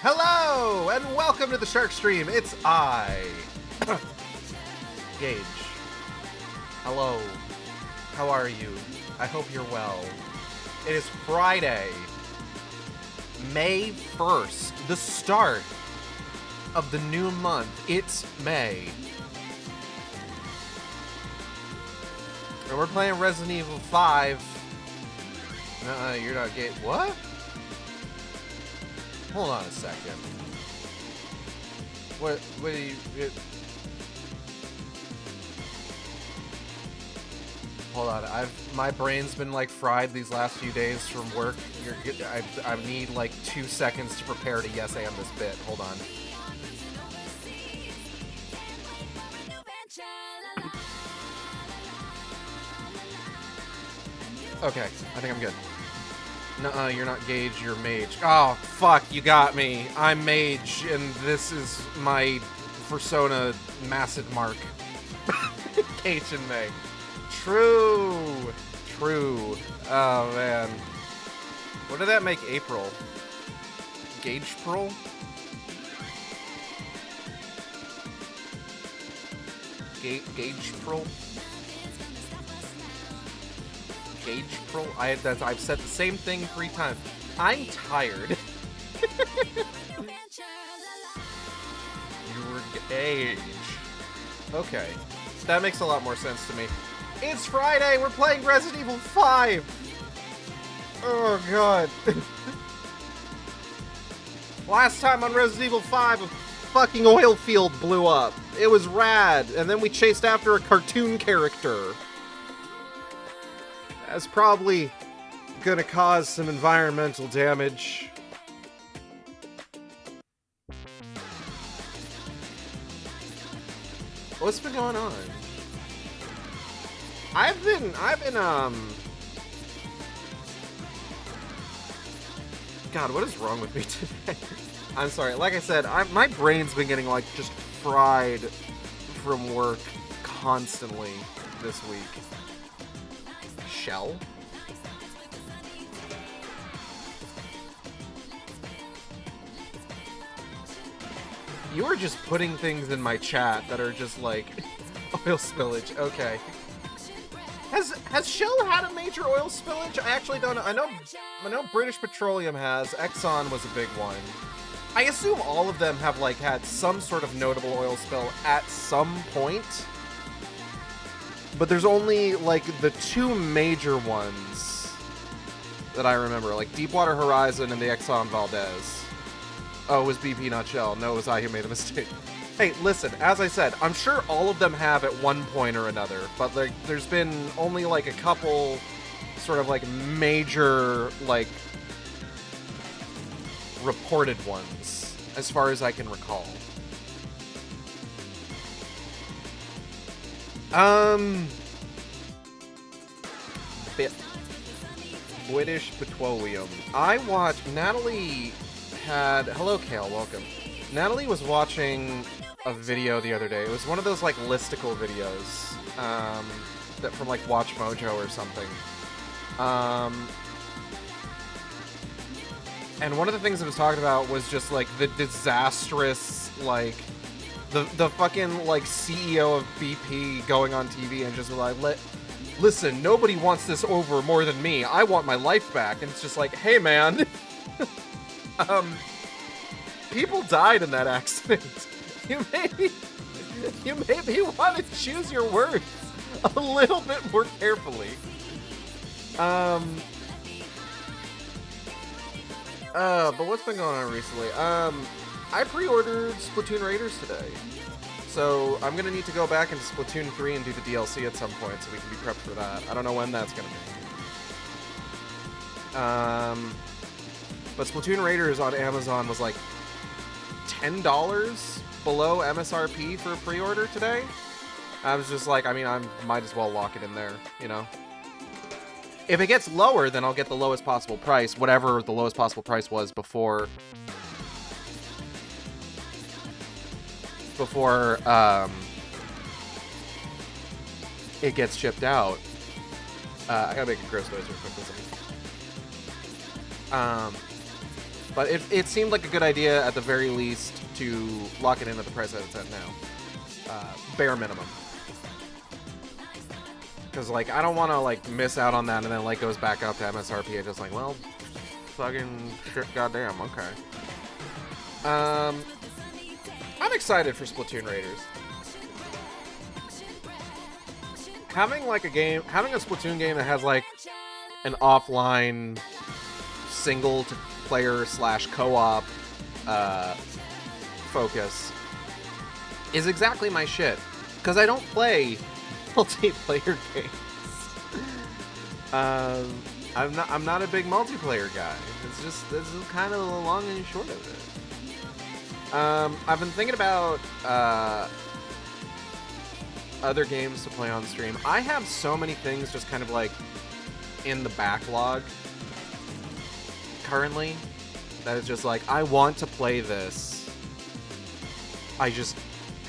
Hello, and welcome to the Shark Stream. It's I, Gage. Hello. How are you? I hope you're well. It is Friday, May 1st, the start of the new month. It's May. And we're playing Resident Evil 5. You're not gay. What? Hold on a second. What do you... Hold on, my brain's been like fried these last few days from work. I need like 2 seconds to prepare to yes and this bit. Hold on. Okay, I think I'm good. Nuh-uh, you're not Gage, you're Mage. Oh, fuck, you got me. I'm Mage, and this is my persona Macid mark. Gage and May. True. True. Oh, man. What did that make April? Gage-pril? Gage-pril? Gage-pril? I've said the same thing 3 times. I'm tired. You were Gage. Okay. That makes a lot more sense to me. It's Friday! We're playing Resident Evil 5! Oh, God. Last time on Resident Evil 5, a fucking oil field blew up. It was rad, and then we chased after a cartoon character. That's probably gonna cause some environmental damage. What's been going on? I've been, God, what is wrong with me today? I'm sorry, like I said, my brain's been getting, like, just fried from work constantly this week. Shell? You are just putting things in my chat that are just like oil spillage. Okay. Has Shell had a major oil spillage? I actually don't know. I know British Petroleum has. Exxon was a big one. I assume all of them have like had some sort of notable oil spill at some point. But there's only, like, the 2 major ones that I remember, like Deepwater Horizon and the Exxon Valdez. Oh, it was BP, not Shell. No, it was I who made the mistake. Hey, listen, as I said, I'm sure all of them have at one point or another, but like, there's been only, like, a couple sort of, like, major, like, reported ones, as far as I can recall. British Petroleum. I watched, Natalie had, hello Kale, welcome. Natalie was watching a video the other day. It was one of those like listicle videos, that from like Watch Mojo or something. And one of the things it was talking about was just like the disastrous, like, the fucking, like, CEO of BP going on TV and just like, listen, nobody wants this over more than me. I want my life back. And it's just like, hey, man. People died in that accident. You maybe want to choose your words a little bit more carefully. But what's been going on recently? I pre-ordered Splatoon Raiders today, so I'm gonna need to go back into Splatoon 3 and do the DLC at some point so we can be prepped for that. I don't know when that's gonna be. But Splatoon Raiders on Amazon was like $10 below MSRP for a pre-order today. I was just like, I mean, I might as well lock it in there, you know? If it gets lower, then I'll get the lowest possible price, whatever the lowest possible price was before it gets shipped out. I gotta make a gross noise real quick. But it seemed like a good idea, at the very least, to lock it in at the price that it's at now. Bare minimum. Because, like, I don't want to, like, miss out on that and then, like, goes back up to MSRP. It's just like, well, fucking shit, goddamn, okay. I'm excited for Splatoon Raiders. Having, like, having a Splatoon game that has, like, an offline single-player / co-op focus is exactly my shit. Because I don't play multiplayer games. I'm not a big multiplayer guy. This is kind of the long and short of it. I've been thinking about other games to play on stream. I have so many things just kind of like in the backlog currently that is just like, I want to play this. I just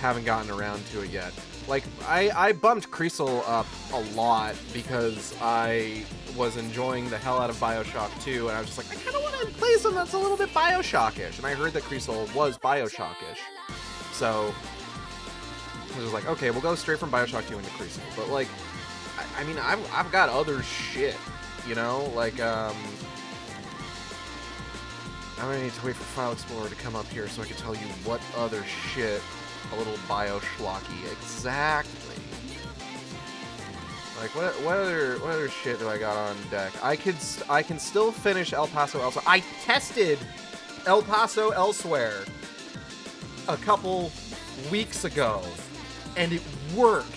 haven't gotten around to it yet. Like, I bumped Creasel up a lot because I was enjoying the hell out of Bioshock 2, and I was just like, I kind of want to play something that's a little bit Bioshock-ish. And I heard that Creasel was Bioshock-ish. So, I was just like, okay, we'll go straight from Bioshock 2 into Creasel. But, like, I mean, I've got other shit, you know? Like, I'm gonna need to wait for File Explorer to come up here so I can tell you what other shit a little Bioschlocky. Exactly. Like, what other shit do I got on deck? I can still finish El Paso Elsewhere. I tested El Paso Elsewhere a couple weeks ago, and it worked.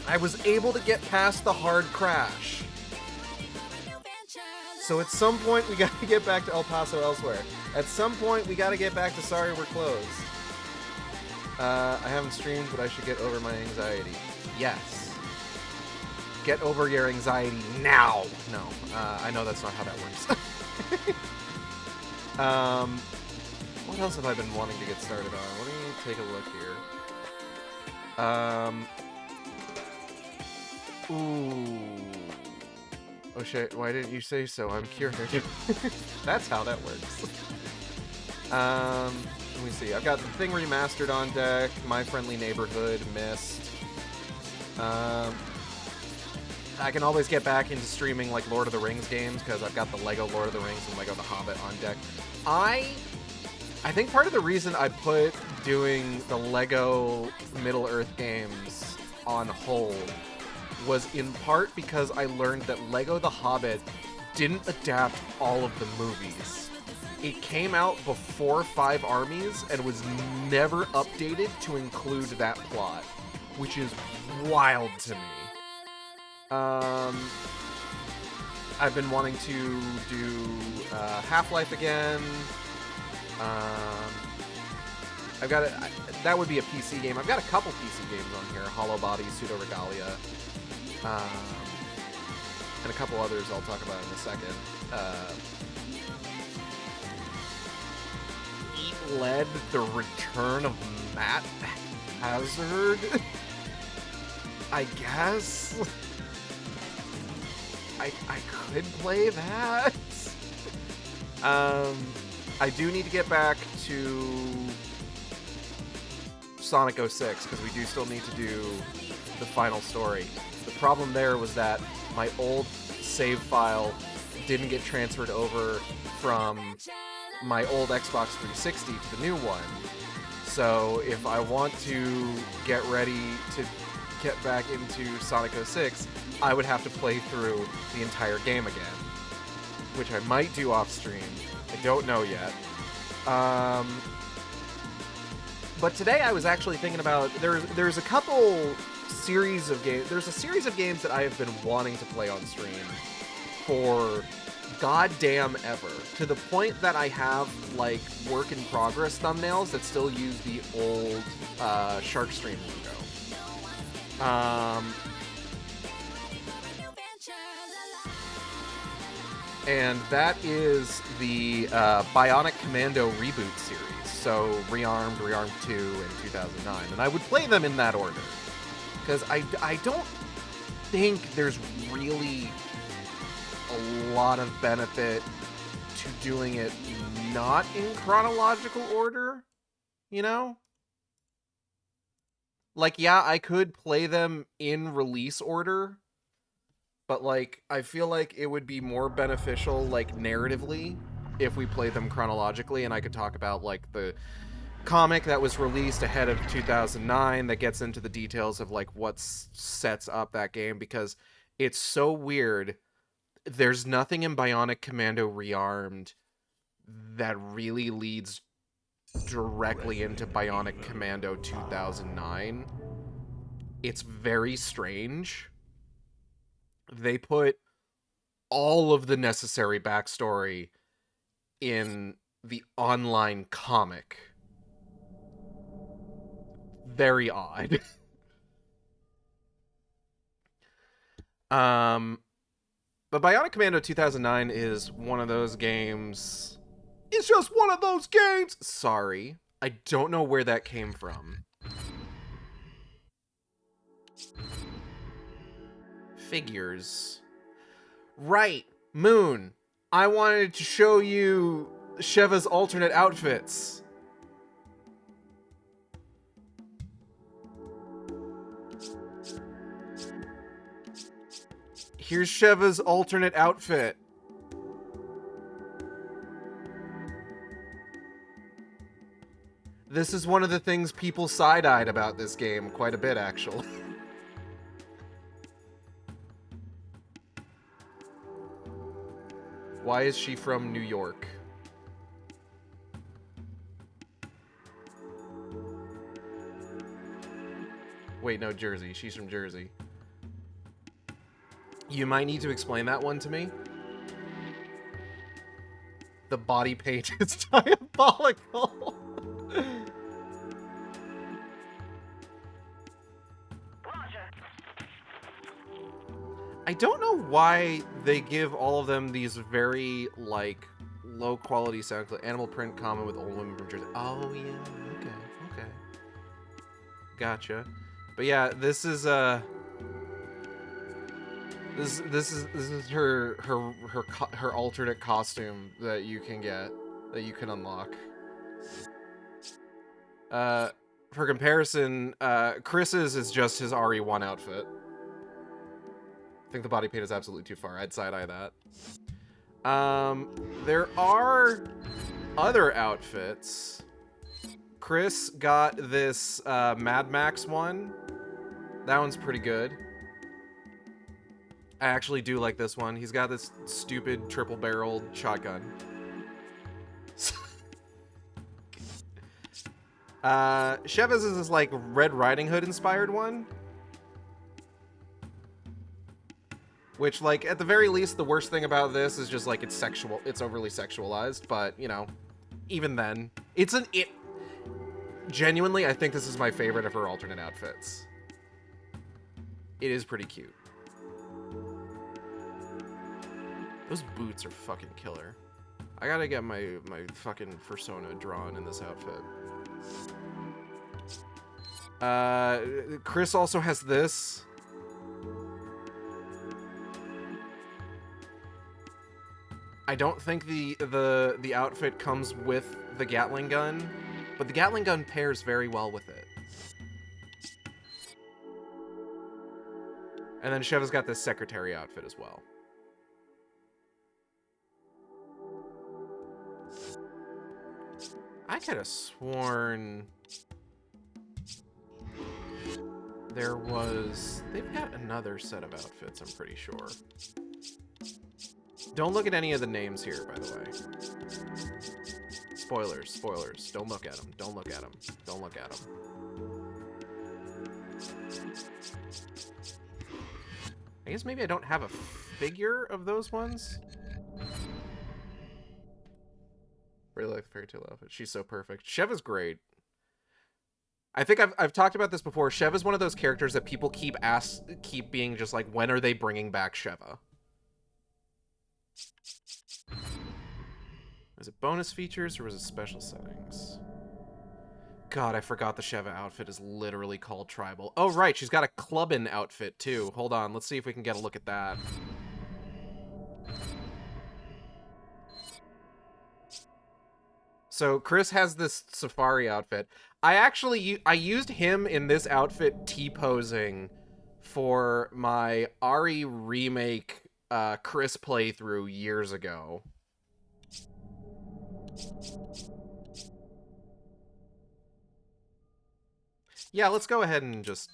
I was able to get past the hard crash. So at some point, we gotta get back to El Paso Elsewhere. At some point, we gotta get back to Sorry We're Closed. I haven't streamed, but I should get over my anxiety. Yes. Get over your anxiety now. No, I know that's not how that works. What else have I been wanting to get started on? Let me take a look here. Ooh. Oh shit, why didn't you say so? I'm curious. That's how that works. Let me see. I've got The Thing Remastered on deck, My Friendly Neighborhood, Myst. I can always get back into streaming like Lord of the Rings games because I've got the Lego Lord of the Rings and Lego The Hobbit on deck. I think part of the reason I put doing the Lego Middle-earth games on hold was in part because I learned that Lego The Hobbit didn't adapt all of the movies. It came out before 5 Armies and was never updated to include that plot, which is wild to me. I've been wanting to do Half-Life again. I've got that would be a PC game. I've got a couple PC games on here: Hollow Body, Pseudo Regalia, and a couple others I'll talk about in a second. Eat Lead: The Return of Matt Hazard. I guess I could play that. I do need to get back to Sonic 06 because we do still need to do the final story. The problem there was that my old save file didn't get transferred over from my old Xbox 360 to the new one. So if I want to get ready to get back into Sonic 06, I would have to play through the entire game again, which I might do off stream. I don't know yet. But today I was actually thinking about there's a couple series of games. There's a series of games that I have been wanting to play on stream for goddamn ever, to the point that I have like work in progress thumbnails that still use the old SharkStream logo. And that is the Bionic Commando reboot series. So Rearmed, Rearmed 2, and 2009. And I would play them in that order. Because I don't think there's really a lot of benefit to doing it not in chronological order, you know? Like, yeah, I could play them in release order, but, like, I feel like it would be more beneficial, like, narratively, if we played them chronologically, and I could talk about, like, the comic that was released ahead of 2009 that gets into the details of, like, what sets up that game, because it's so weird. There's nothing in Bionic Commando Rearmed that really leads directly into Bionic Commando 2009. It's very strange. They put all of the necessary backstory in the online comic. Very odd. But Bionic Commando 2009 is one of those games. It's just one of those games! Sorry. I don't know where that came from. Figures. Right. Moon. I wanted to show you Sheva's alternate outfits. Here's Sheva's alternate outfit. This is one of the things people side-eyed about this game quite a bit, actually. Why is she from New York? Wait, no, Jersey. She's from Jersey. You might need to explain that one to me. The body paint is diabolical. I don't know why they give all of them these very, like, low-quality sounds, like animal print common with old women from Jersey. Oh, yeah. Okay. Gotcha. But yeah, this is, This is her alternate costume that you can get, that you can unlock. For comparison, Chris's is just his RE1 outfit. I think the body paint is absolutely too far. I'd side-eye that. There are other outfits. Chris got this Mad Max one. That one's pretty good. I actually do like this one. He's got this stupid triple-barreled shotgun. Sheva's is this, like, Red Riding Hood inspired one. Which, like, at the very least, the worst thing about this is just, like, it's sexual. It's overly sexualized, but, you know, even then. Genuinely, I think this is my favorite of her alternate outfits. It is pretty cute. Those boots are fucking killer. I gotta get my fucking persona drawn in this outfit. Chris also has this. I don't think the outfit comes with the Gatling gun, but the Gatling gun pairs very well with it. And then Sheva's got this secretary outfit as well. I could have sworn there was... They've got another set of outfits, I'm pretty sure. Don't look at any of the names here, by the way. Spoilers. Don't look at them. Don't look at them. Don't look at them. I guess maybe I don't have a figure of those ones. Really like the fairy tale outfit. She's so perfect. Sheva's great. I think I've talked about this before. Sheva's one of those characters that people keep being just like, when are they bringing back Sheva? Was it bonus features or was it special settings? God, I forgot the Sheva outfit is literally called Tribal. Oh, right. She's got a clubbin' outfit, too. Hold on. Let's see if we can get a look at that. So Chris has this safari outfit. I used him in this outfit T-posing for my Ari remake Chris playthrough years ago. Yeah, let's go ahead and just...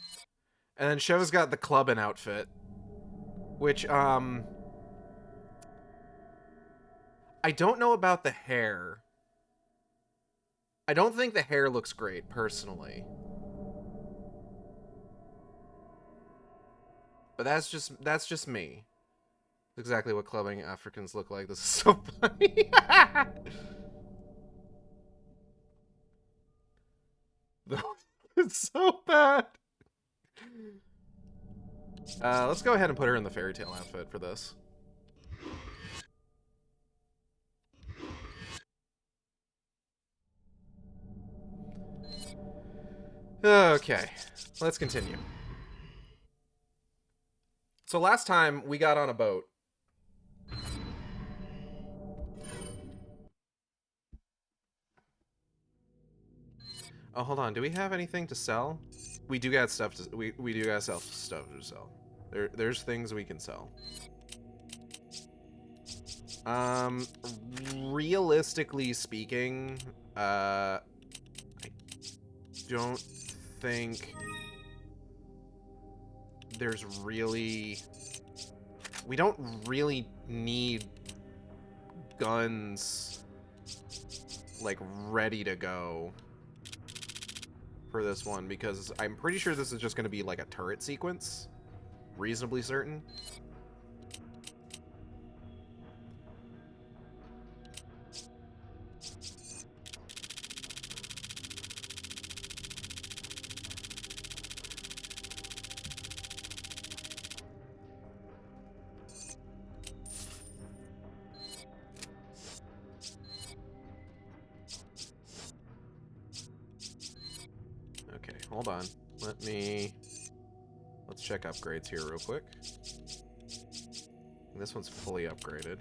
And then Show's got the clubbing outfit, which, I don't know about the hair. I don't think the hair looks great, personally. But that's just me. That's exactly what clubbing Africans look like. This is so funny. It's so bad. Let's go ahead and put her in the fairy tale outfit for this. Okay, let's continue. So last time we got on a boat. Oh, hold on. Do we have anything to sell? We do got stuff to we do got stuff to sell. There's things we can sell. Realistically speaking, I don't think there's really... We don't really need guns, like, ready to go for this one, because I'm pretty sure this is just going to be, like, a turret sequence. Reasonably certain. Okay, hold on. Let's check upgrades here real quick. This one's fully upgraded.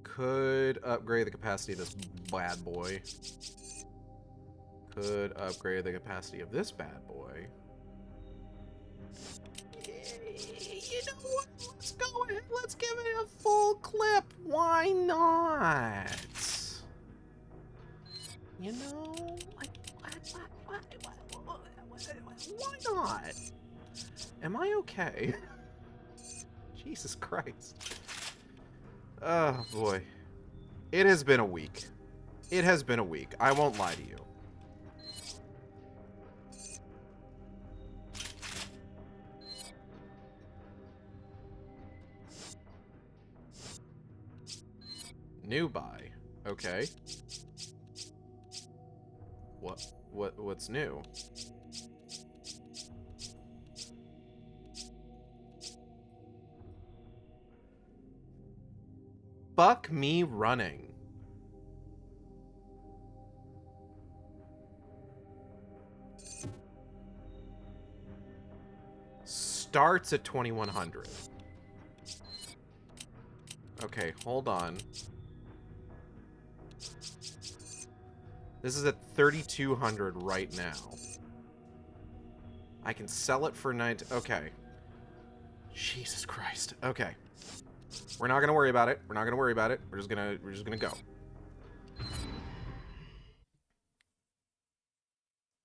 Could upgrade the capacity of this bad boy. Could upgrade the capacity of this bad boy. You know what? Let's go ahead. Let's give it a full clip. Why not? You know, like, why not? Am I okay? Jesus Christ. Oh, boy. It has been a week. It has been a week. I won't lie to you. New buy. Okay. What's new? Fuck me running. Starts at 2100. Okay, hold on. This is at 3200 right now. I can sell it for 9. Okay. Jesus Christ. Okay. We're not gonna worry about it. We're not gonna worry about it. We're just gonna go.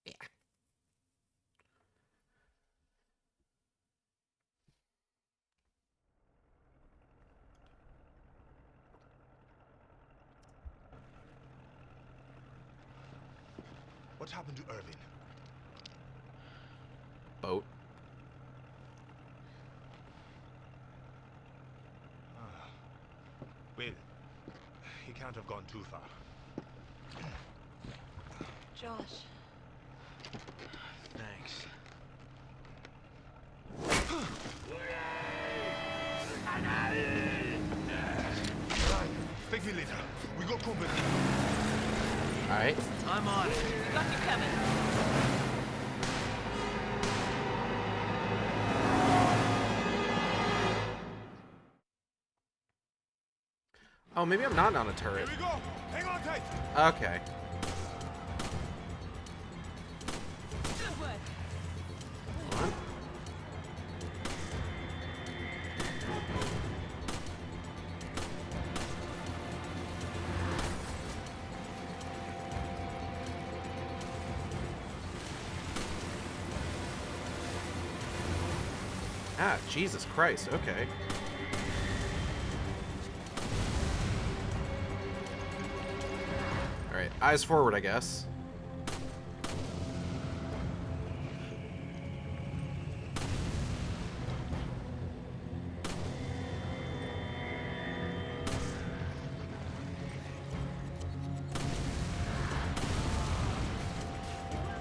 Yeah. What happened to Irving? Boat. Well, he can't have gone too far. Josh. Thanks. Take me later. We got company. Alright. I'm on it. Got you coming. Oh, maybe I'm not on a turret. Here we go. Hang on tight. Okay. What? Ah, Jesus Christ, okay. Alright, eyes forward, I guess.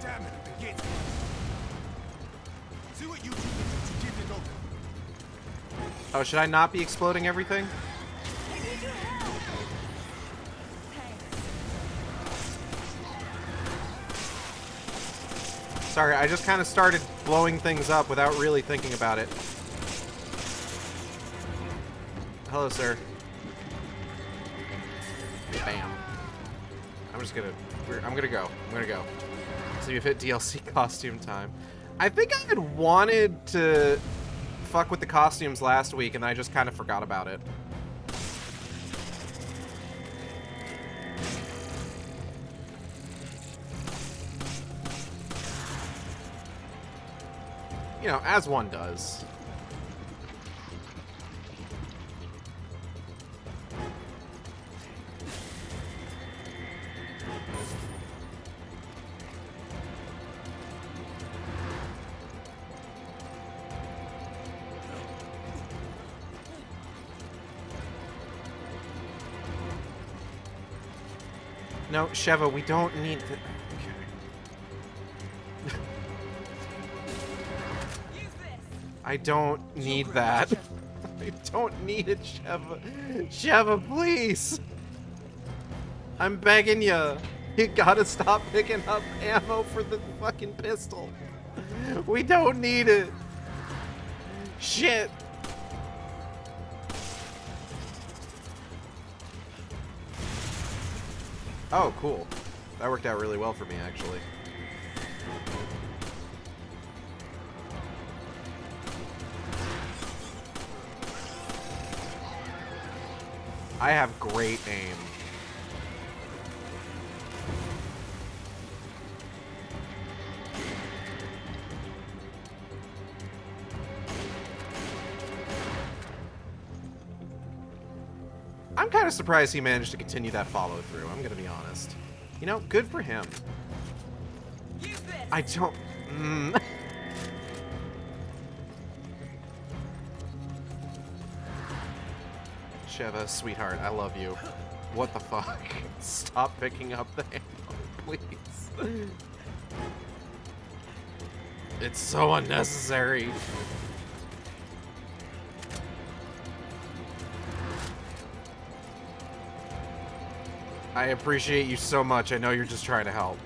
Damn it, the gate's closed. See what you two can do to keep it open. Oh, should I not be exploding everything? Sorry, I just kind of started blowing things up without really thinking about it. Hello, sir. Bam. I'm just gonna... I'm gonna go. I'm gonna go. So you've hit DLC costume time. I think I had wanted to fuck with the costumes last week, and I just kind of forgot about it. You know, as one does. No, Sheva, we don't need to... Okay. I don't need that. I don't need it, Sheva. Sheva, please! I'm begging you. You gotta stop picking up ammo for the fucking pistol. We don't need it. Shit. Oh, cool. That worked out really well for me, actually. I have great aim. I'm kind of surprised he managed to continue that follow through, I'm gonna be honest. You know, good for him. I don't... Sheva, sweetheart, I love you. What the fuck? Stop picking up the ammo, please. It's so unnecessary. I appreciate you so much. I know you're just trying to help.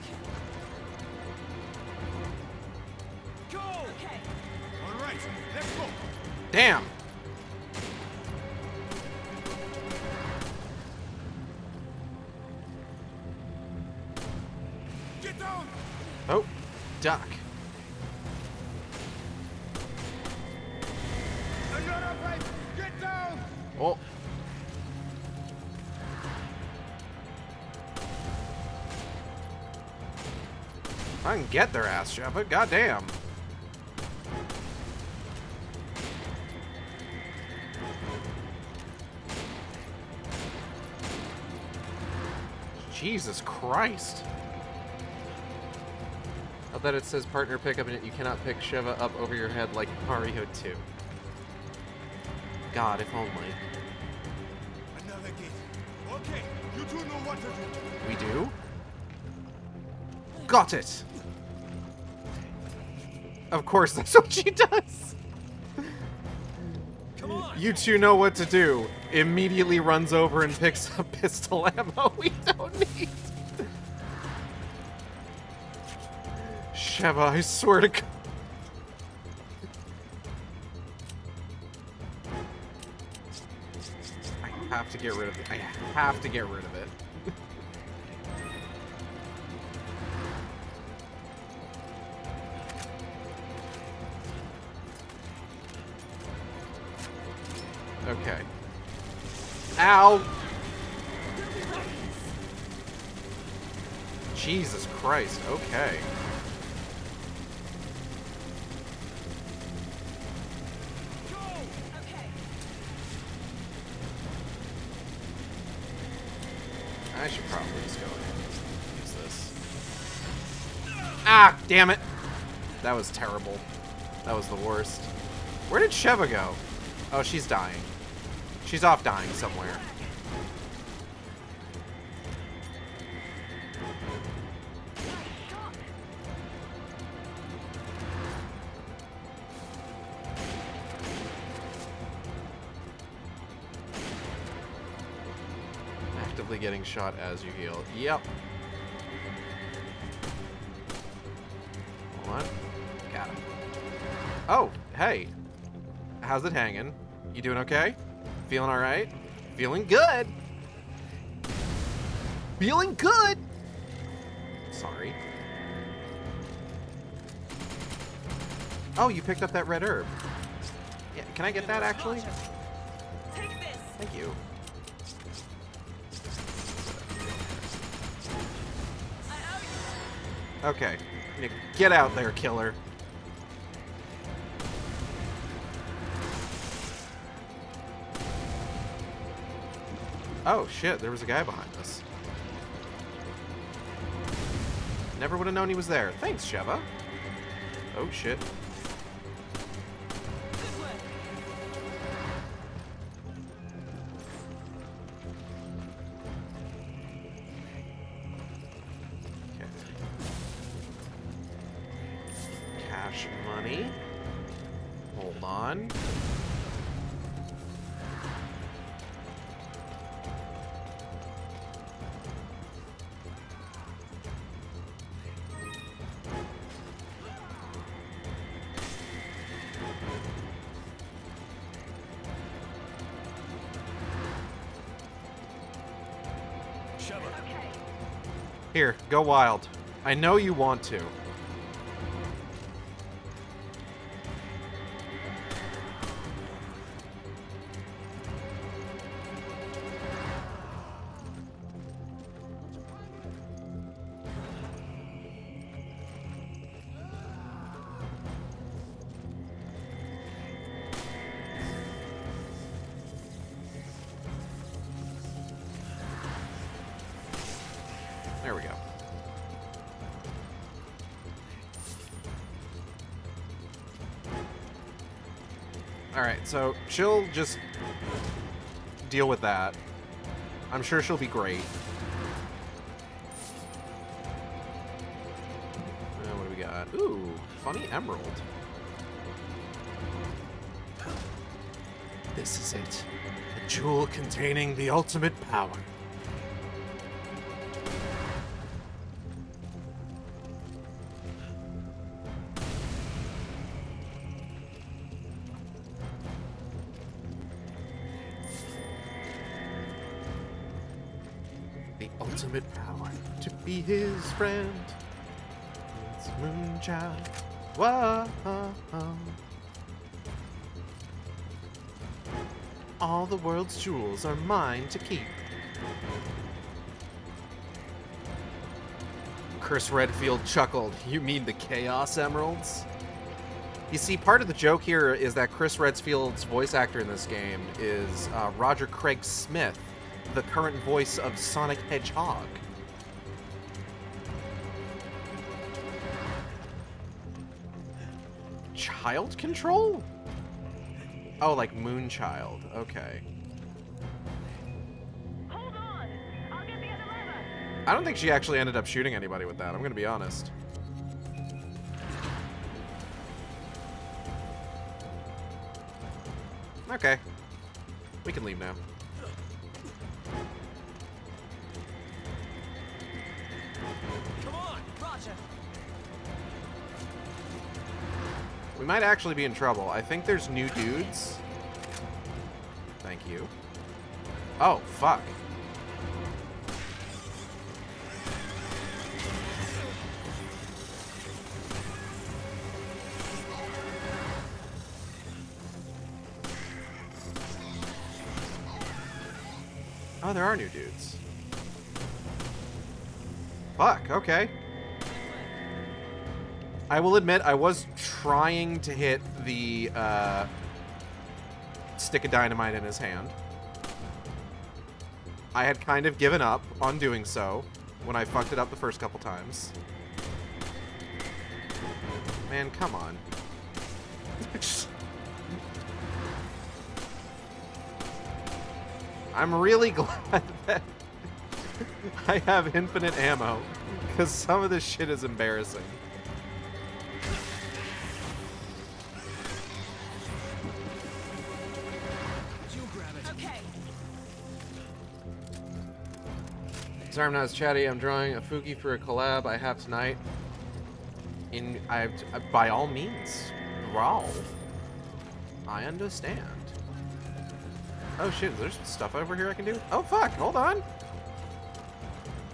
Go! Okay. All right, let's go. Damn! Get down! Oh, duck. Another fight! Get down! Oh. I can get their ass, Sheva. Goddamn. Jesus Christ. I bet it says partner pickup in it. You cannot pick Sheva up over your head like Mario 2. God, if only. Another gate. Okay, you two know what to do. We do? Got it! Of course, that's what she does! Come on! You two know what to do. Immediately runs over and picks up pistol ammo we don't need. Sheva, I swear to God. I have to get rid of it. I have to get rid of it. Okay. Ow! Jesus Christ, okay. I should probably just go ahead and use this. Ah, damn it! That was terrible. That was the worst. Where did Sheva go? Oh, she's dying. She's off dying somewhere. Actively getting shot as you heal. Yep. Hold on. Got him. Oh, hey. How's it hanging? You doing okay? Feeling alright? Feeling good! Feeling good! Sorry. Oh, you picked up that red herb. Yeah, can I get that actually? Take this. Thank you. Okay. Get out there, killer. Oh, shit. There was a guy behind us. Never would have known he was there. Thanks, Sheva. Oh, shit. Good work. Okay. Cash money. Hold on. Here, go wild. I know you want to. There we go. Alright, so she'll just deal with that. I'm sure she'll be great. What do we got? Ooh, funny emerald. This is it. A jewel containing the ultimate power. Ultimate power to be his friend. It's Moonchild. Whoa. All the world's jewels are mine to keep. Chris Redfield chuckled. You mean the Chaos Emeralds? You see, part of the joke here is that Chris Redfield's voice actor in this game is Roger Craig Smith, the current voice of Sonic Hedgehog. Child control? Oh, like Moonchild. Okay. Hold on. I'll get the other lever. I don't think she actually ended up shooting anybody with that. I'm gonna be honest. Okay. We can leave now. Come on! Roger. We might actually be in trouble. I think there's new dudes. Thank you. Oh, fuck. Oh, there are new dudes. Fuck, okay. I will admit, I was trying to hit the stick of dynamite in his hand. I had kind of given up on doing so when I fucked it up the first couple times. Man, come on. I'm really glad that I have infinite ammo, because some of this shit is embarrassing. Okay. Sorry I'm not as chatty. I'm drawing a Fuki for a collab I have tonight. By all means, draw. I understand. Oh shit, is there some stuff over here I can do? Oh fuck, hold on.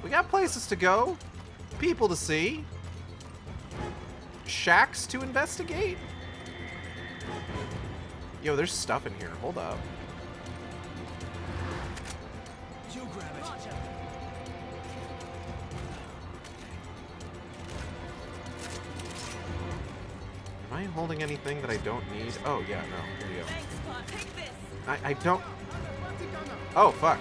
We got places to go. People to see. Shacks to investigate. Yo, there's stuff in here. Hold up. You grab it. Roger. Am I holding anything that I don't need? Oh yeah, no. Here you go. Thanks, Clark. Take this. I don't... Oh, fuck.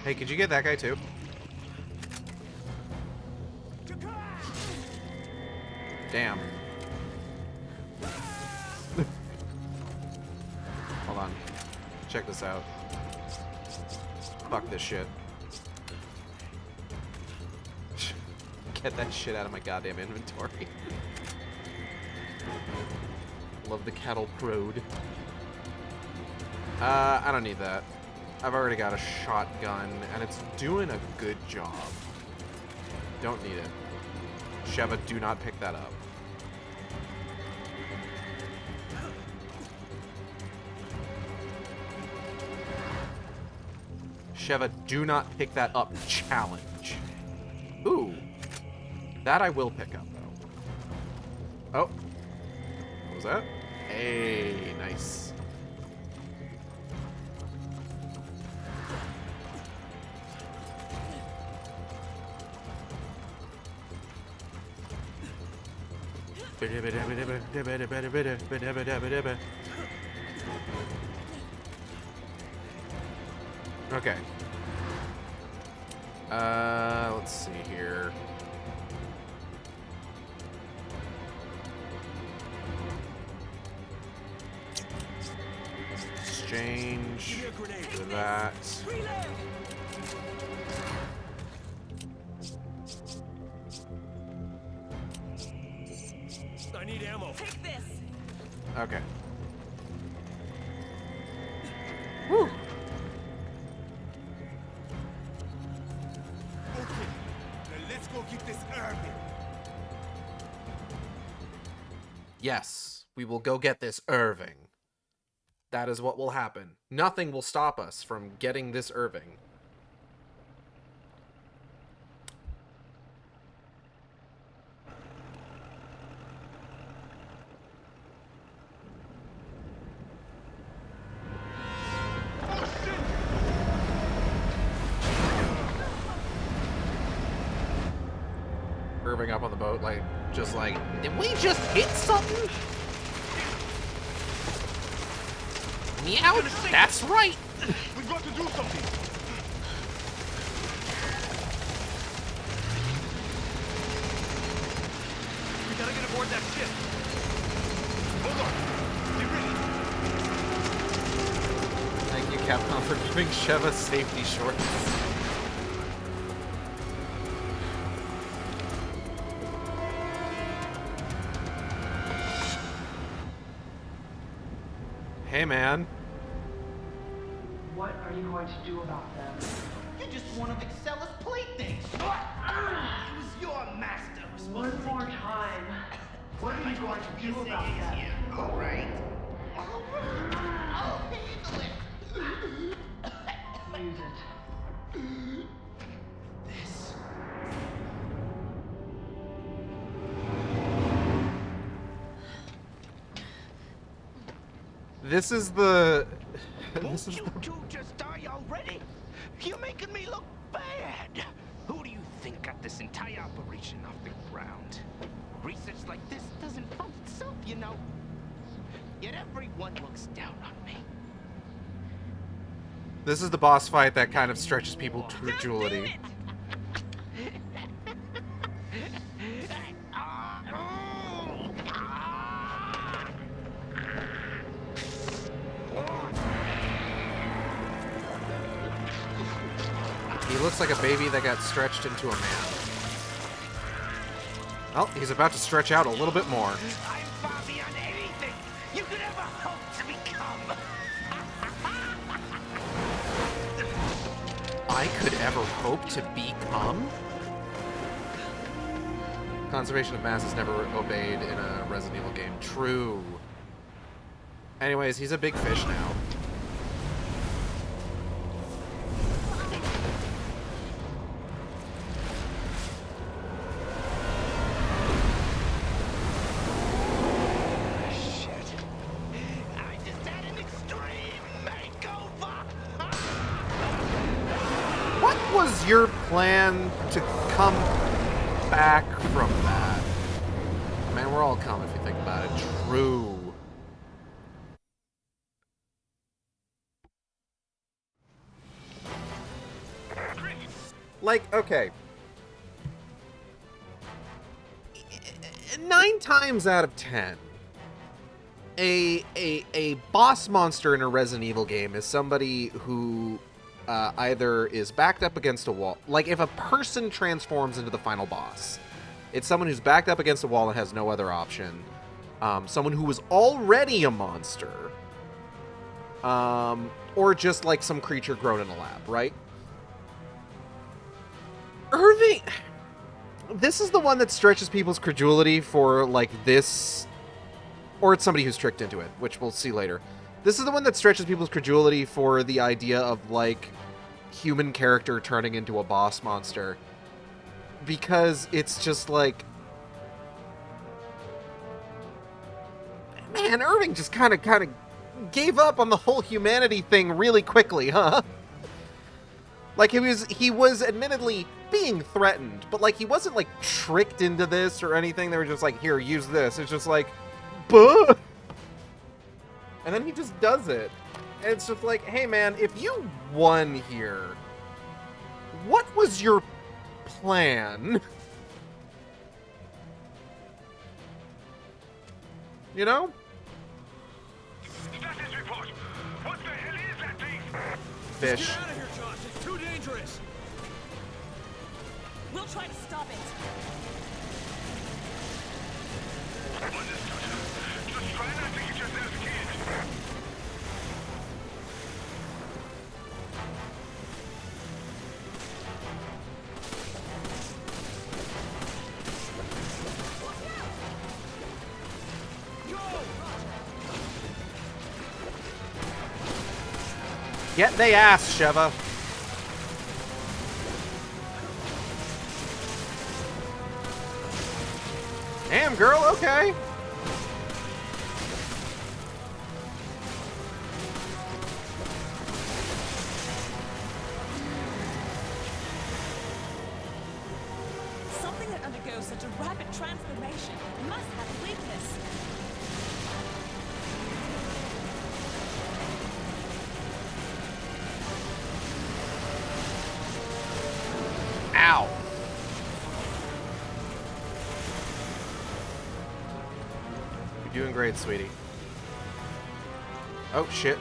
Hey, could you get that guy too? Damn. Hold on. Check this out. Fuck this shit. Get that shit out of my goddamn inventory. Love the cattle prode. I don't need that. I've already got a shotgun, and it's doing a good job. Don't need it. Sheva, do not pick that up. Sheva, do not pick that up. Challenge. Ooh. That I will pick up, though. Oh. What was that? Hey, nice. Okay. Let's see here. Exchange for that. I need ammo. Take this. Okay. Woo. Okay. Now let's go get this Irving. Yes, we will go get this Irving. That is what will happen. Nothing will stop us from getting this Irving. Irving up on the boat, like, just like, did we just hit something? Meow? That's right! We've got to do something. We gotta get aboard that ship. Hold on. Get ready. Thank you, Capcom, for giving Sheva safety shorts. Hey, man. What are you going to do about them? You're just one of Excella's playthings. It was your master who was supposed One to more take care of time. What are you going to do this. about them? All right. This is the... Won't you two just die already? You're making me look bad. Who do you think got this entire operation off the ground? Research like this doesn't fund itself, you know. Yet everyone looks down on me. This is the boss fight that kind of stretches people's credulity. He looks like a baby that got stretched into a man. Oh, he's about to stretch out a little bit more. I'm far beyond anything you could ever hope to become. I could ever hope to become? Conservation of mass is never obeyed in a Resident Evil game. True. Anyways, he's a big fish now. Your plan to come back from that? Man, we're all calm if you think about it. True. Like, okay. 9 times out of 10, a boss monster in a Resident Evil game is somebody who either is backed up against a wall. Like, if a person transforms into the final boss, it's someone who's backed up against a wall and has no other option. Someone who was already a monster. Or just, like, some creature grown in a lab, right? Irving... This is the one that stretches people's credulity for, like, this... Or it's somebody who's tricked into it, which we'll see later. This is the one that stretches people's credulity for the idea of, like, human character turning into a boss monster. Because it's just like... Man, Irving just kind of gave up on the whole humanity thing really quickly, huh? Like, he was admittedly being threatened, but, like, he wasn't, like, tricked into this or anything. They were just like, here, use this. It's just like, buh! And then he just does it. And it's just like, hey man, if you won here, what was your plan? You know? Status report. What the hell is that thing? Fish. Get out of here, Josh. It's too dangerous. We'll try to stop it. Just try not to get yourself killed. Get the ass, Sheva. Damn, girl, okay. Something that undergoes such a rapid transformation must have a weakness. Ow. You're doing great, sweetie. Oh, shit.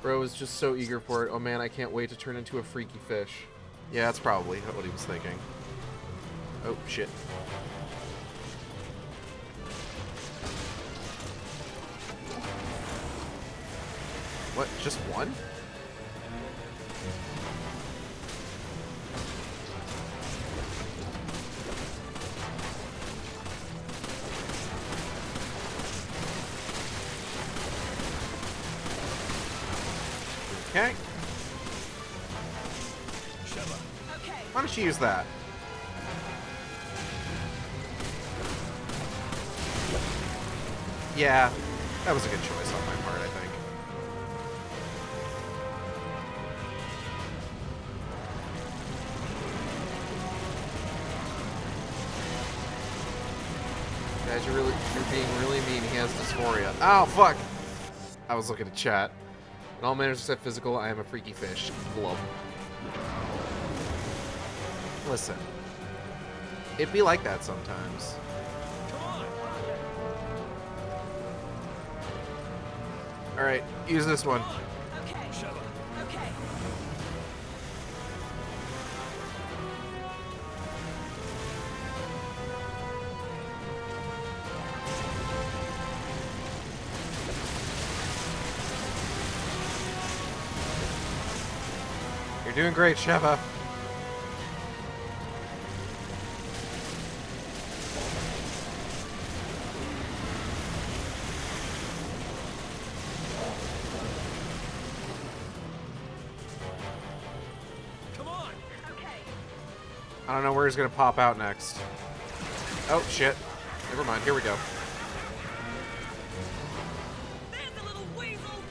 Bro was just so eager for it. Oh man, I can't wait to turn into a freaky fish. Yeah, that's probably what he was thinking. Oh, shit. What, just one? Okay. Okay. Why don't you use that? Yeah, that was a good choice on my part, I think. Guys, you're being really mean. He has dysphoria. Oh, fuck! I was looking at chat. In all manners except physical, I am a freaky fish. Glub. Listen. It be like that sometimes. Alright, use this one. Okay. Okay. You're doing great, Sheva. Come on! Okay. I don't know where he's gonna pop out next. Oh, shit. Never mind, here we go. There's the little weasel.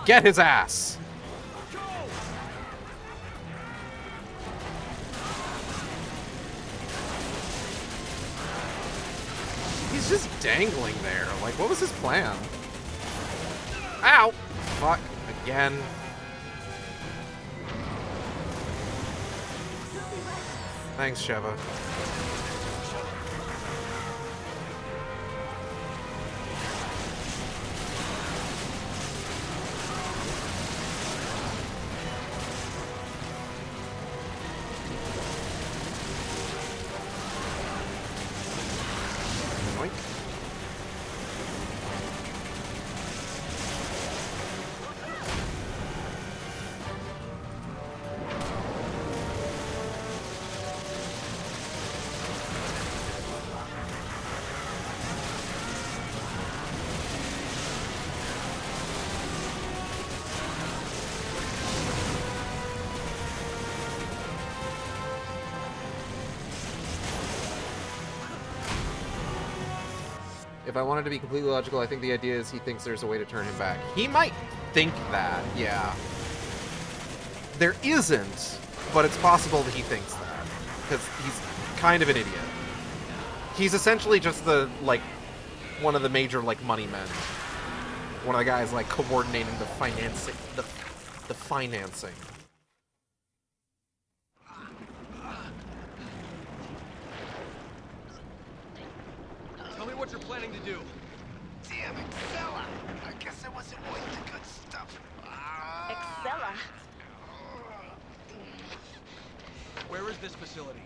Get his ass! Go! He's just dangling there. Like, what was his plan? Ow! Fuck. Again. Thanks, Sheva. Oink. If I wanted to be completely logical, I think the idea is he thinks there's a way to turn him back. He might think that, yeah. There isn't, but it's possible that he thinks that. Because he's kind of an idiot. He's essentially just the, like, one of the major, like, money men. One of the guys, like, coordinating the financing. The financing. Tell me what you're planning to do. Damn it, Stella! I guess I wasn't worth the good stuff. Excella. Where is this facility?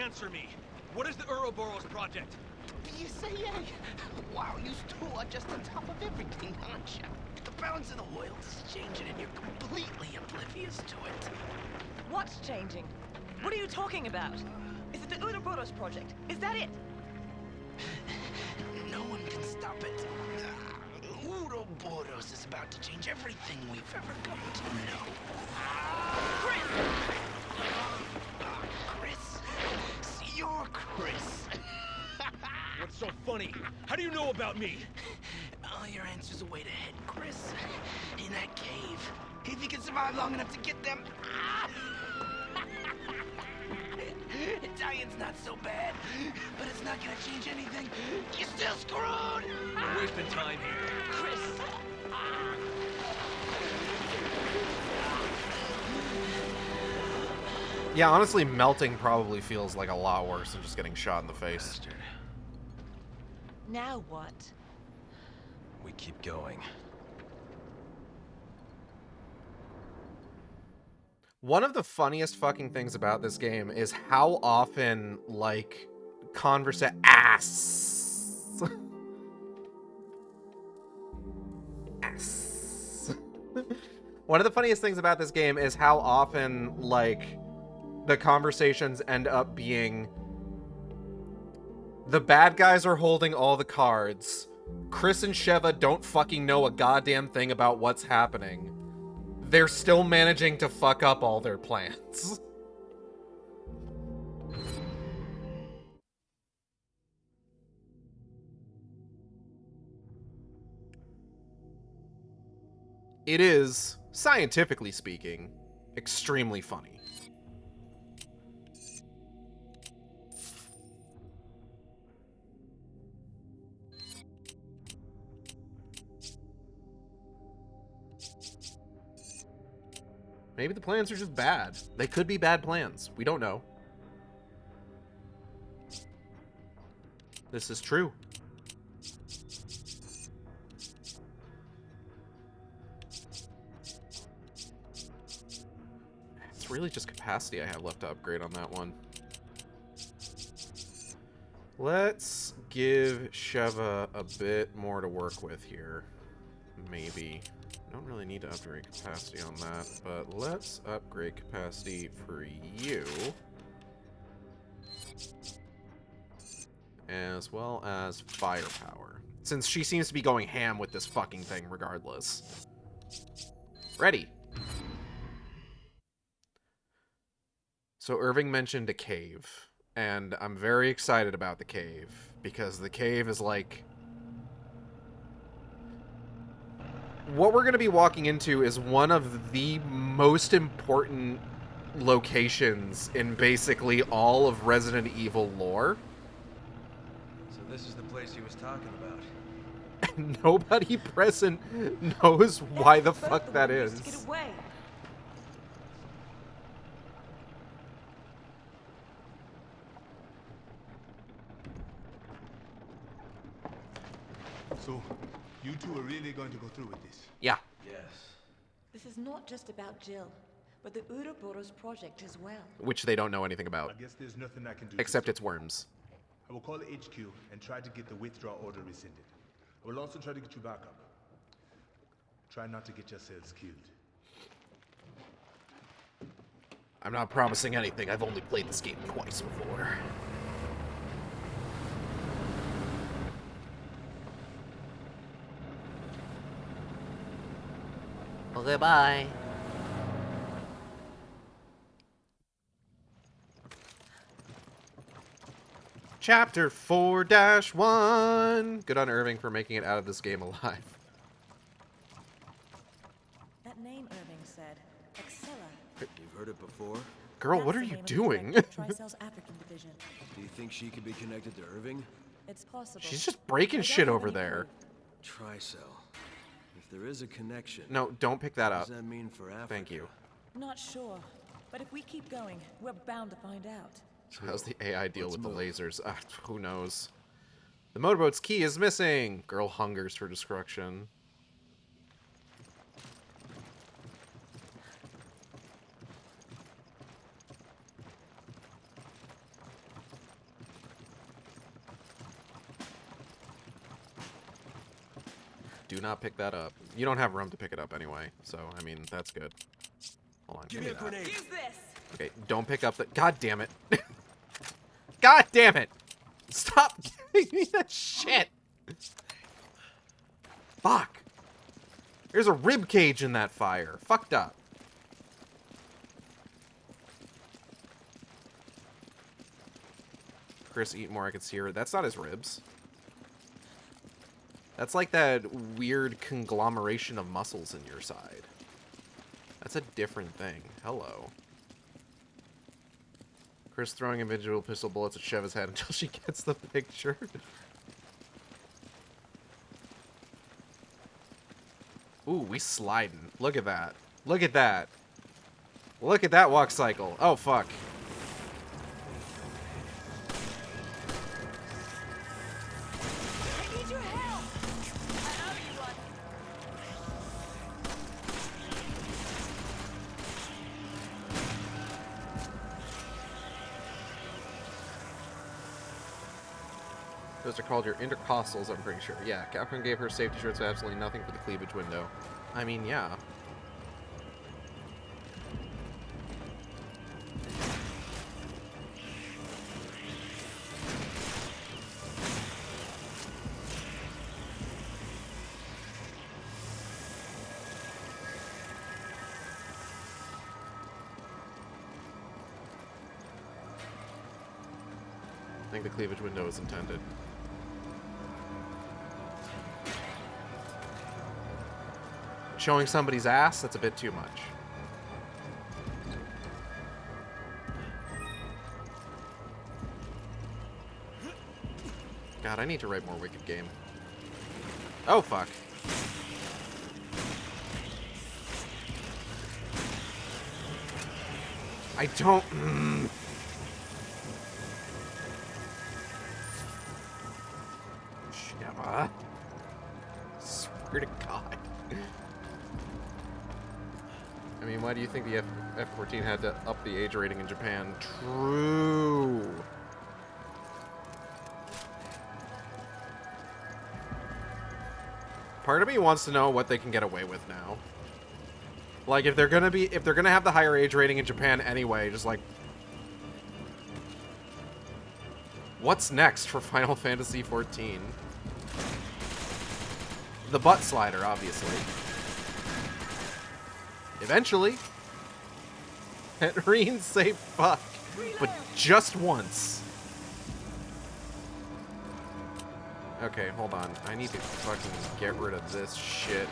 Answer me. What is the Ouroboros project? You say, yeah. Wow, you two are just on top of everything, aren't you? The balance of the oil is changing and you're completely oblivious to it. What's changing? What are you talking about? Is it the Ouroboros project? Is that it? No one can stop it. Ouroboros is about to change everything we've ever come to know. Chris? You're Chris. What's so funny? How do you know about me? All your answers are way ahead, Chris. In that cave. If you can survive long enough to get them. Italian's not so bad, but it's not gonna change anything. You're still screwed! We're wasting time here. Chris. Yeah, honestly, melting probably feels like a lot worse than just getting shot in the face. Bastard. Now what? We keep going. One of the funniest fucking things about this game is how often, like, ass. Ass. One of the funniest things about this game is how often, like, the conversations end up being the bad guys are holding all the cards. Chris and Sheva don't fucking know a goddamn thing about what's happening. they're still managing to fuck up all their plans. It is, scientifically speaking, extremely funny. Maybe the plans are just bad. They could be bad plans. We don't know. This is true. It's really just capacity I have left to upgrade on that one. Let's give Sheva a bit more to work with here. Maybe. Don't really need to upgrade capacity on that, but let's upgrade capacity for you. As well as firepower. Since she seems to be going ham with this fucking thing regardless. Ready. So Irving mentioned a cave, and I'm very excited about the cave, because the cave is like... What we're going to be walking into is one of the most important locations in basically all of Resident Evil lore. So this is the place he was talking about. And nobody present knows why the fuck that is. Get away. So, you two are really going to go through with this? Yeah. Yes. This is not just about Jill, but the Ouroboros project as well. Which they don't know anything about. I guess there's nothing I can do. Except it's worms. I will call HQ and try to get the withdrawal order rescinded. I will also try to get you back up. Try not to get yourselves killed. I'm not promising anything. I've only played this game twice before. Okay, bye. Chapter 4-1. Good on Irving for making it out of this game alive. That name Irving said, Excella. You've heard it before? Girl, That's what are the you name of the doing? director of Tricell's African division. Do you think she could be connected to Irving? It's possible. She's just breaking I don't shit have over any there. clue. Tricell. If there is a connection, No, don't pick that what up. does that mean for Africa? Thank you. Not sure, but if we keep going, we're bound to find out. How's the AI deal Let's with the move. lasers? Who knows? The motorboat's key is missing. Girl hungers for destruction. Do not pick that up. You don't have room to pick it up anyway, so, I mean, that's good. Hold on, Give me a that. grenade. Use this! Okay, don't pick up the... God damn it. God damn it! Stop giving me that shit! Fuck! There's a rib cage in that fire. Fucked up. Chris, eat more, I can see her. That's not his ribs. That's like that weird conglomeration of muscles in your side. That's a different thing. Hello. Chris throwing individual pistol bullets at Sheva's head until she gets the picture. Ooh, we sliding. Look at that. Look at that. Look at that walk cycle. Oh, fuck. I need your help! I owe you one. Those are called your intercostals, I'm pretty sure. Yeah, Capcom gave her safety shirts with absolutely nothing for the cleavage window. I mean, yeah. think the cleavage window is intended. Showing somebody's ass, that's a bit too much. God, I need to write more Wicked Game. Oh, fuck. I don't... Shema. Swear to God. I mean, why do you think the F-14 had to up the age rating in Japan? True. Part of me wants to know what they can get away with now. Like, if they're gonna have the higher age rating in Japan anyway, just like, what's next for Final Fantasy XIV? The butt slider, obviously. Eventually. Henrine say fuck, but just once. Okay, hold on. I need to fucking get rid of this shit.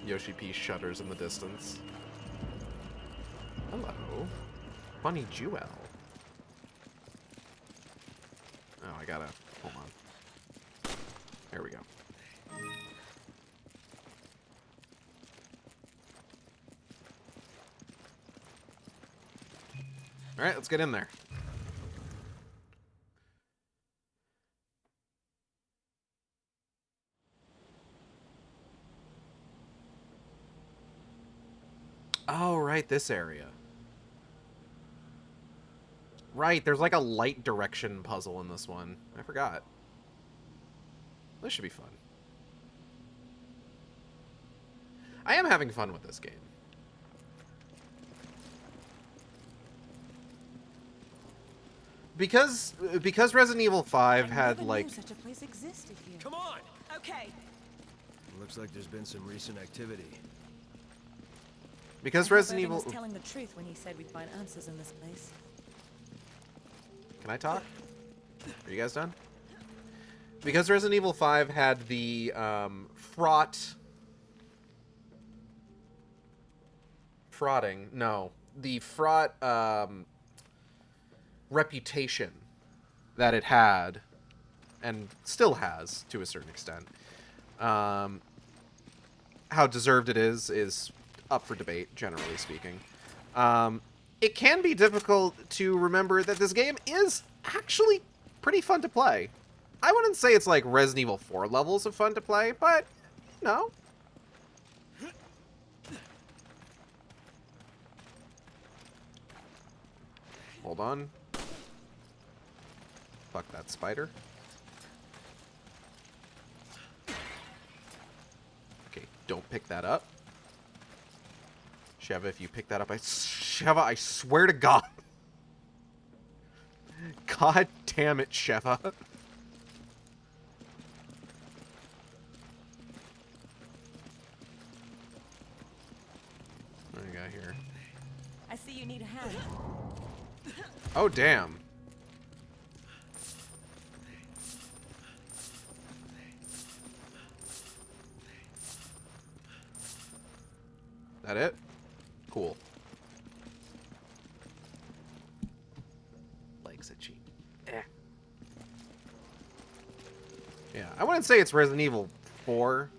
Yoshi P shudders in the distance. Hello. Bunny Jewel. Oh, I gotta... Hold on. There we go. Alright, let's get in there. Oh, right, this area. Right, there's like a light direction puzzle in this one. I forgot. This should be fun. I am having fun with this game. Because Resident Evil 5 had like... such a place existed here. Come on! Okay. Looks like there's been some recent activity. Because I hope Resident Irving Evil... was telling the truth when he said we'd find answers in this place. Can I talk? Are you guys done? Because Resident Evil 5 had the the fraught reputation that it had, and still has to a certain extent. How deserved it is up for debate, generally speaking. It can be difficult to remember that this game is actually pretty fun to play. I wouldn't say it's like Resident Evil 4 levels of fun to play, but, no. Hold on. Fuck that spider. Okay, don't pick that up. Sheva, if you pick that up, Sheva, I swear to God. God damn it, Sheva. What do we got here? I see you need a hand. Oh, damn. That it? Cool. Legs itchy. Eh. Yeah, I wouldn't say it's Resident Evil 4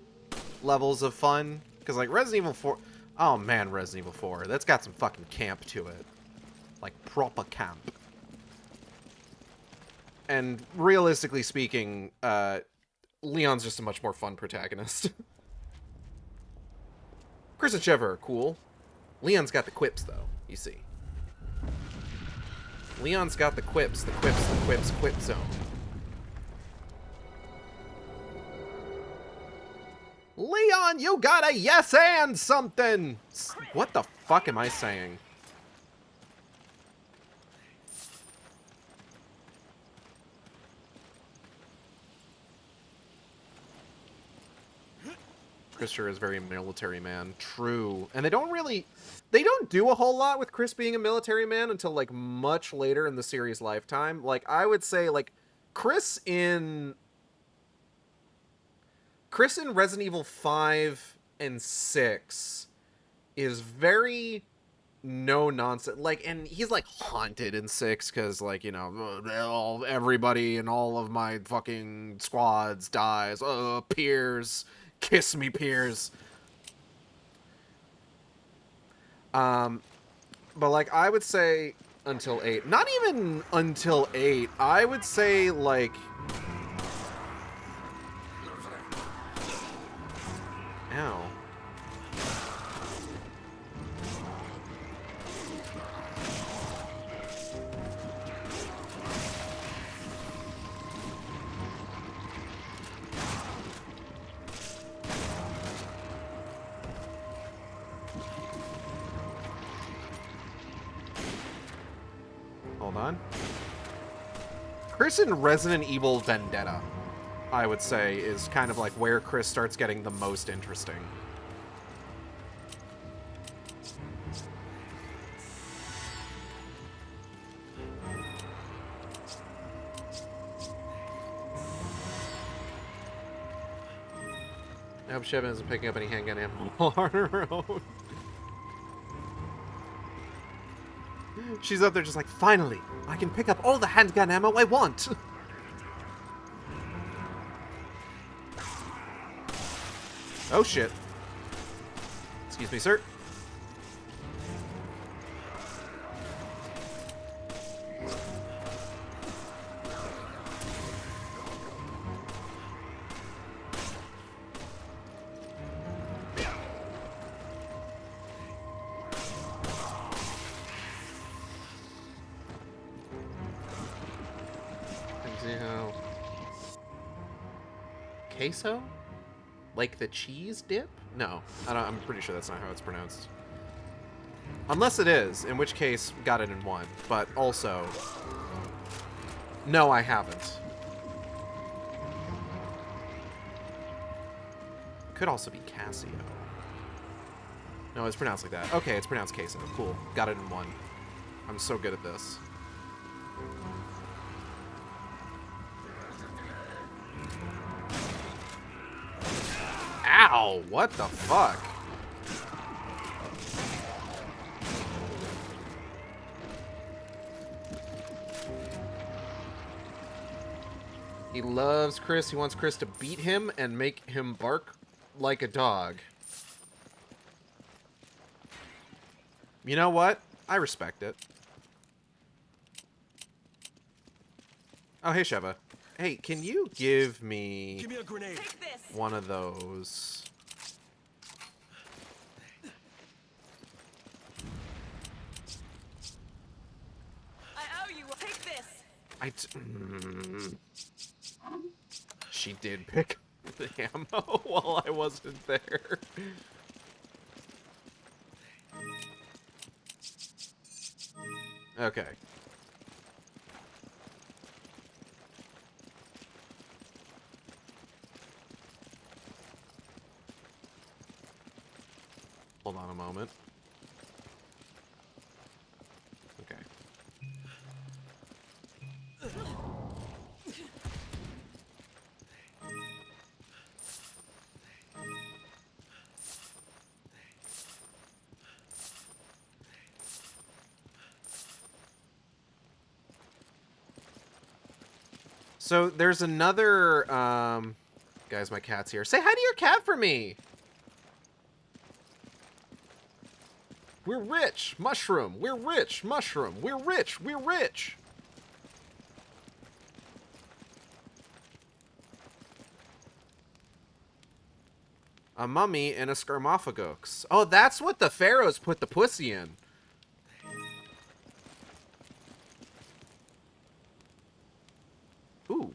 levels of fun, because like Resident Evil 4... Oh man, Resident Evil 4. That's got some fucking camp to it. Like, proper camp. And realistically speaking, Leon's just a much more fun protagonist. Chris and Sheva are cool. Leon's got the quips, though, you see. Leon's got the quips, quip zone. Leon, you got a yes and something! What the fuck am I saying? Chris sure is very military man. True. And they don't do a whole lot with Chris being a military man until, like, much later in the series' lifetime. Like, I would say, like, Chris in Resident Evil 5 and 6 is very no nonsense. Like, and he's, like, haunted in 6 because, like, you know, everybody in all of my fucking squads dies. Piers. Kiss me, Piers. But, like, I would say until 8. Not even until 8. I would say, like... Ow. Hold on. Chris in Resident Evil Vendetta, I would say, is kind of like where Chris starts getting the most interesting. I hope Shevin isn't picking up any handgun ammo on her own. She's up there just like, finally, I can pick up all the handgun ammo I want. Oh shit. Excuse me, sir. Queso? Like the cheese dip? No, I'm pretty sure that's not how it's pronounced. Unless it is, in which case, got it in one. But also, no, I haven't. Could also be Casio. No, it's pronounced like that. Okay, it's pronounced queso. Cool. Got it in one. I'm so good at this. Ow! What the fuck? He loves Chris. He wants Chris to beat him and make him bark like a dog. You know what? I respect it. Oh, hey, Sheva. Hey, can you give me a grenade. Take this. one of those? I owe you. Take this. She did pick up the ammo while I wasn't there. Okay. Hold on a moment. Okay. So there's another, guys, my cat's here. Say hi to your cat for me. We're rich, mushroom. We're rich, mushroom. We're rich. We're rich. A mummy and a scarmophagox. Oh, that's what the pharaohs put the pussy in. Ooh.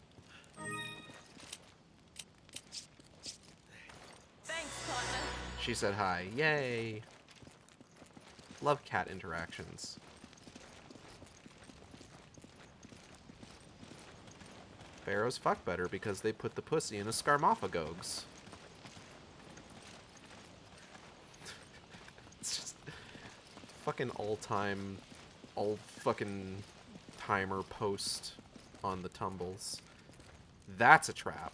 Thanks, partner. She said hi. Yay. Love cat interactions. Pharaohs fuck better because they put the pussy in a scarmophagogs. fucking all-time, all-fucking timer post on the tumbles. That's a trap.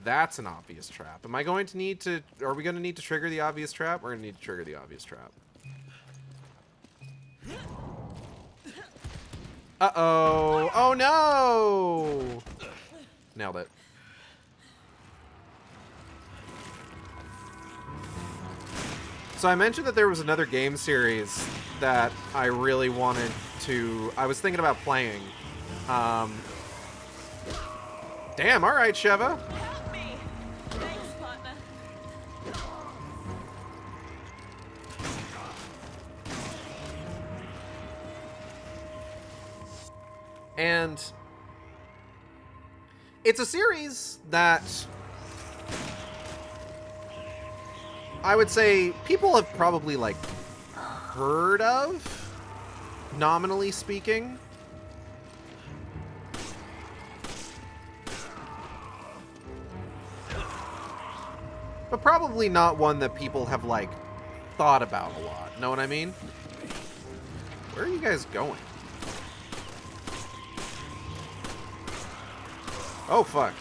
That's an obvious trap. Am I going to need to... Are we going to need to trigger the obvious trap? We're going to need to trigger the obvious trap. Uh-oh. Oh, no! Nailed it. So I mentioned that there was another game series that I really wanted to... I was thinking about playing. Damn, alright, Sheva. Help me! Thanks, partner. And it's a series that I would say people have probably, like, heard of, nominally speaking. But probably not one that people have, like, thought about a lot. Know what I mean? Where are you guys going? Oh, fuck.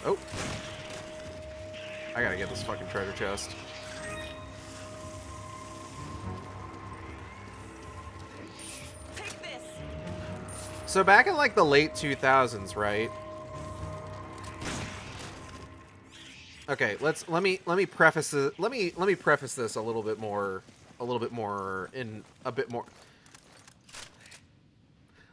Oh. I gotta get this fucking treasure chest. Take this. So back in, like, the late 2000s, right? Okay, let me preface this, let me preface this a little bit more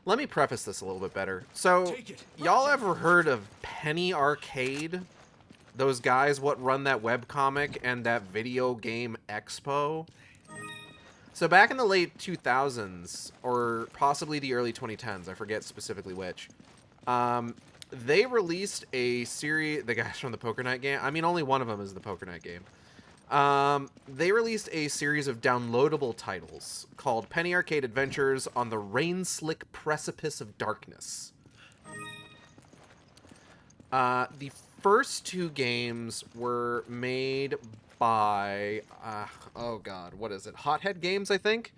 Let me preface this a little bit better. So, y'all ever heard of Penny Arcade? Those guys what run that webcomic and that video game expo? So back in the late 2000s, or possibly the early 2010s, I forget specifically which, they released a series, the guys from the Poker Night game, I mean only one of them is the Poker Night game. They released a series of downloadable titles called Penny Arcade Adventures on the Rain-Slick Precipice of Darkness. The first two games were made by, oh god, what is it? Hothead Games, I think?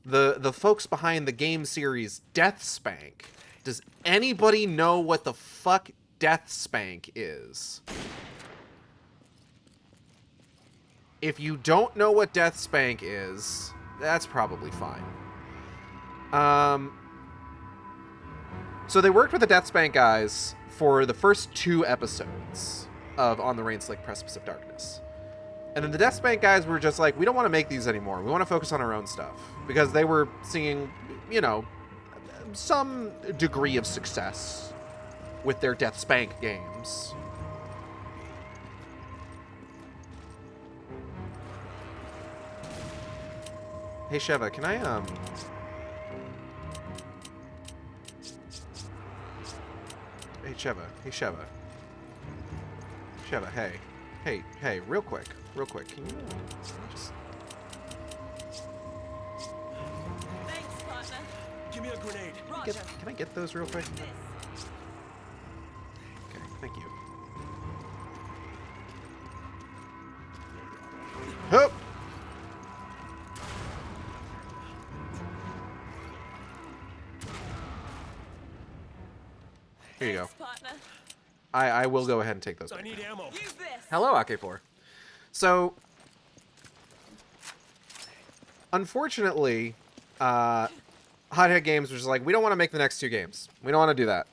The folks behind the game series Death Spank. Does anybody know what the fuck Death Spank is? If you don't know what Death Spank is, that's probably fine. So they worked with the Death Spank guys for the first 2 episodes of On the Rain-Slick Precipice of Darkness. And then the Death Spank guys were just like, we don't want to make these anymore. We want to focus on our own stuff. Because they were seeing, you know, some degree of success with their Death Spank games. Hey Sheva, can I Hey Sheva, Sheva, hey, real quick, can you just... Thanks, partner. Give me a grenade. Roger. Can I get those real quick? Okay, thank you. Hup! Here you go. Thanks, partner. I will go ahead and take those. I need ammo. Use this. Hello, AK4. So, unfortunately, Hothead Games was just like, we don't want to make the next 2 games. We don't want to do that.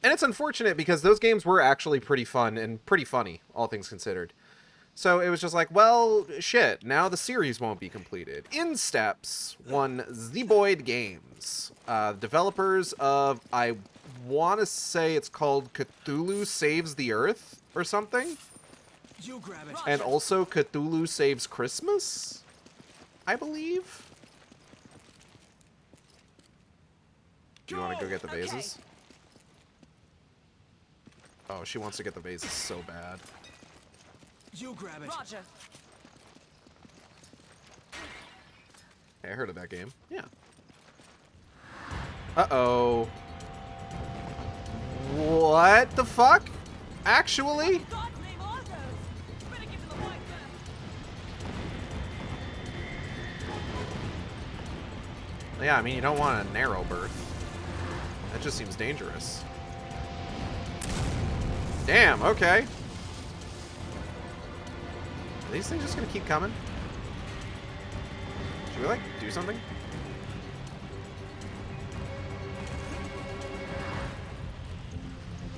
And it's unfortunate because those games were actually pretty fun and pretty funny, all things considered. So it was just like, well, shit, now the series won't be completed. In steps one Zeboyd Games, developers of, I want to say it's called Cthulhu Saves the Earth or something. You grab it. And also Cthulhu Saves Christmas, I believe. Do you want to go get the vases? Oh, she wants to get the vases so bad. You grab it. Roger. Hey, I heard of that game. Yeah. Uh-oh. What the fuck? Actually? In God's name, all those! Better give them the white gun. Yeah, I mean, you don't want a narrow berth. That just seems dangerous. Damn, okay. Are these things just gonna keep coming? Should we, like, do something?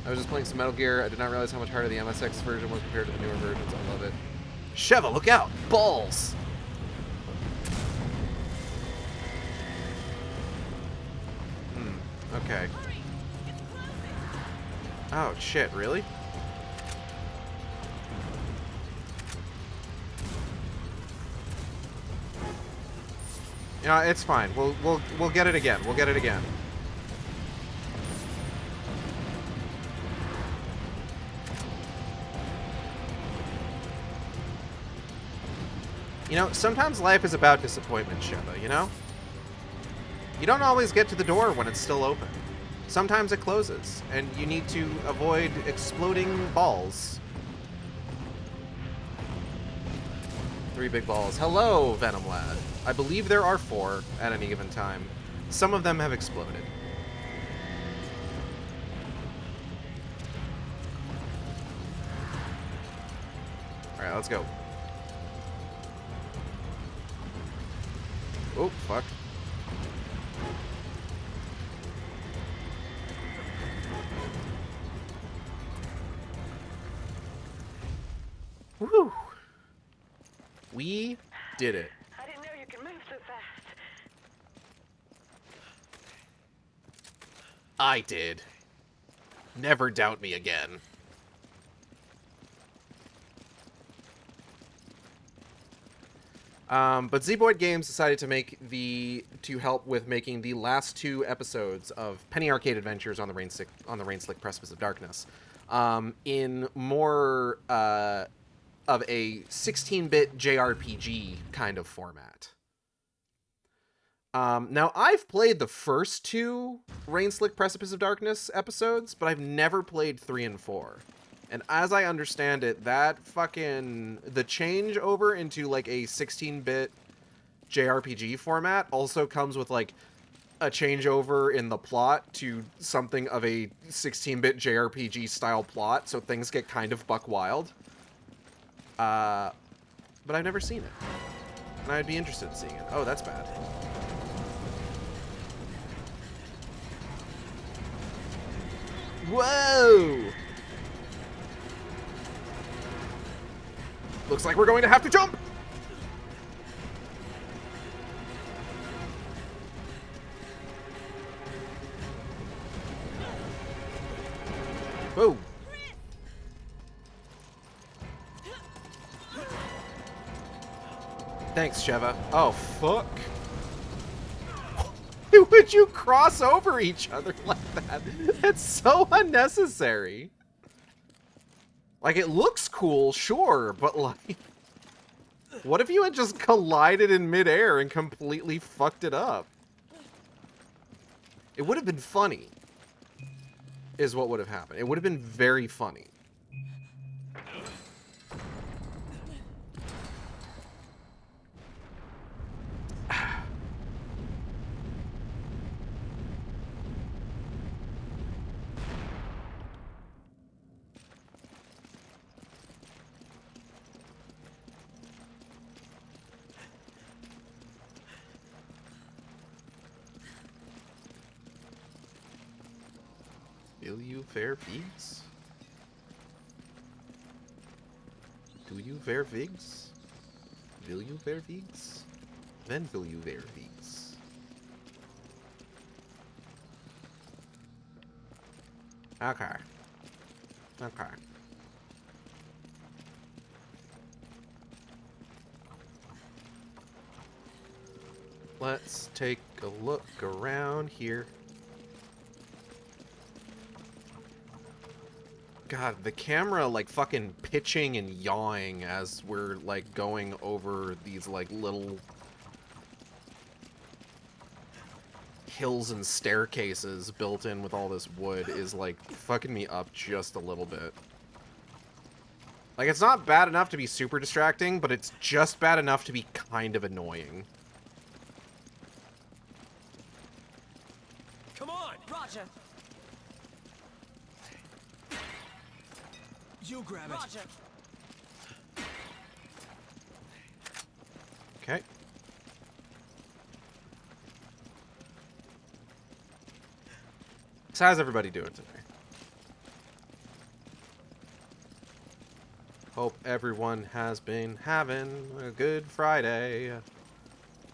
I was just playing some Metal Gear. I did not realize how much harder the MSX version was compared to the newer versions. I love it. Sheva, look out! Balls! Okay. Hurry! It's closing! Oh, shit, really? You know, it's fine. We'll get it again. We'll get it again. You know, sometimes life is about disappointment, Sheva, you know? You don't always get to the door when it's still open. Sometimes it closes, and you need to avoid exploding balls. 3 big balls. Hello, Venom Lad. I believe there are 4 at any given time. Some of them have exploded. Alright, let's go. Oh, fuck. Woo! We did it. I didn't know you could move so fast. I did. Never doubt me again. But Zboyd Games decided to help with making the last 2 episodes of Penny Arcade Adventures on the Rainslick Precipice of Darkness, in more of a 16-bit JRPG kind of format. Now, I've played the first 2 Rainslick Precipice of Darkness episodes, but I've never played 3 and 4. And as I understand it, the change over into, like, a 16-bit JRPG format also comes with, like, a changeover in the plot to something of a 16-bit JRPG style plot, so things get kind of buck wild. But I've never seen it. And I'd be interested in seeing it. Oh, that's bad. Whoa! Looks like we're going to have to jump! Whoa! Thanks, Sheva. Oh, fuck. Would you cross over each other like that? It's so unnecessary. Like, it looks cool, sure, but, like... What if you had just collided in midair and completely fucked it up? It would have been funny, is what would have happened. It would have been very funny. Will you wear wigs? Do you wear wigs? Will you wear wigs? When will you wear wigs? Okay. Okay. Let's take a look around here. God, the camera, like, fucking pitching and yawing as we're, like, going over these, like, little hills and staircases built in with all this wood is, like, fucking me up just a little bit. Like, it's not bad enough to be super distracting, but it's just bad enough to be kind of annoying. Come on! Roger. You grab it. Roger. Okay. So how's everybody doing today? Hope everyone has been having a good Friday.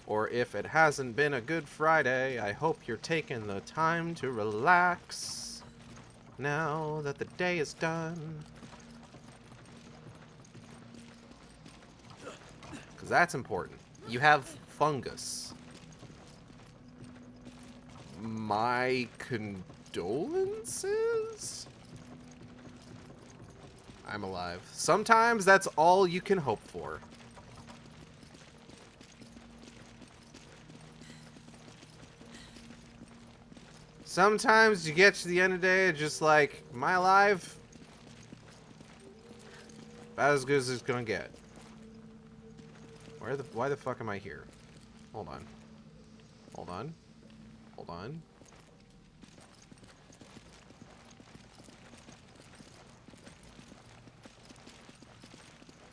Or if it hasn't been a good Friday, I hope you're taking the time to relax now that the day is done. Because that's important. You have fungus. My condolences? I'm alive. Sometimes that's all you can hope for. Sometimes you get to the end of the day, it's just like, am I alive? About as good as it's gonna get. Why the fuck am I here? Hold on. Hold on. Hold on.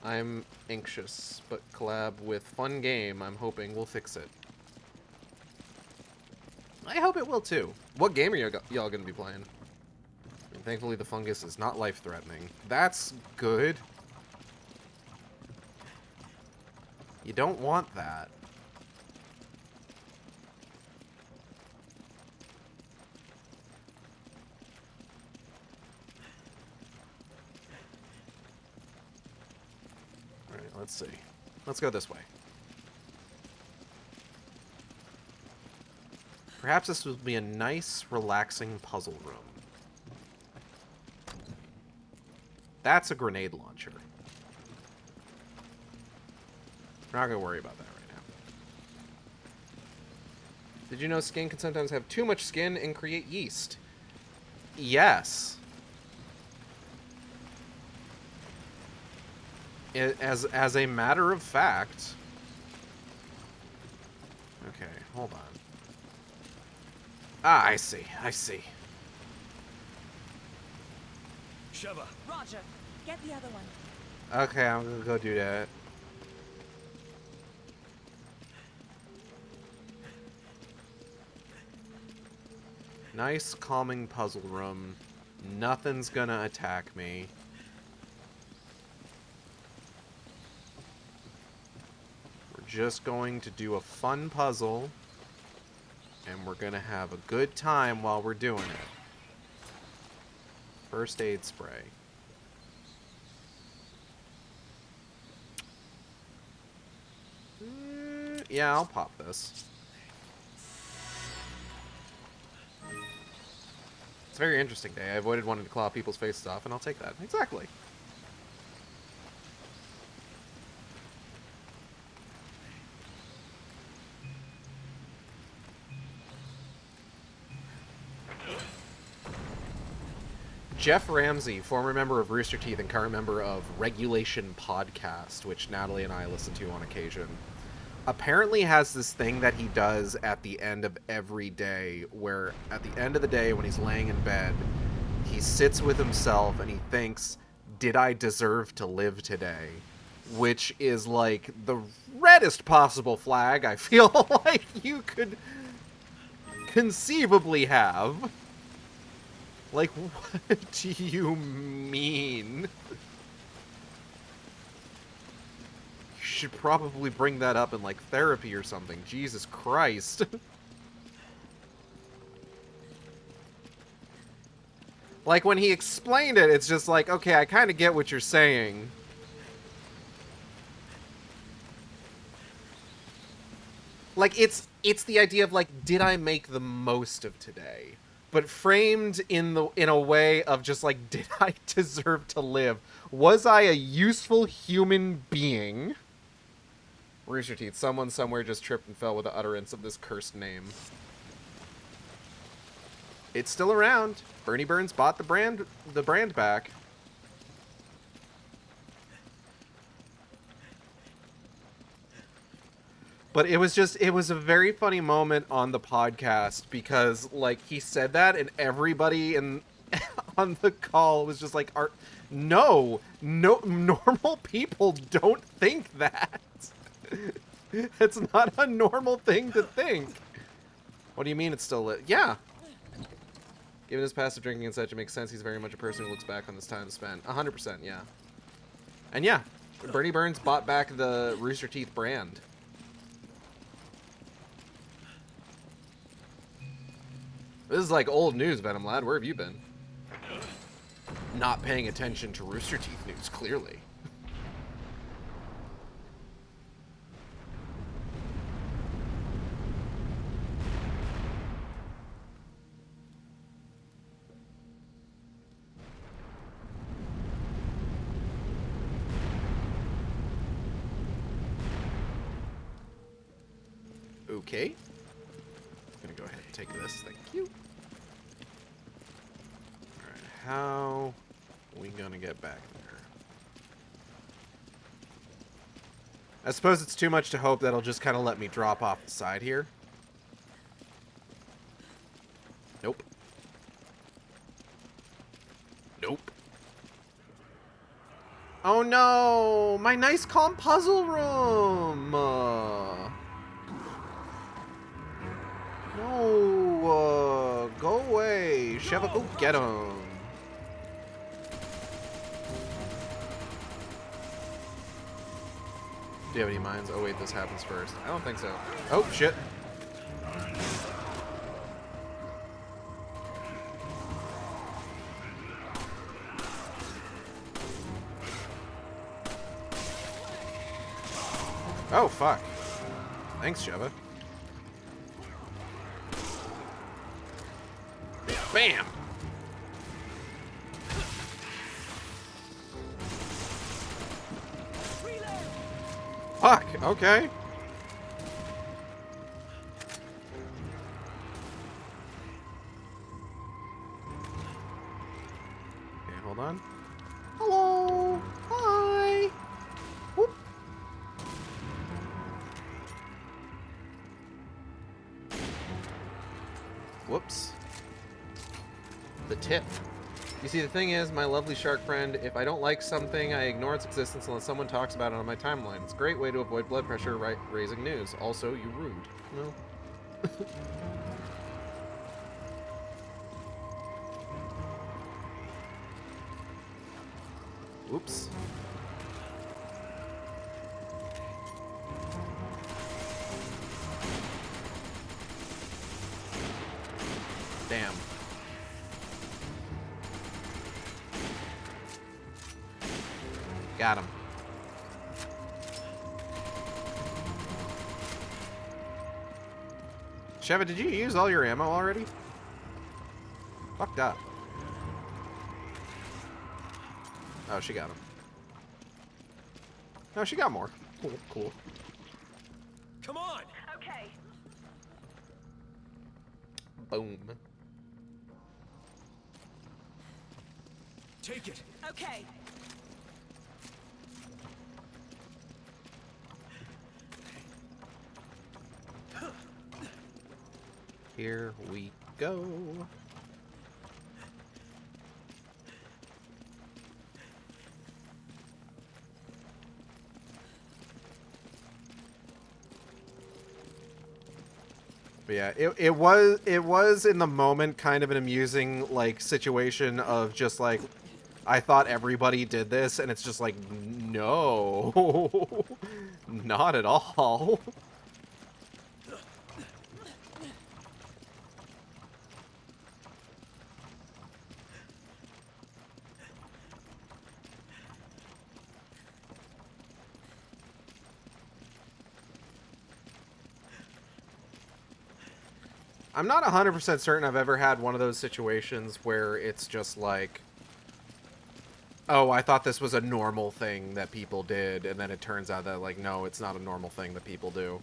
I'm anxious, but collab with Fun Game, I'm hoping will fix it. I hope it will too. What game are y'all gonna be playing? I mean, thankfully the fungus is not life-threatening. That's good. You don't want that. Alright, let's see. Let's go this way. Perhaps this would be a nice, relaxing puzzle room. That's a grenade launcher. We're not going to worry about that right now. Did you know skin can sometimes have too much skin and create yeast? Yes. As a matter of fact... Okay, hold on. Ah, I see. I see. Sheva. Roger. Get the other one. Okay, I'm gonna go do that. Nice, calming puzzle room. Nothing's gonna attack me. We're just going to do a fun puzzle. And we're gonna have a good time while we're doing it. First aid spray. Yeah, I'll pop this. It's a very interesting day. I avoided wanting to claw people's faces off, and I'll take that. Exactly. Jeff Ramsey, former member of Rooster Teeth and current member of Regulation Podcast, which Natalie and I listen to on occasion, apparently has this thing that he does at the end of every day, where at the end of the day when he's laying in bed, he sits with himself and he thinks, did I deserve to live today? Which is like the reddest possible flag I feel like you could conceivably have. Like, what do you mean? You should probably bring that up in, like, therapy or something. Jesus Christ. Like, when he explained it, it's just like, okay, I kind of get what you're saying. Like, it's the idea of, like, did I make the most of today? But framed in a way of just like, did I deserve to live? Was I a useful human being? Rooster Teeth, someone somewhere just tripped and fell with the utterance of this cursed name. It's still around. Bernie Burns bought the brand back. But it was a very funny moment on the podcast because, like, he said that and everybody on the call was just like, no, normal people don't think that. It's not a normal thing to think. What do you mean it's still lit? Yeah. Given his passive drinking and such, it makes sense he's very much a person who looks back on this time spent. 100%, yeah. And yeah, Bernie Burns bought back the Rooster Teeth brand. This is like old news, Venom Lad. Where have you been? Not paying attention to Rooster Teeth news, clearly. Okay. I'm gonna go ahead and take this. Thank you. Alright, how are we gonna get back there? I suppose it's too much to hope that'll just kind of let me drop off the side here. Nope. Nope. Oh no! My nice calm puzzle room! No, go away. Sheva, go get him. Do you have any mines? Oh wait, this happens first. I don't think so. Oh, shit. Oh, fuck. Thanks, Sheva. Bam! Fuck, okay. Okay, hold on. Hello! Hi! Whoop. Whoops. The tip. You see, the thing is, my lovely shark friend, if I don't like something, I ignore its existence unless someone talks about it on my timeline. It's a great way to avoid blood pressure raising news. Also, you rude. No. Oops. Damn. Got him. Sheva, did you use all your ammo already? Fucked up. Oh, she got him. No, she got more. Cool, cool. Come on! Okay. Boom. Take it! Okay. Here we go. But yeah, it was in the moment kind of an amusing like situation of just like I thought everybody did this and it's just like no. Not at all. I'm not 100% certain I've ever had one of those situations where it's just like, oh, I thought this was a normal thing that people did, and then it turns out that, like, no, it's not a normal thing that people do.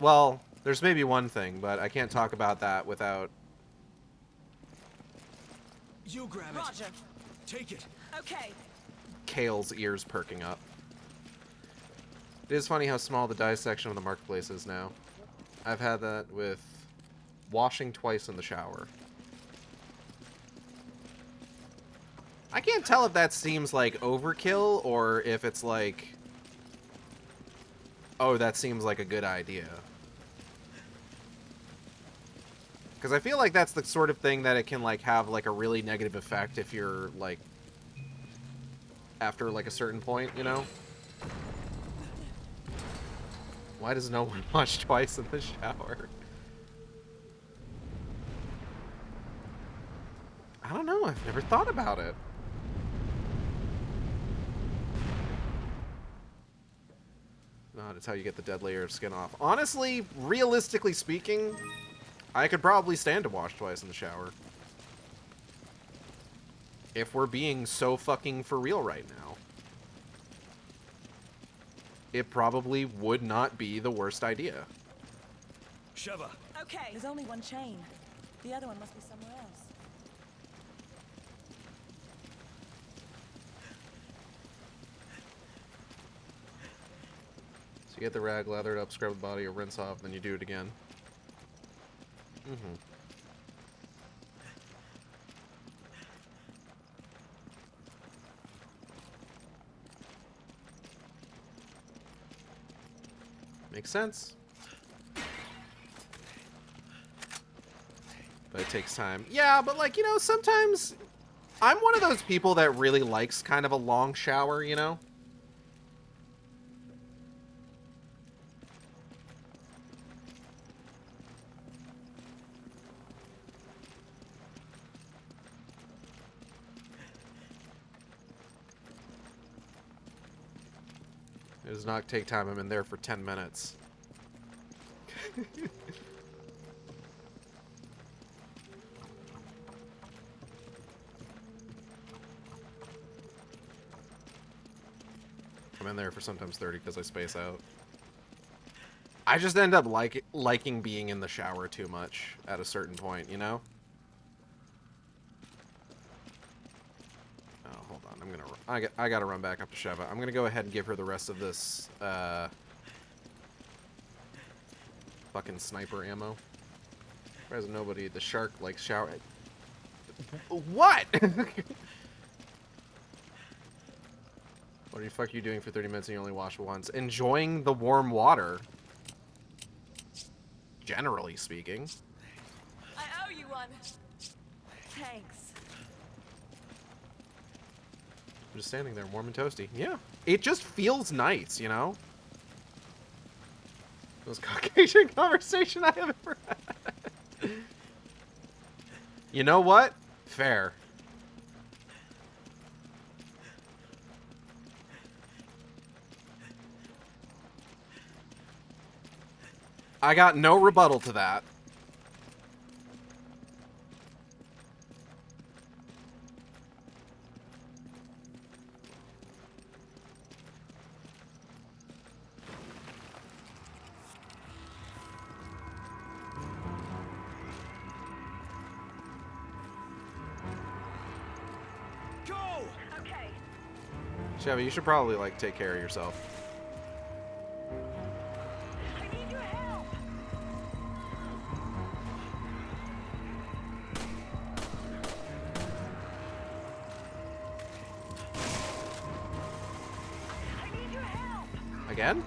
Well, there's maybe one thing, but I can't talk about that without... You grab it. Roger. Take it. Okay. Kale's ears perking up. It is funny how small the dissection of the marketplace is now. I've had that with washing twice in the shower. I can't tell if that seems like overkill or if it's like, oh, that seems like a good idea. Because I feel like that's the sort of thing that it can like have like a really negative effect if you're like after like a certain point, you know? Why does no one wash twice in the shower? I don't know. I've never thought about it. No, that's how you get the dead layer of skin off. Honestly, realistically speaking, I could probably stand to wash twice in the shower. If we're being so fucking for real right now. It probably would not be the worst idea. Sheva. Okay. There's only one chain. The other one must be somewhere else. So you get the rag, lather it up, scrub the body, or rinse off, then you do it again. Makes sense. But it takes time. Yeah, but like, you know, sometimes I'm one of those people that really likes kind of a long shower, you know? It does not take time. I'm in there for 10 minutes. I'm in there for sometimes 30 because I space out. I just end up liking being in the shower too much at a certain point, you know? Oh, hold on. I gotta run back up to Sheva. I'm gonna go ahead and give her the rest of this fucking sniper ammo. Why has nobody? The shark likes shower. What? What the fuck are you doing for 30 minutes and you only wash once? Enjoying the warm water. Generally speaking. I owe you one. Thanks. I'm just standing there, warm and toasty. Yeah. It just feels nice, you know? Most Caucasian conversation I have ever had. You know what? Fair. I got no rebuttal to that. Go! Okay. Chevy, you should probably, like, take care of yourself. I need your help. I need your help. Again?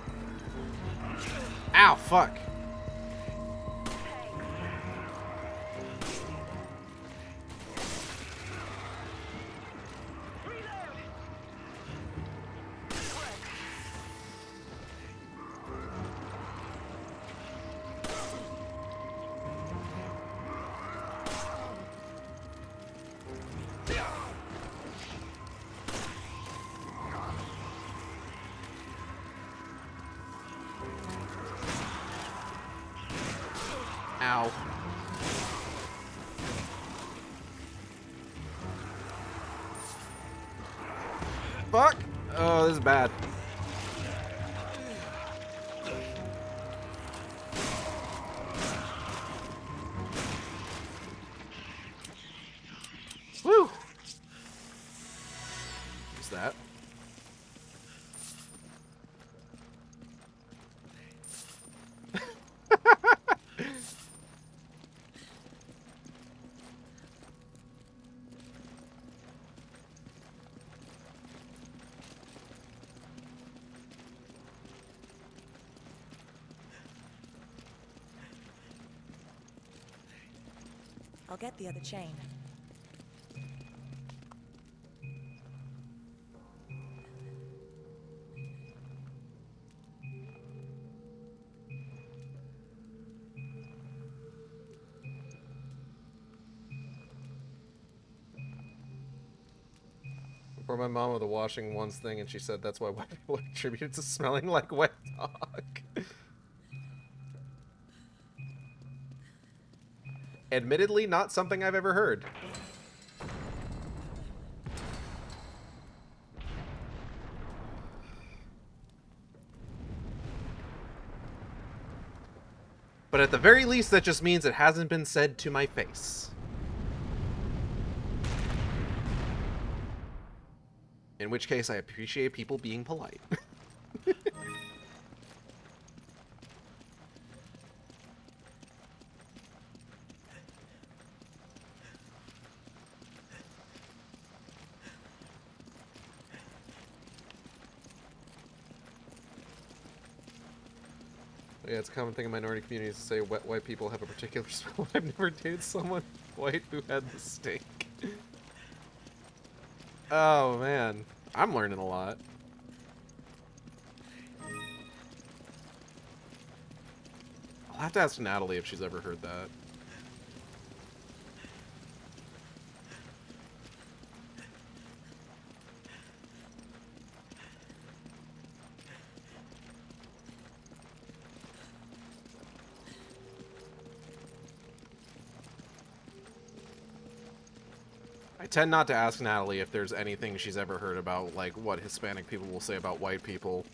Ow, fuck. Reload. Ow. Fuck! Oh, this is bad. that. I'll get the other chain. Before my mom with a washing once thing, and she said that's why white people attribute to smelling like wet dog. Admittedly, not something I've ever heard. But at the very least, that just means it hasn't been said to my face. In which case, I appreciate people being polite. Yeah, it's a common thing in minority communities to say wet white people have a particular smell. I've never dated someone white who had the stink. Oh, man. I'm learning a lot. I'll have to ask Natalie if she's ever heard that. I tend not to ask Natalie if there's anything she's ever heard about, like, what Hispanic people will say about white people.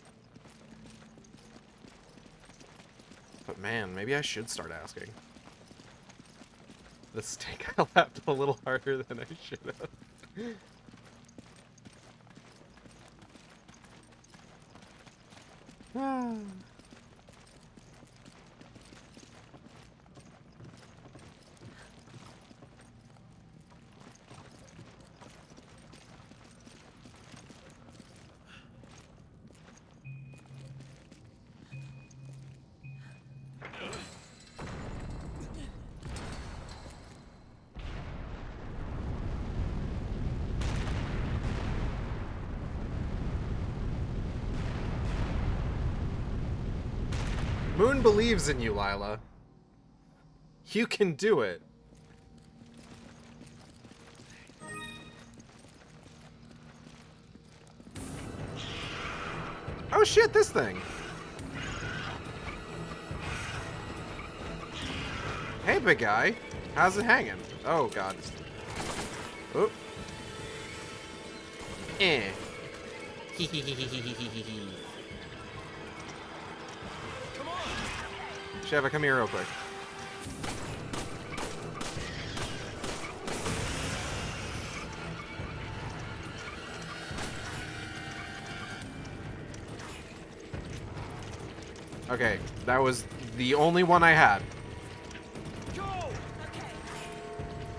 But man, maybe I should start asking. The steak I laughed a little harder than I should have. Ah. Moon believes in you, Lila. You can do it. Oh shit, this thing. Hey, big guy. How's it hanging? Oh, God. Oop. Eh. Sheva, come here real quick. Okay, that was the only one I had. Go! Okay.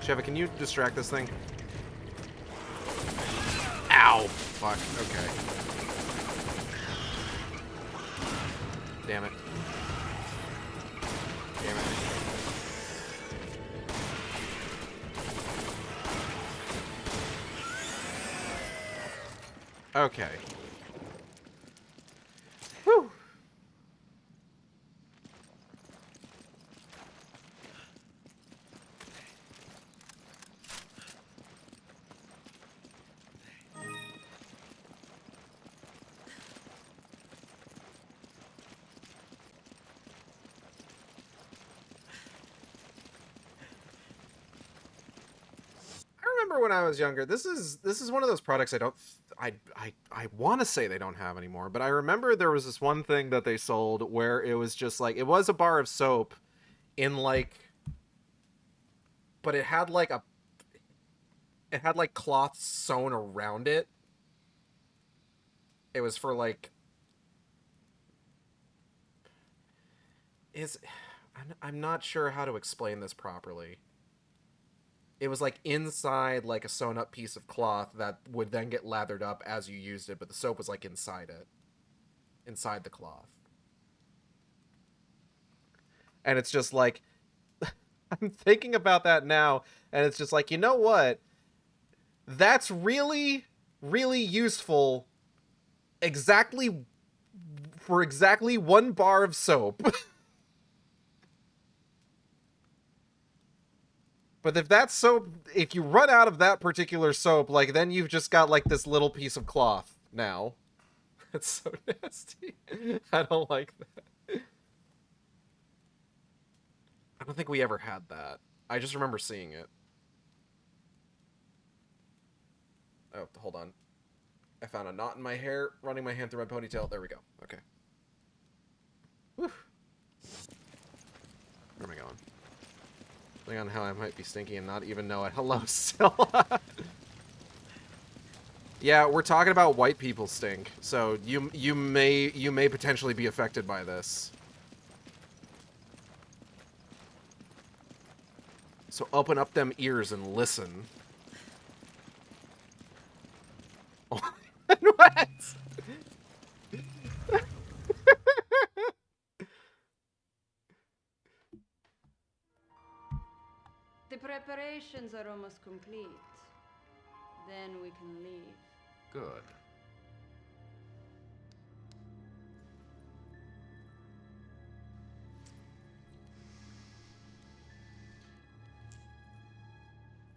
Sheva, can you distract this thing? Ow! Fuck, okay. Damn it. Damn it. Okay. Whew. I remember when I was younger. This is one of those products I want to say they don't have anymore, but I remember there was this one thing that they sold where it was just like, it was a bar of soap in like, but it had like cloth sewn around it, It was for, like... I'm not sure how to explain this properly. It was, like, inside, like, a sewn-up piece of cloth that would then get lathered up as you used it, but the soap was, like, inside it. Inside the cloth. And it's just, like... I'm thinking about that now, and it's just like, you know what? That's really, really useful for exactly 1 bar of soap. But if that soap, if you run out of that particular soap, like, then you've just got, like, this little piece of cloth now. It's so nasty. I don't like that. I don't think we ever had that. I just remember seeing it. Oh, hold on. I found a knot in my hair, running my hand through my ponytail. There we go. Okay. Whew. Where am I going? On how I might be stinky and not even know it. Hello, Stella. Yeah, we're talking about white people stink, so you may potentially be affected by this. So open up them ears and listen. What? The preparations are almost complete. Then we can leave. Good.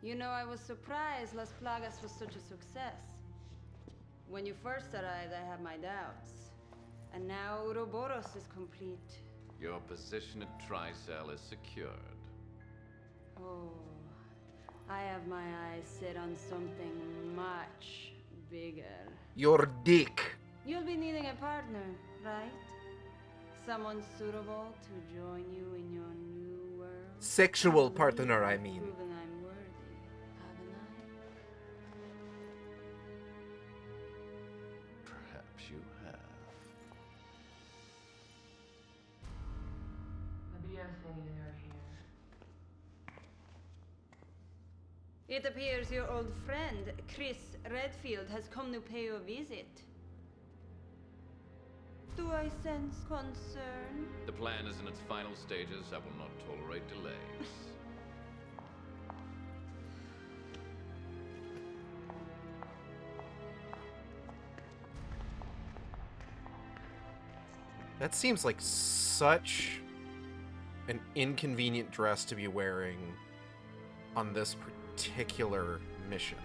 You know, I was surprised Las Plagas was such a success. When you first arrived, I had my doubts. And now Ouroboros is complete. Your position at Tricell is secured. Oh, I have my eyes set on something much bigger. Your dick. You'll be needing a partner, right? Someone suitable to join you in your new world. Sexual partner, I mean. Proven I'm worthy, haven't I? Perhaps you have. It appears your old friend, Chris Redfield, has come to pay you a visit. Do I sense concern? The plan is in its final stages. I will not tolerate delays. That seems like such an inconvenient dress to be wearing on this particular mission.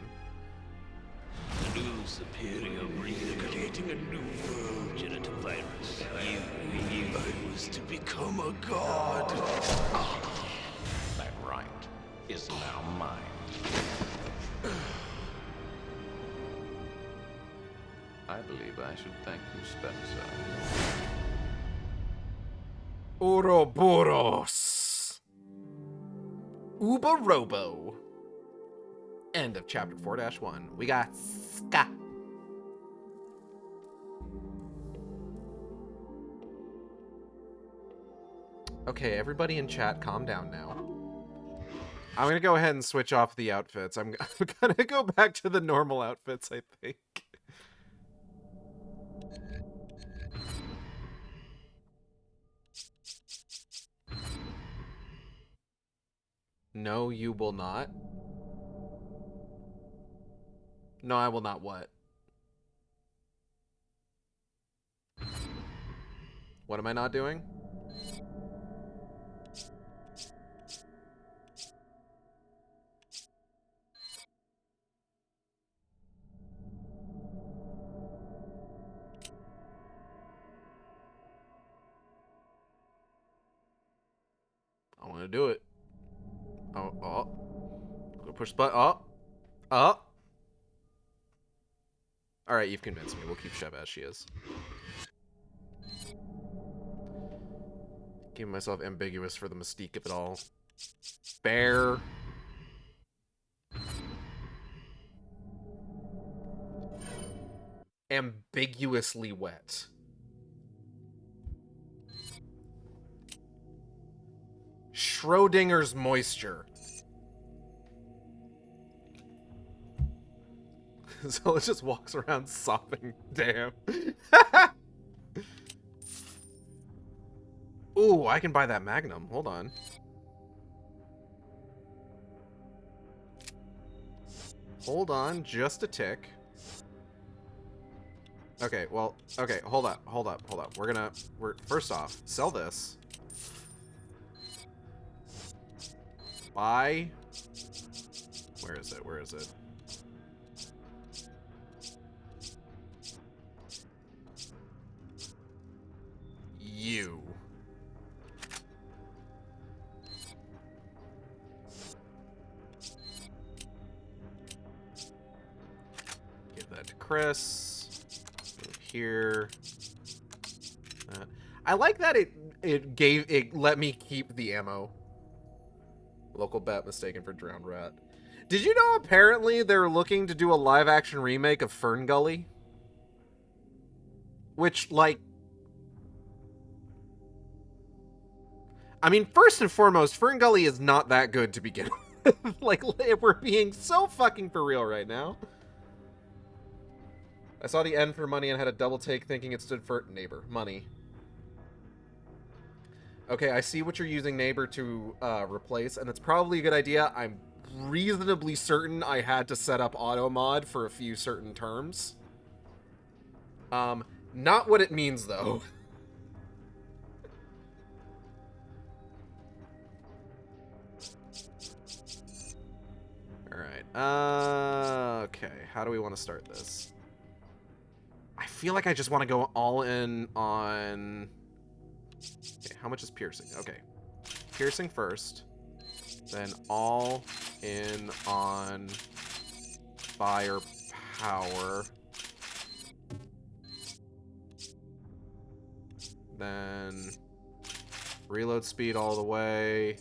New superior breed creating a new world genetovirus. I was to become a god. That right is now mine. I believe I should thank you, Spencer. Ouroboros. Uba Robo. End of chapter 4-1. We got Ska. Okay, everybody in chat, calm down now. I'm gonna go ahead and switch off the outfits. I'm gonna go back to the normal outfits, I think. No, you will not. No, I will not what? What am I not doing? I want to do it. Oh. Push the button. Oh. Alright, you've convinced me. We'll keep Sheva as she is. Keeping myself ambiguous for the mystique of it all. Bear. ambiguously wet. Schrodinger's moisture. So it just walks around sopping. Damn. Ooh, I can buy that Magnum. Hold on. Hold on, just a tick. Okay, well, okay, hold up. We're first off, sell this. Buy. Where is it? You. Give that to Chris. Move here. I like that it let me keep the ammo. Local bat mistaken for drowned rat. Did you know apparently they're looking to do a live action remake of Fern Gully? Which, like, I mean, first and foremost, Fern Gully is not that good to begin with. Like, if we're being so fucking for real right now. I saw the N for money and had a double take thinking it stood for neighbor. Money. Okay, I see what you're using neighbor to replace, and it's probably a good idea. I'm reasonably certain I had to set up auto mod for a few certain terms. Not what it means, though. Alright, okay, how do we want to start this? I feel like I just want to go all in on... Okay, how much is piercing? Okay, piercing first, then all in on firepower, then reload speed all the way,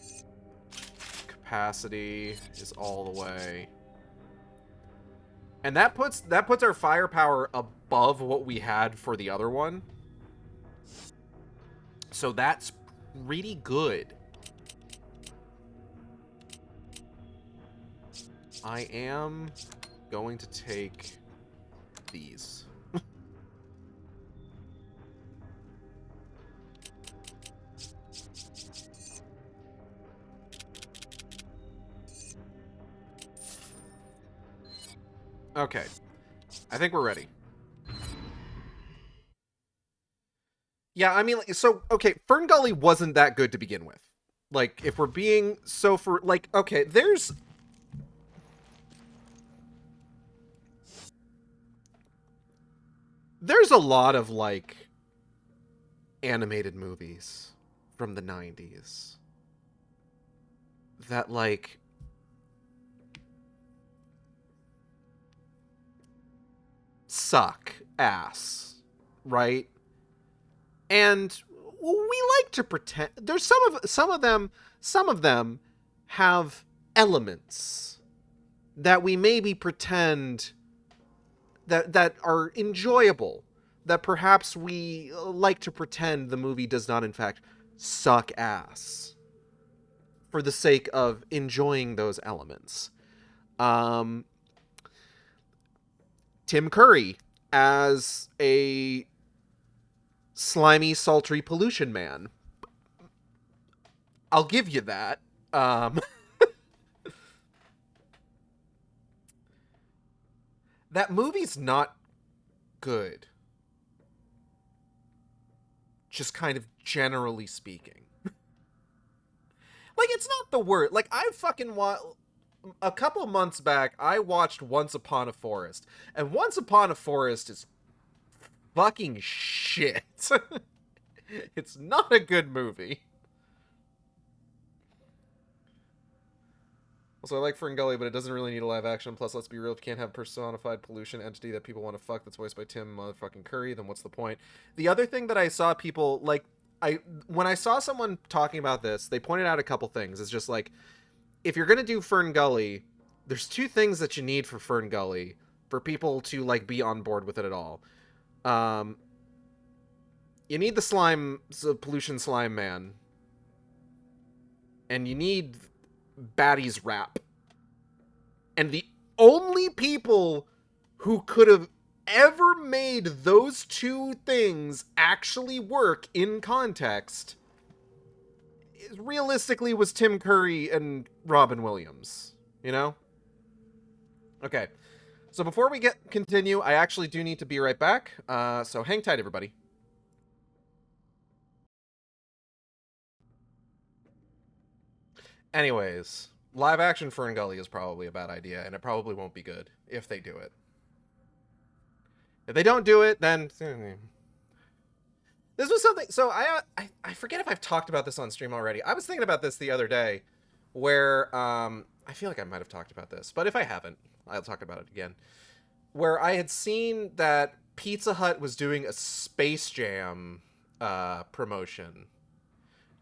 capacity is all the way. And that puts our firepower above what we had for the other one. So that's really good. I am going to take these. Okay. I think we're ready. Yeah, I mean, so, okay, Fern Gully wasn't that good to begin with. Like, if we're being so for, like, okay, there's a lot of, like, animated movies from the 90s that, like, suck ass, right? And we like to pretend there's some of them have elements that we maybe pretend that are enjoyable, that perhaps we like to pretend the movie does not in fact suck ass for the sake of enjoying those elements. Tim Curry as a slimy, sultry pollution man. I'll give you that. That movie's not good. Just kind of generally speaking. Like, it's not the worst. Like, I fucking a couple months back, I watched Once Upon a Forest. And Once Upon a Forest is fucking shit. It's not a good movie. Also, I like Fern Gully, but it doesn't really need a live action. Plus, let's be real, if you can't have a personified pollution entity that people want to fuck that's voiced by Tim motherfucking Curry, then what's the point? The other thing that I saw people, like, when I saw someone talking about this, they pointed out a couple things. It's just like, if you're gonna do Fern Gully, there's two things that you need for Fern Gully for people to, like, be on board with it at all. You need the slime, the pollution slime man. And you need Batty's rap. And the only people who could have ever made those two things actually work in context realistically was Tim Curry and Robin Williams, you know? Okay. So before we continue, I actually do need to be right back. So hang tight, everybody. Anyways, live action Fern Gully is probably a bad idea, and it probably won't be good if they do it. If they don't do it, then this was something. So I forget if I've talked about this on stream already. I was thinking about this the other day, where I feel like I might have talked about this, but if I haven't, I'll talk about it again. Where I had seen that Pizza Hut was doing a Space Jam promotion.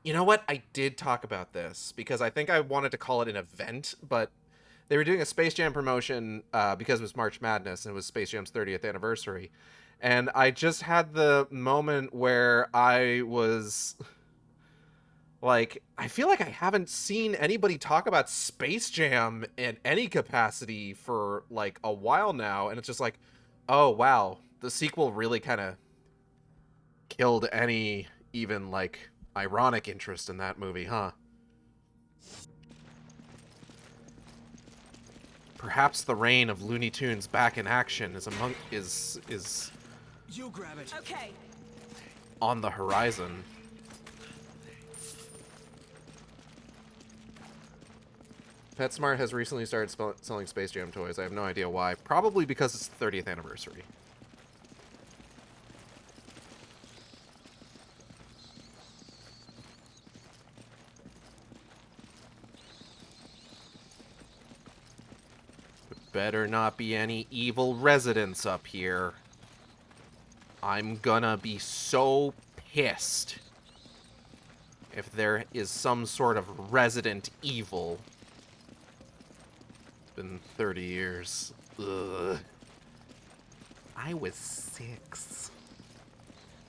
You know what? I did talk about this because I think I wanted to call it an event, but they were doing a Space Jam promotion because it was March Madness and it was Space Jam's 30th anniversary. And I just had the moment where I was like, I feel like I haven't seen anybody talk about Space Jam in any capacity for like a while now. And it's just like, oh, wow, the sequel really kind of killed any even like ironic interest in that movie, huh? Perhaps the reign of Looney Tunes back in action is You grab it. Okay. on the horizon. PetSmart has recently started selling Space Jam toys. I have no idea why. Probably because it's the 30th anniversary. Better not be any evil residents up here. I'm gonna be so pissed if there is some sort of resident evil. It's been 30 years. Ugh. I was 6.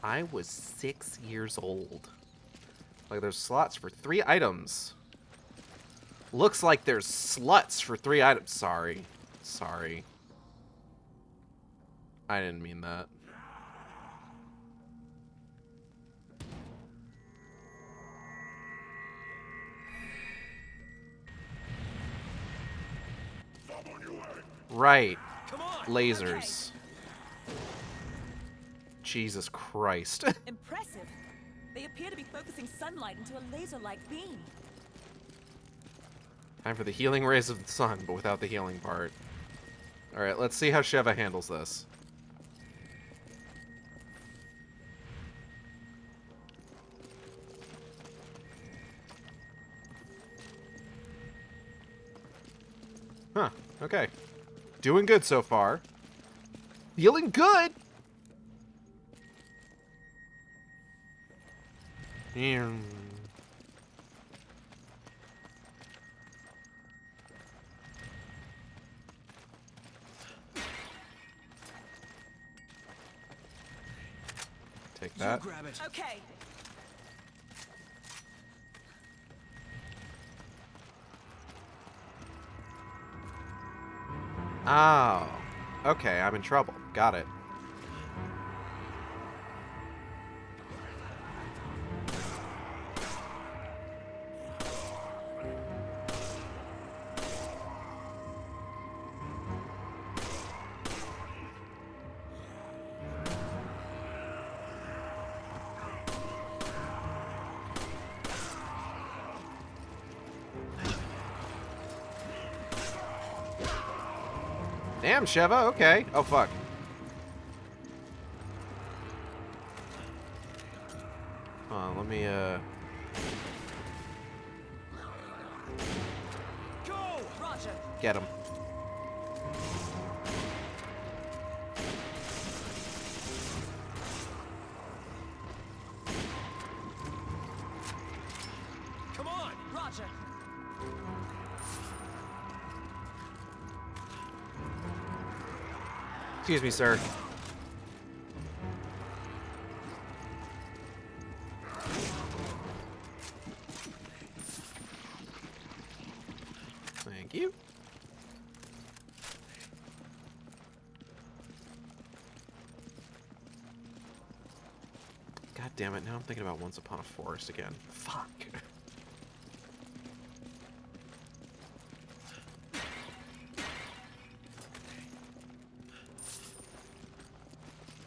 I was 6 years old. Like, there's slots for 3 items. Looks like there's sluts for 3 items. Sorry. Sorry. I didn't mean that. Right. Lasers. Jesus Christ. Impressive. They appear to be focusing sunlight into a laser-like beam. Time for the healing rays of the sun, but without the healing part. Alright, let's see how Sheva handles this. Huh, okay. Doing good so far. Feeling good! Take that. You grab it. Okay. Oh. Okay, I'm in trouble. Got it. Damn, Sheva, okay. Oh, fuck. Let me, Go! Roger. get him. Come on. Roger. Excuse me, sir. God damn it, now I'm thinking about Once Upon a Forest again. Fuck.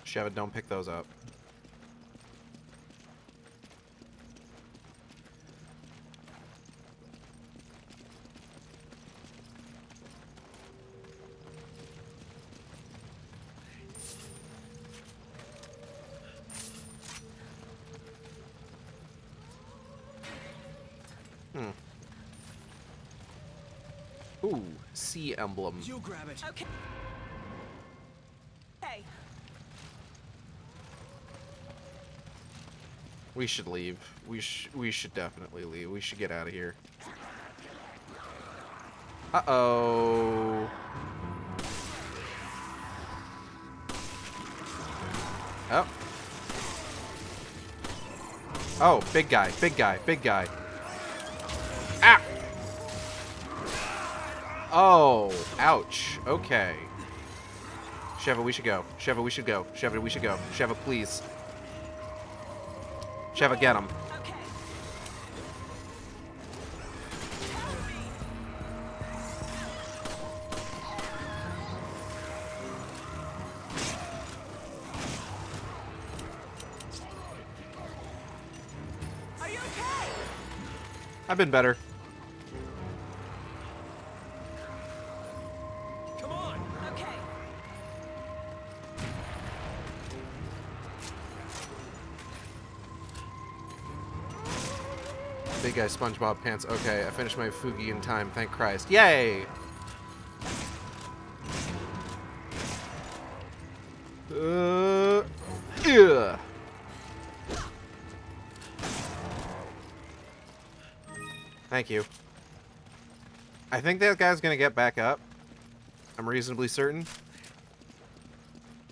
Sheva, don't pick those up. Ooh, sea emblem. You grab it. Okay. Hey. We should leave. We should definitely leave. We should get out of here. Uh-oh. Oh. Oh, big guy, big guy, big guy. Ah! Oh, ouch. Okay. Sheva, we should go. Sheva, we should go. Sheva, we should go. Sheva, please. Sheva, get him. Okay. Are you okay? I've been better. Come on. Okay. Big guy, SpongeBob pants. Okay, I finished my Fugi in time. Thank Christ. Yay! Ugh. Thank you. I think that guy's gonna get back up. I'm reasonably certain.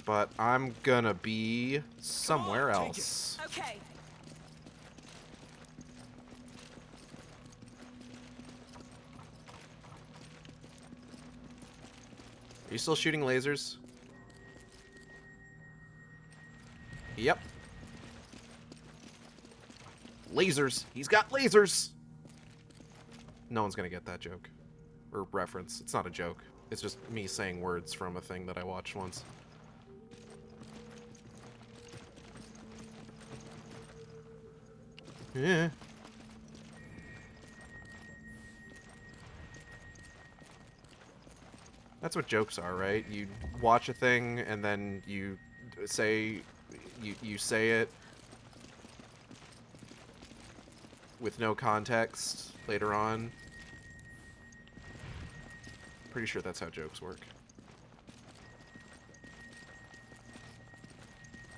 But I'm gonna be somewhere else. Okay. Are you still shooting lasers? Yep. Lasers. He's got lasers. No one's gonna get that joke. Or reference. It's not a joke. It's just me saying words from a thing that I watched once. Yeah. That's what jokes are, right? You watch a thing and then you say you say it with no context later on. Pretty sure that's how jokes work.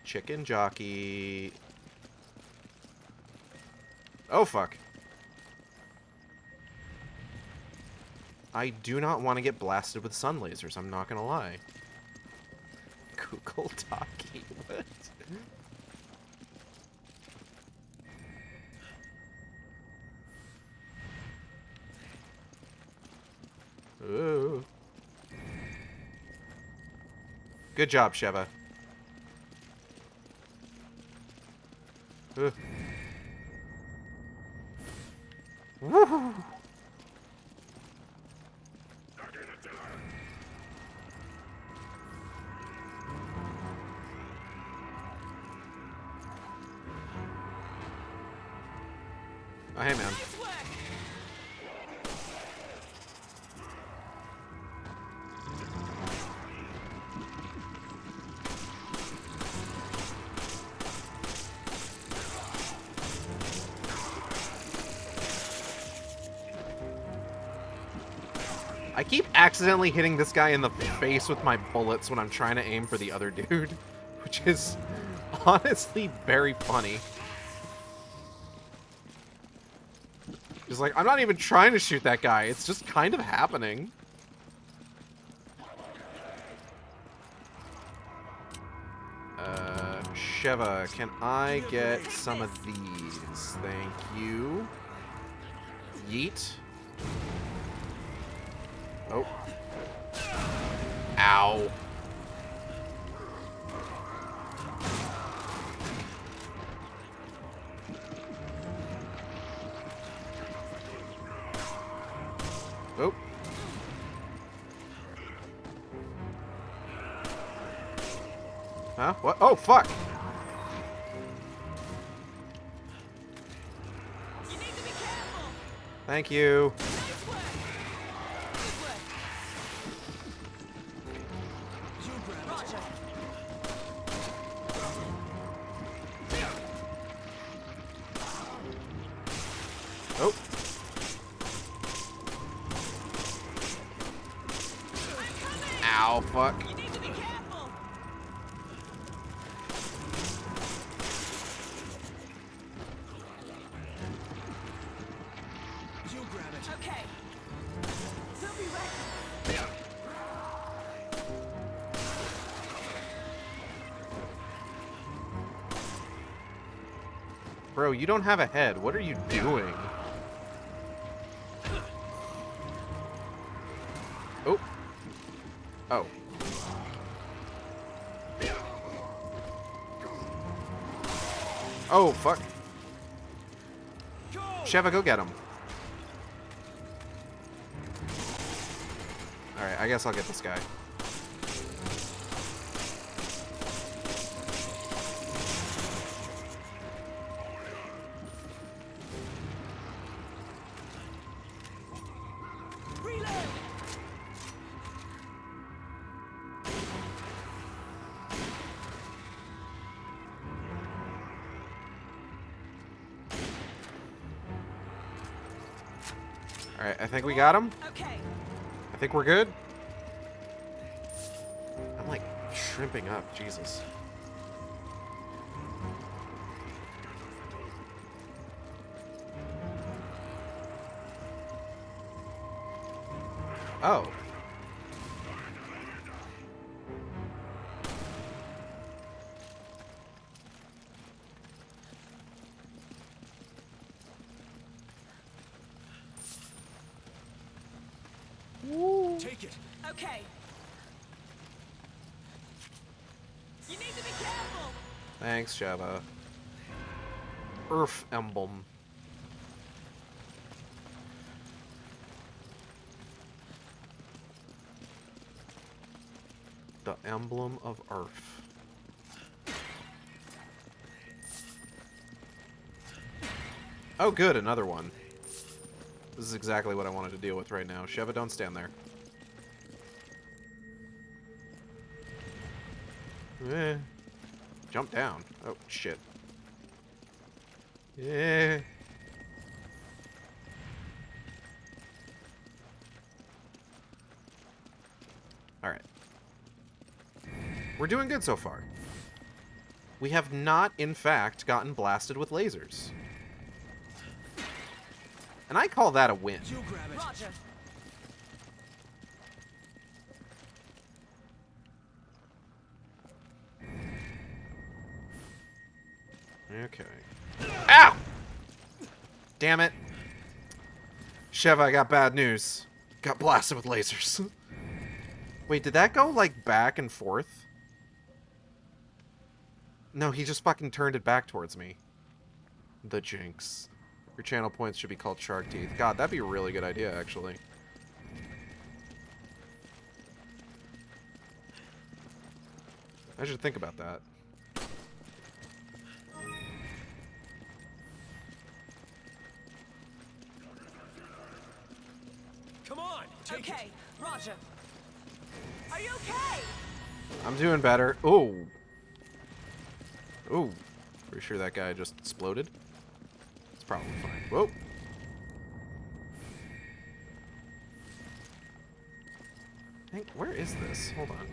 Chicken jockey. Oh fuck. I do not want to get blasted with sun lasers, I'm not gonna lie. Google Talkie, what? Ooh. Good job, Sheva. Woohoo! Oh, hey, man. I keep accidentally hitting this guy in the face with my bullets when I'm trying to aim for the other dude, which is honestly very funny. It's like, I'm not even trying to shoot that guy, it's just kind of happening. Sheva, can I get some of these? Thank you. Yeet. Oh. Ow. Huh? What? Oh, fuck! You need to be careful. Thank you. Nice work. Good work. You grab it. Roger. Oh. Ow, fuck. You need to be careful. You grab it. Okay. He'll be ready. Bro, you don't have a head. What are you doing? Oh. Oh. Oh, fuck. Sheva, go get him. Alright, I guess I'll get this guy. Reload. Alright, I think we got him. Okay. I think we're good. I'm like shrimping up, Jesus. Oh. Take it. Okay. You need to be careful. Thanks, Sheva. Earth emblem. The emblem of Earth. Oh, good, another one. This is exactly what I wanted to deal with right now. Sheva, don't stand there. Jump down. Oh, shit. Yeah. Alright. We're doing good so far. We have not, in fact, gotten blasted with lasers. And I call that a win. You grab it. Roger. Okay. Ow! Damn it. Sheva, I got bad news. Got blasted with lasers. Wait, did that go, like, back and forth? No, he just fucking turned it back towards me. The jinx. Your channel points should be called Shark Teeth. God, that'd be a really good idea, actually. I should think about that. Come on. Take Okay. it. Roger. Are you okay? I'm doing better. Ooh. Ooh. Pretty sure that guy just exploded. It's probably fine. Whoa. Where is this? Hold on.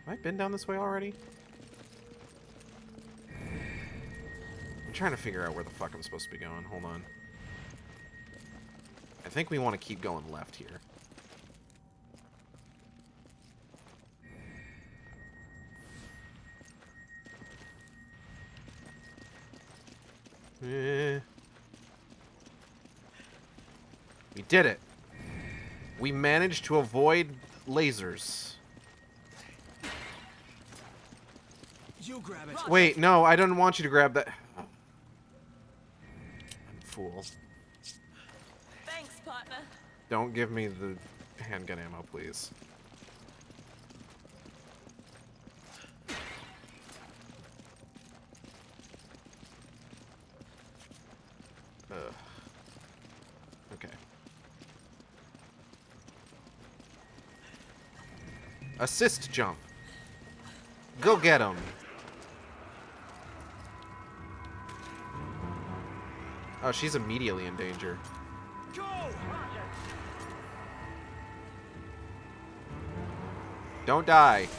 Have I been down this way already? I'm trying to figure out where the fuck I'm supposed to be going. Hold on. I think we want to keep going left here. We did it. We managed to avoid lasers. You grab it. Wait, no, I didn't want you to grab that. I'm a fool. Thanks, partner. Don't give me the handgun ammo, please. Assist jump. Go get him. Oh, she's immediately in danger. Go! Don't die.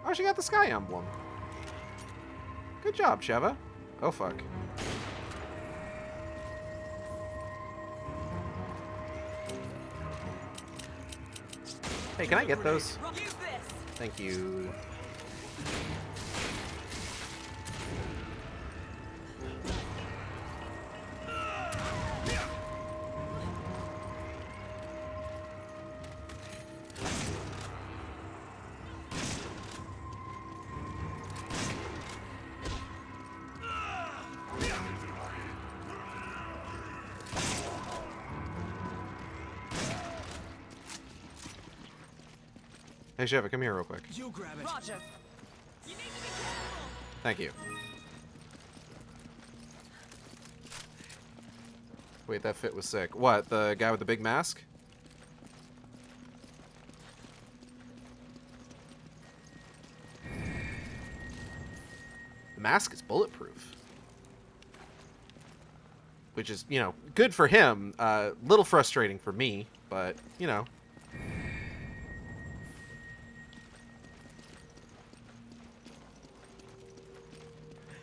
Oh, she got the sky emblem. Good job, Sheva. Oh, fuck. Hey, can I get those? Use this. Thank you. Hey, Sheva, come here real quick. You grab it. Roger. You need to be careful. Thank you. Wait, that fit was sick. What, the guy with the big mask? The mask is bulletproof. Which is, you know, good for him. Little frustrating for me, but, you know.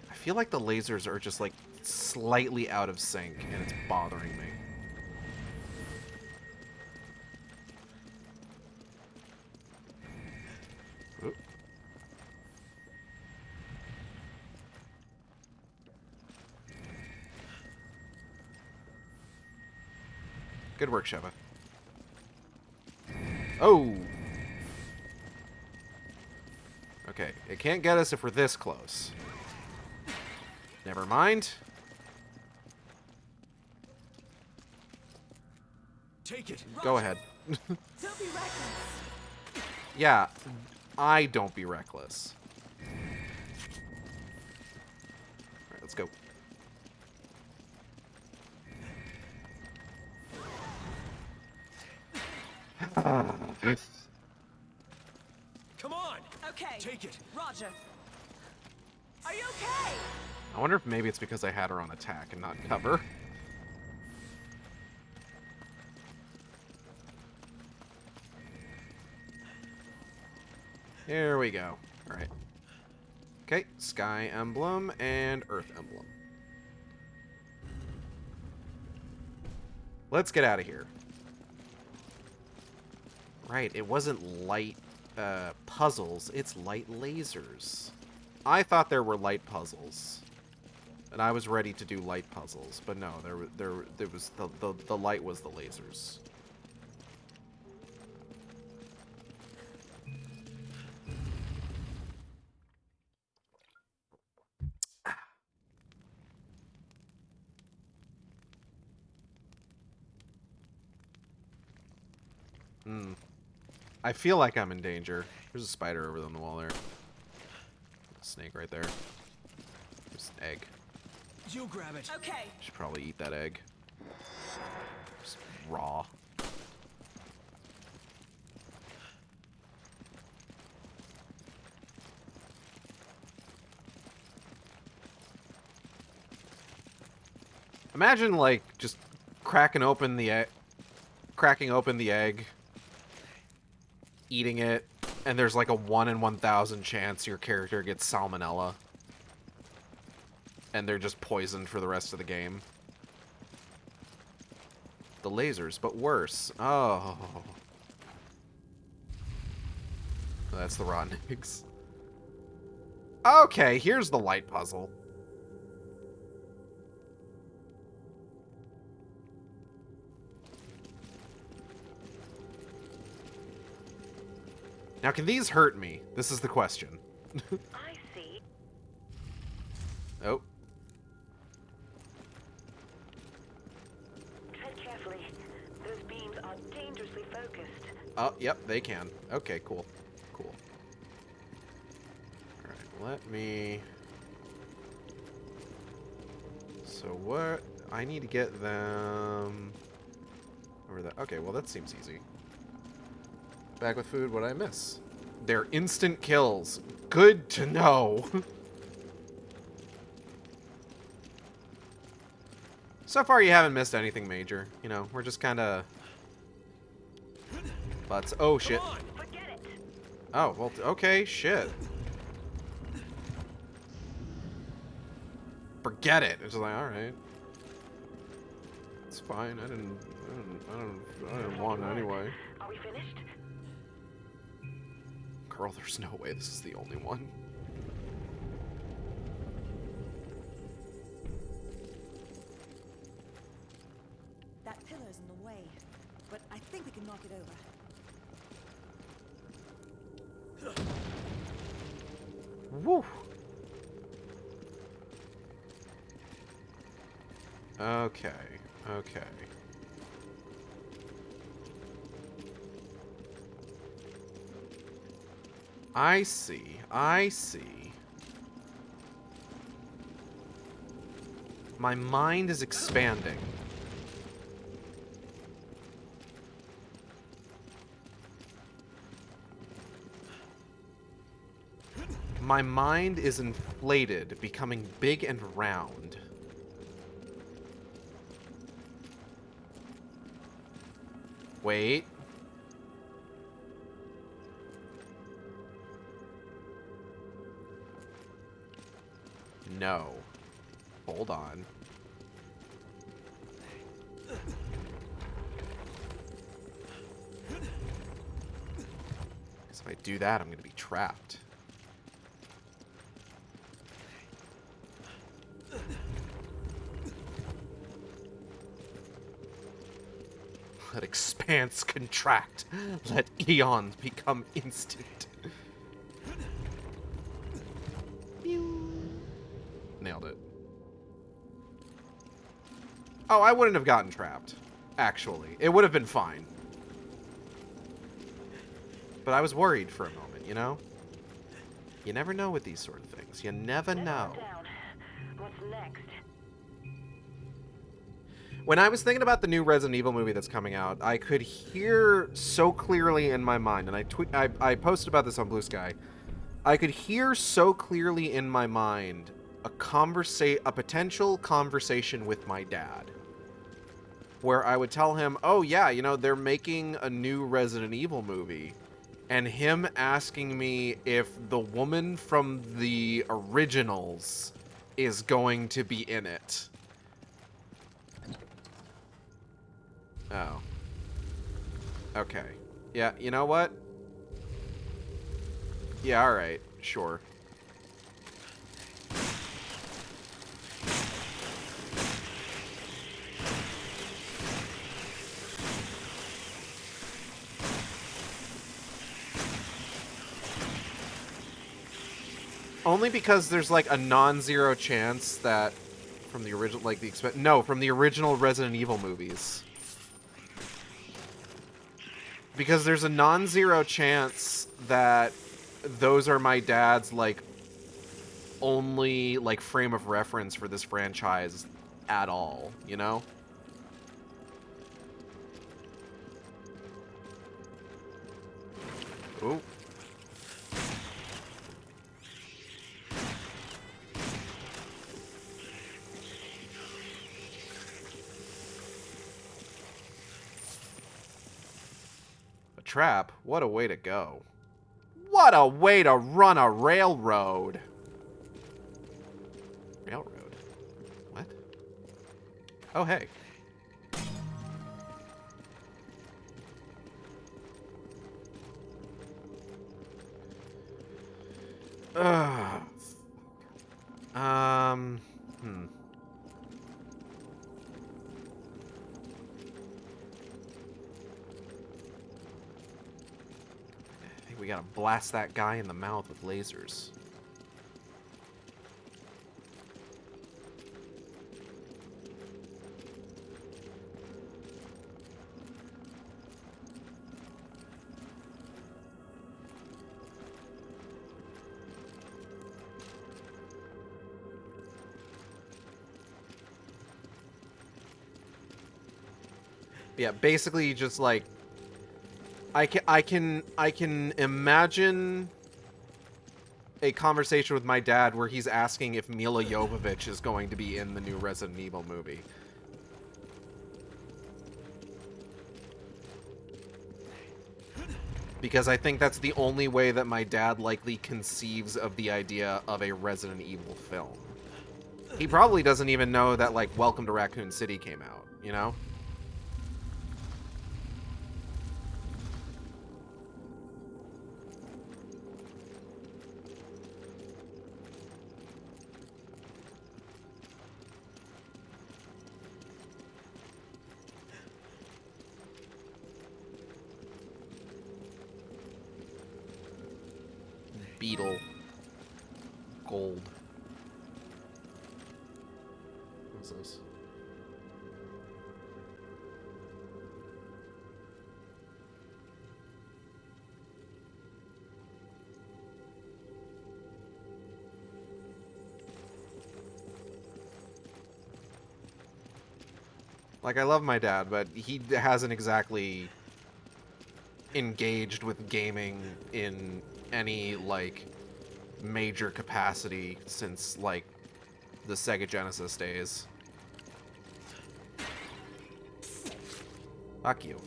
I feel like the lasers are just, like, slightly out of sync, and it's bothering me. Oop. Good work, Sheva. Oh! Okay, it can't get us if we're this close. Never mind. Take it. Go ahead. Don't be reckless. Yeah, I don't be reckless. Alright, let's go. Come on. Okay. Take it. Roger. Are you okay? I wonder if maybe it's because I had her on attack and not cover. Here we go. Alright. Okay, Sky Emblem and Earth Emblem. Let's get out of here. Right, it wasn't light puzzles, it's light lasers. I thought there were light puzzles. And I was ready to do light puzzles, but no, there was the light was the lasers. I feel like I'm in danger. There's a spider over on the wall there. Snake right there. There's an egg. You grab it. Okay. Should probably eat that egg. Just raw. Imagine like just cracking open the egg, eating it, and there's like a 1 in 1,000 chance your character gets salmonella. And they're just poisoned for the rest of the game. The lasers, but worse. Oh. That's the rotten eggs. Okay, here's the light puzzle. Now, can these hurt me? This is the question. I see. Oh. Tread carefully. Those beams are dangerously focused. Oh, yep, they can. Okay, cool. Cool. Alright, let me... So what? I need to get them... Over that. Okay, well that seems easy. Back with food, what did I miss? They're instant kills. Good to know. So far you haven't missed anything major. You know, we're just kind of... Butts. Oh, shit. Oh, well, okay, shit. Forget it. It's like, alright. It's fine. I didn't want it anyway. Are we finished? Girl, there's no way this is the only one. That pillar's in the way, but I think we can knock it over. Woo. Okay. Okay. I see. I see. My mind is expanding. My mind is inflated, becoming big and round. Wait. No. Hold on. Because if I do that, I'm going to be trapped. Let expanse contract. Let eons become instant. Nailed it. Oh, I wouldn't have gotten trapped. Actually. It would have been fine. But I was worried for a moment, you know? You never know with these sort of things. You never know. What's next? When I was thinking about the new Resident Evil movie that's coming out, I could hear so clearly in my mind, and I posted about this on Blue Sky. I could hear so clearly in my mind a potential conversation with my dad, where I would tell him, "Oh yeah, you know, they're making a new Resident Evil movie," and him asking me if the woman from the originals is going to be in it. Oh. Okay. Yeah, you know what? Yeah, alright. Sure. Only because there's like a non-zero chance that from the original, like from the original Resident Evil movies. Because there's a non-zero chance that those are my dad's, like, only, like, frame of reference for this franchise at all, you know? Ooh. Trap? What a way to go. What a way to run a railroad. Railroad? What? Oh, hey. We gotta blast that guy in the mouth with lasers. Yeah, basically just like I can imagine a conversation with my dad where he's asking if Mila Jovovich is going to be in the new Resident Evil movie. Because I think that's the only way that my dad likely conceives of the idea of a Resident Evil film. He probably doesn't even know that, like, Welcome to Raccoon City came out, you know? Beetle. Gold. What's this? Like, I love my dad, but he hasn't exactly engaged with gaming in any, like, major capacity since, like, the Sega Genesis days. Fuck you.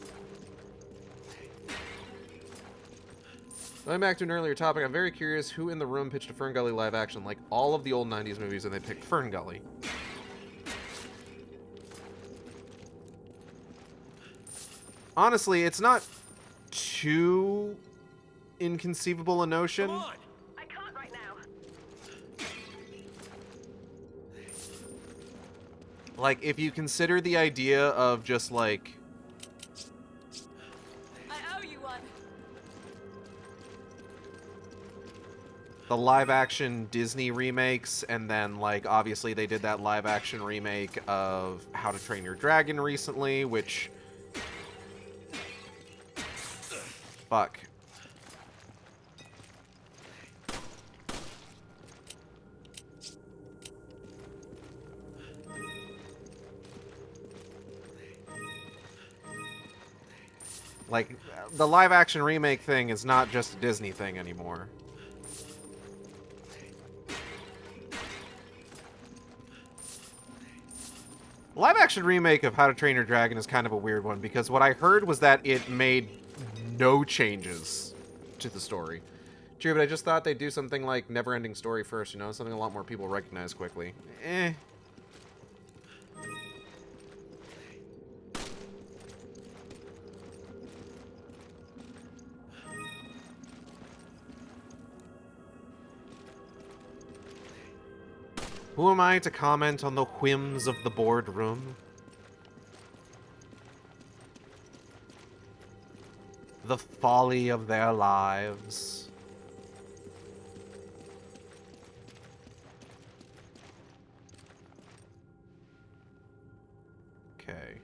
Going back to an earlier topic, I'm very curious who in the room pitched a Fern Gully live action, like all of the old 90s movies, and they picked Fern Gully. Honestly, it's not too inconceivable a notion. Come on. I can't right now. Like, if you consider the idea of just, like, I owe you one. the live-action Disney remakes, and then, like, obviously they did that live-action remake of How to Train Your Dragon recently, which... Fuck. Like, the live-action remake thing is not just a Disney thing anymore. Live-action remake of How to Train Your Dragon is kind of a weird one, because what I heard was that it made no changes to the story. True, but I just thought they'd do something like Never-Ending Story first, you know? Something a lot more people recognize quickly. Eh. Who am I to comment on the whims of the boardroom? The folly of their lives. Okay.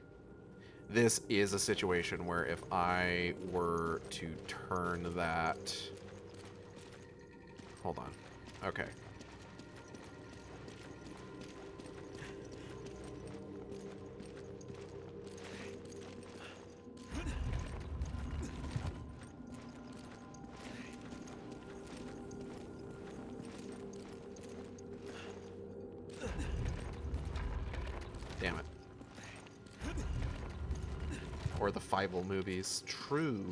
This is a situation where if I were to turn that... Hold on. Okay. Damn it. Or the Fievel movies. True.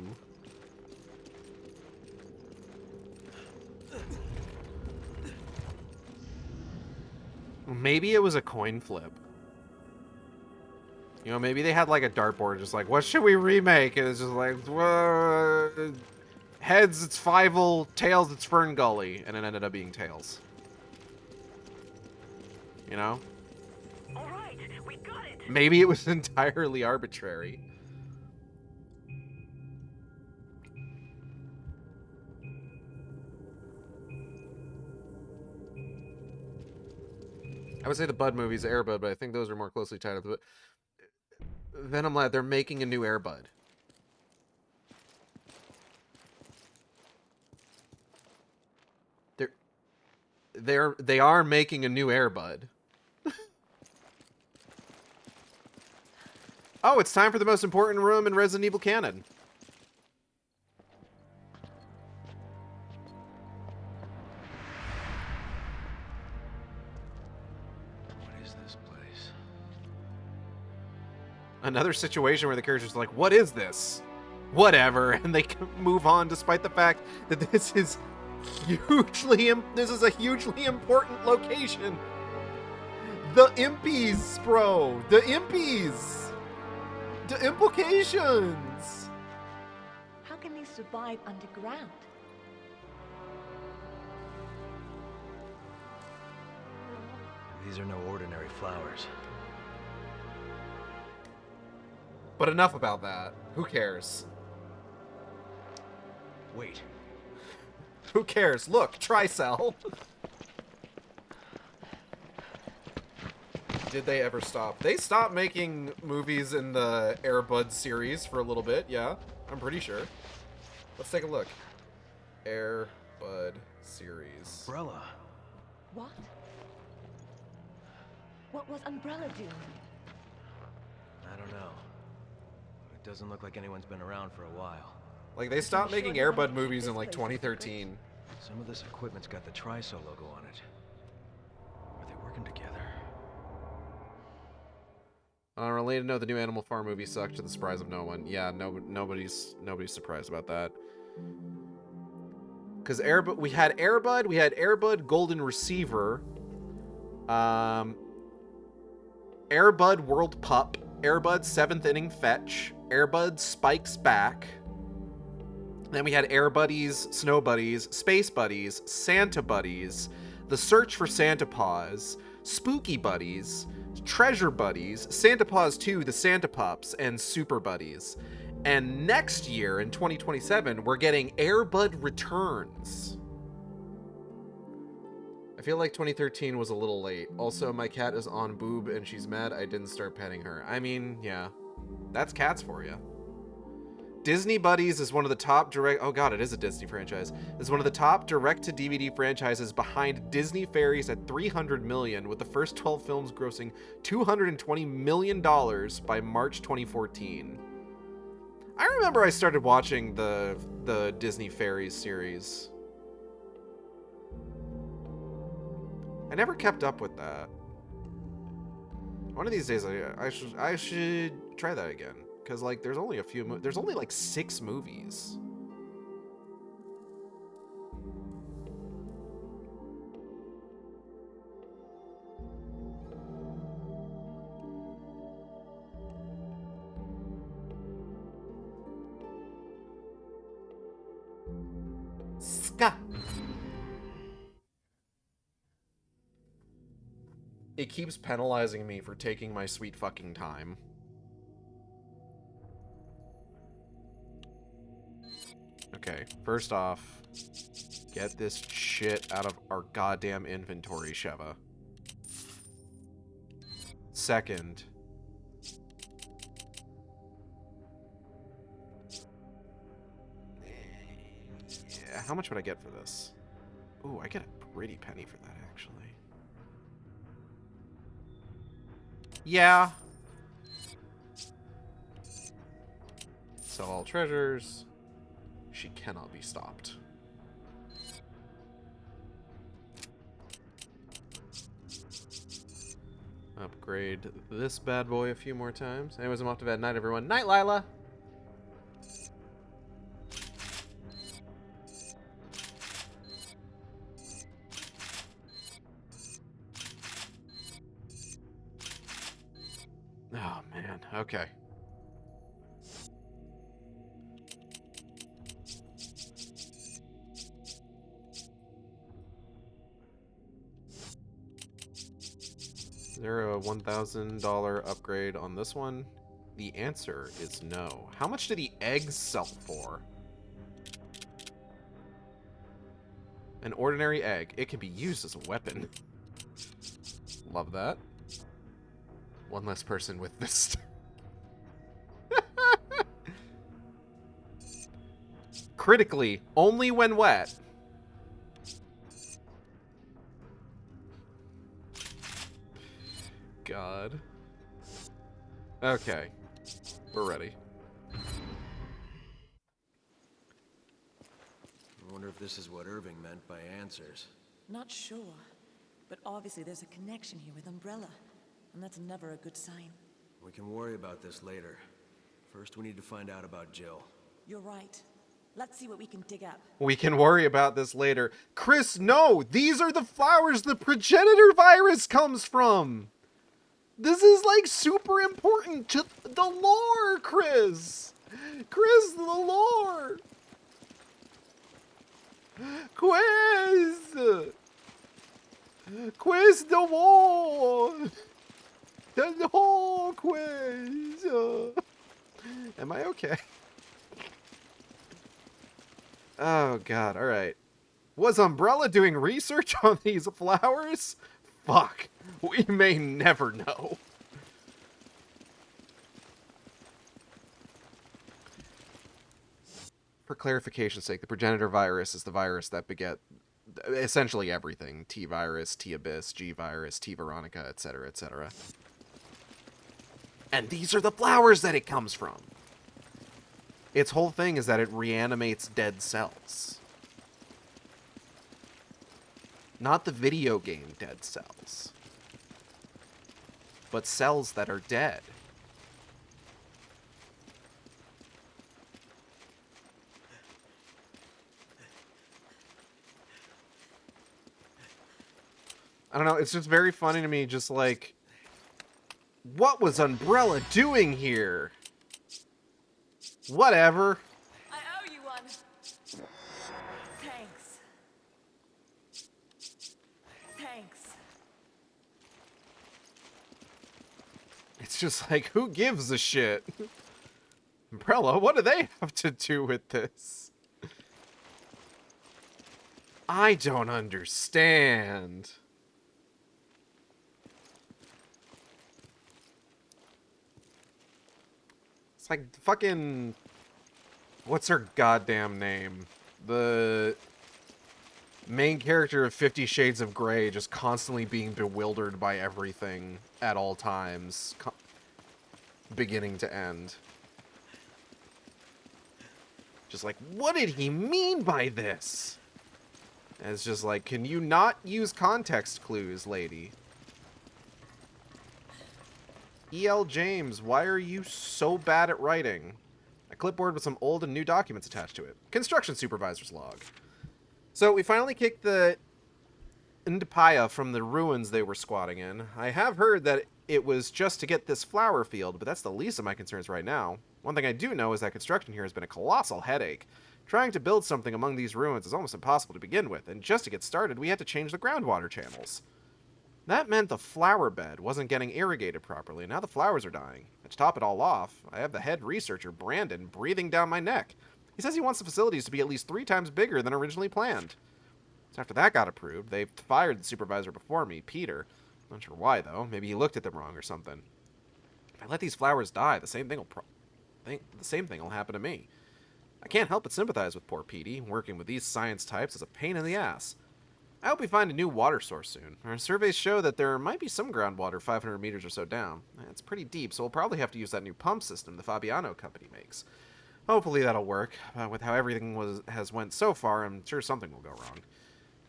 Maybe it was a coin flip. You know, maybe they had like a dartboard just like, what should we remake? And it's just like, heads, it's Fievel, tails, it's Fern Gully. And it ended up being Tails. You know? All right, we got it. Maybe it was entirely arbitrary. I would say the Bud movies, Air Bud, but I think those are more closely tied up. But Venom Lab, they're making a new Air Bud. They are making a new Air Bud. Oh, it's time for the most important room in Resident Evil canon. What is this place? Another situation where the character's like, what is this? Whatever, and they can move on despite the fact that this is a hugely important location. The impies, bro. The impies. The implications. How can they survive underground? These are no ordinary flowers. But enough about that. Who cares? Wait. Who cares? Look, Tricell. Did they ever stop? They stopped making movies in the Air Bud series for a little bit, yeah. I'm pretty sure. Let's take a look. Air Bud series. Umbrella. What? What was Umbrella doing? I don't know. It doesn't look like anyone's been around for a while. Like, they stopped making Air Bud movies in, like, 2013. Some of this equipment's got the Triso logo on it. Are they working together? On a related note, the new Animal Farm movie sucked to the surprise of no one. Yeah, nobody's surprised about that. Because we had Air Bud Golden Receiver, Air Bud World Pup, Air Bud 7th Inning Fetch, Air Bud Spikes Back. Then we had Air Buddies, Snow Buddies, Space Buddies, Santa Buddies, The Search for Santa Paws, Spooky Buddies, Treasure Buddies, Santa Paws 2, The Santa Pups, and Super Buddies. And next year, in 2027, we're getting Air Bud Returns. I feel like 2013 was a little late. Also, my cat is on boob and she's mad I didn't start petting her. I mean, yeah. That's cats for you. Disney Buddies is one of the top oh god, it is a Disney franchise. It's one of the top direct-to-DVD franchises behind Disney Fairies at $300 million, with the first 12 films grossing $220 million by March 2014. I remember I started watching the Disney Fairies series. I never kept up with that. One of these days, I should try that again. Because, like, there's only like 6 movies. Ska. It keeps penalizing me for taking my sweet fucking time. Okay, first off, get this shit out of our goddamn inventory, Sheva. Second, yeah, how much would I get for this? Ooh, I get a pretty penny for that, actually. Yeah. Sell all treasures. She cannot be stopped. Upgrade this bad boy a few more times. Anyways, I'm off to bed. Night, everyone. Night, Lila! Oh, man. Okay. Is there a $1,000 upgrade on this one? The answer is no. How much do the eggs sell for? An ordinary egg. It can be used as a weapon. Love that. One less person with this. Critically, only when wet. God. Okay. We're ready. I wonder if this is what Irving meant by answers. Not sure. But obviously there's a connection here with Umbrella. And that's never a good sign. We can worry about this later. First, we need to find out about Jill. You're right. Let's see what we can dig up. We can worry about this later. Chris, no! These are the flowers the progenitor virus comes from! This is, like, super important to the lore, Chris! Chris, the lore! Quiz! Quiz the war! The whole quiz! Am I okay? Oh, God, alright. Was Umbrella doing research on these flowers? Fuck. We may never know. For clarification's sake, the progenitor virus is the virus that beget essentially everything. T virus, T abyss, G virus, T veronica, etc., etc. And these are the flowers that it comes from. Its whole thing is that it reanimates dead cells. Not the video game dead cells, but cells that are dead. I don't know, it's just very funny to me, just like, what was Umbrella doing here? Whatever. I owe you one. Thanks. Thanks. It's just like, who gives a shit? Umbrella, what do they have to do with this? I don't understand. It's like fucking... What's her goddamn name? The main character of 50 Shades of Grey just constantly being bewildered by everything at all times. Beginning to end. Just like, what did he mean by this? And it's just like, can you not use context clues, lady? E.L. James, why are you so bad at writing? A clipboard with some old and new documents attached to it. Construction supervisor's log. So we finally kicked the Ndapaya from the ruins they were squatting in. I have heard that it was just to get this flower field, but that's the least of my concerns right now. One thing I do know is that construction here has been a colossal headache. Trying to build something among these ruins is almost impossible to begin with, and just to get started, we had to change the groundwater channels. That meant the flower bed wasn't getting irrigated properly, and now the flowers are dying. And to top it all off, I have the head researcher, Brandon, breathing down my neck. He says he wants the facilities to be at least 3 times bigger than originally planned. So after that got approved, they fired the supervisor before me, Peter. Not sure why, though. Maybe he looked at them wrong or something. If I let these flowers die, the same thing will happen to me. I can't help but sympathize with poor Petey. Working with these science types is a pain in the ass. I hope we find a new water source soon. Our surveys show that there might be some groundwater 500 meters or so down. It's pretty deep, so we'll probably have to use that new pump system the Fabiano company makes. Hopefully that'll work. With how everything has went so far, I'm sure something will go wrong.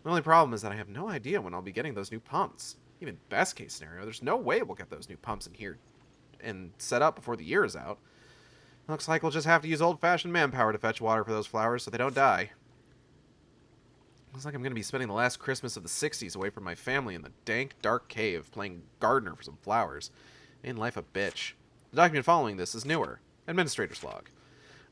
The only problem is that I have no idea when I'll be getting those new pumps. Even best case scenario, there's no way we'll get those new pumps in here and set up before the year is out. Looks like we'll just have to use old-fashioned manpower to fetch water for those flowers so they don't die. Looks like I'm going to be spending the last Christmas of the 60s away from my family in the dank, dark cave, playing gardener for some flowers. Ain't life a bitch. The document following this is newer. Administrator's log.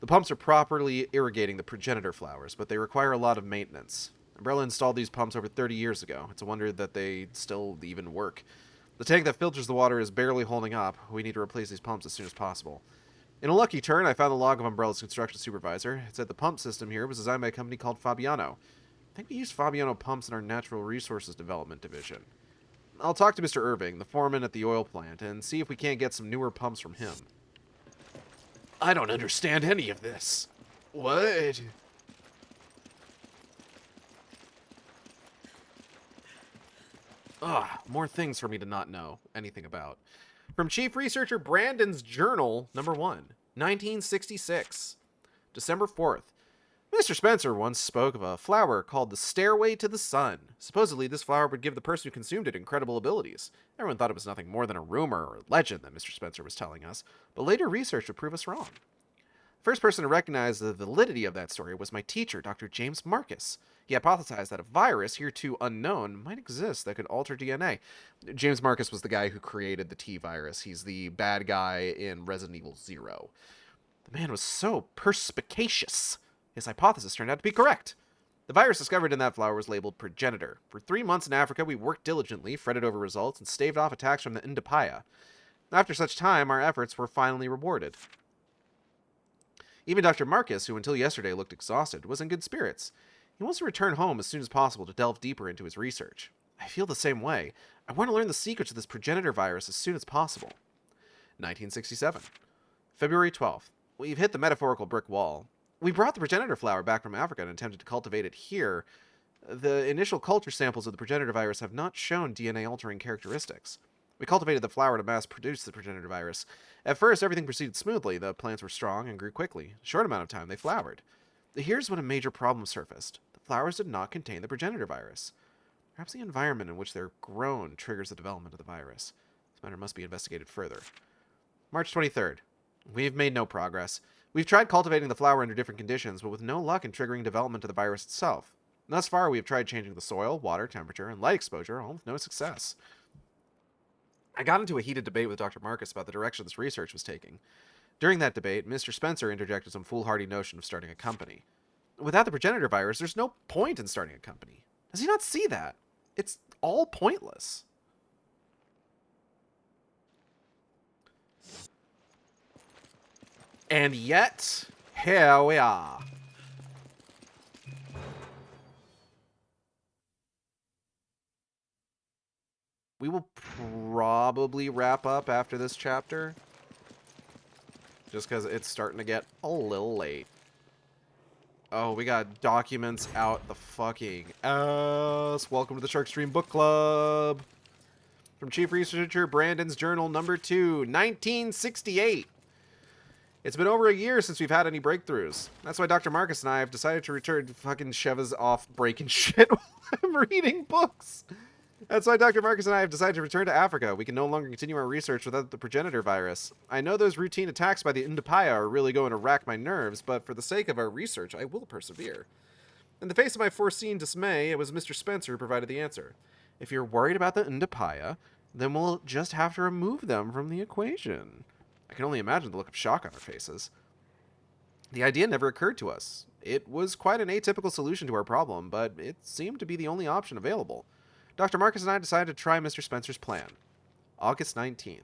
The pumps are properly irrigating the progenitor flowers, but they require a lot of maintenance. Umbrella installed these pumps over 30 years ago. It's a wonder that they still even work. The tank that filters the water is barely holding up. We need to replace these pumps as soon as possible. In a lucky turn, I found the log of Umbrella's construction supervisor. It said the pump system here was designed by a company called Fabiano. I think we used Fabiano pumps in our Natural Resources Development Division. I'll talk to Mr. Irving, the foreman at the oil plant, and see if we can't get some newer pumps from him. I don't understand any of this. What? More things for me to not know anything about. From Chief Researcher Brandon's Journal, number 1. 1966. December 4th. Mr. Spencer once spoke of a flower called the Stairway to the Sun. Supposedly, this flower would give the person who consumed it incredible abilities. Everyone thought it was nothing more than a rumor or legend that Mr. Spencer was telling us, but later research would prove us wrong. The first person to recognize the validity of that story was my teacher, Dr. James Marcus. He hypothesized that a virus, hereto unknown, might exist that could alter DNA. James Marcus was the guy who created the T-virus. He's the bad guy in Resident Evil 0. The man was so perspicacious. His hypothesis turned out to be correct. The virus discovered in that flower was labeled progenitor. For 3 months in Africa, we worked diligently, fretted over results, and staved off attacks from the Ndapaya. After such time, our efforts were finally rewarded. Even Dr. Marcus, who until yesterday looked exhausted, was in good spirits. He wants to return home as soon as possible to delve deeper into his research. I feel the same way. I want to learn the secrets of this progenitor virus as soon as possible. 1967. February 12th. We've hit the metaphorical brick wall. We brought the progenitor flower back from Africa and attempted to cultivate it here. The initial culture samples of the progenitor virus have not shown DNA-altering characteristics. We cultivated the flower to mass-produce the progenitor virus. At first, everything proceeded smoothly. The plants were strong and grew quickly. In a short amount of time, they flowered. Here's when a major problem surfaced. The flowers did not contain the progenitor virus. Perhaps the environment in which they're grown triggers the development of the virus. This matter must be investigated further. March 23rd. We've made no progress. We've tried cultivating the flower under different conditions, but with no luck in triggering development of the virus itself. Thus far, we have tried changing the soil, water, temperature, and light exposure, all with no success. I got into a heated debate with Dr. Marcus about the direction this research was taking. During that debate, Mr. Spencer interjected some foolhardy notion of starting a company. Without the progenitor virus, there's no point in starting a company. Does he not see that? It's all pointless. And yet, here we are. We will probably wrap up after this chapter. Just because it's starting to get a little late. Oh, we got documents out the fucking ass. Welcome to the Shark Stream Book Club. From Chief Researcher Brandon's Journal number 2, 1968. It's been over a year since we've had any breakthroughs. That's why Dr. Marcus and I have decided to return to fucking Sheva's off breaking shit while I'm reading books. That's why Dr. Marcus and I have decided to return to Africa. We can no longer continue our research without the progenitor virus. I know those routine attacks by the Ndapaya are really going to rack my nerves, but for the sake of our research, I will persevere. In the face of my foreseen dismay, it was Mr. Spencer who provided the answer. If you're worried about the Ndapaya, then we'll just have to remove them from the equation. I can only imagine the look of shock on our faces. The idea never occurred to us. It was quite an atypical solution to our problem, but it seemed to be the only option available. Dr. Marcus and I decided to try Mr. Spencer's plan. August 19th.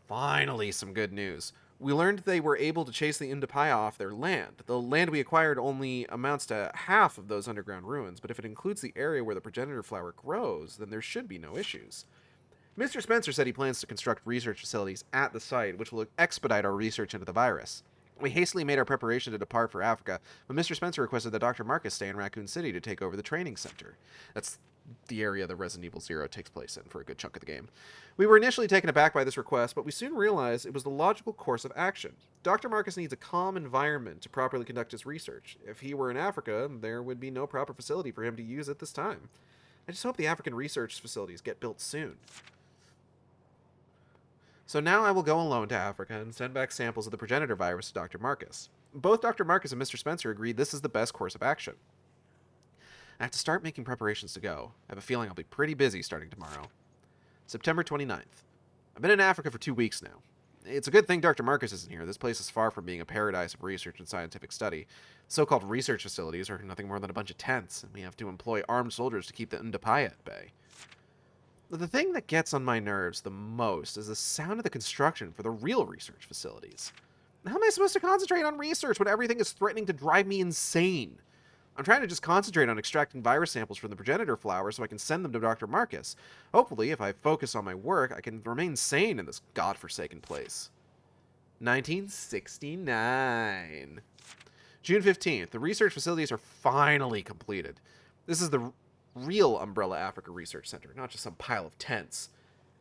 Finally, some good news. We learned they were able to chase the Ndapaya off their land. The land we acquired only amounts to half of those underground ruins, but if it includes the area where the progenitor flower grows, then there should be no issues. Mr. Spencer said he plans to construct research facilities at the site, which will expedite our research into the virus. We hastily made our preparation to depart for Africa, but Mr. Spencer requested that Dr. Marcus stay in Raccoon City to take over the training center. That's the area the Resident Evil 0 takes place in for a good chunk of the game. We were initially taken aback by this request, but we soon realized it was the logical course of action. Dr. Marcus needs a calm environment to properly conduct his research. If he were in Africa, there would be no proper facility for him to use at this time. I just hope the African research facilities get built soon. So now I will go alone to Africa and send back samples of the progenitor virus to Dr. Marcus. Both Dr. Marcus and Mr. Spencer agreed this is the best course of action. I have to start making preparations to go. I have a feeling I'll be pretty busy starting tomorrow. September 29th. I've been in Africa for 2 weeks now. It's a good thing Dr. Marcus isn't here. This place is far from being a paradise of research and scientific study. So-called research facilities are nothing more than a bunch of tents, and we have to employ armed soldiers to keep the Ndapaya at bay. The thing that gets on my nerves the most is the sound of the construction for the real research facilities. How am I supposed to concentrate on research when everything is threatening to drive me insane? I'm trying to just concentrate on extracting virus samples from the progenitor flower so I can send them to Dr. Marcus. Hopefully, if I focus on my work, I can remain sane in this godforsaken place. 1969. June 15th. The research facilities are finally completed. This is the real Umbrella Africa Research Center, not just some pile of tents.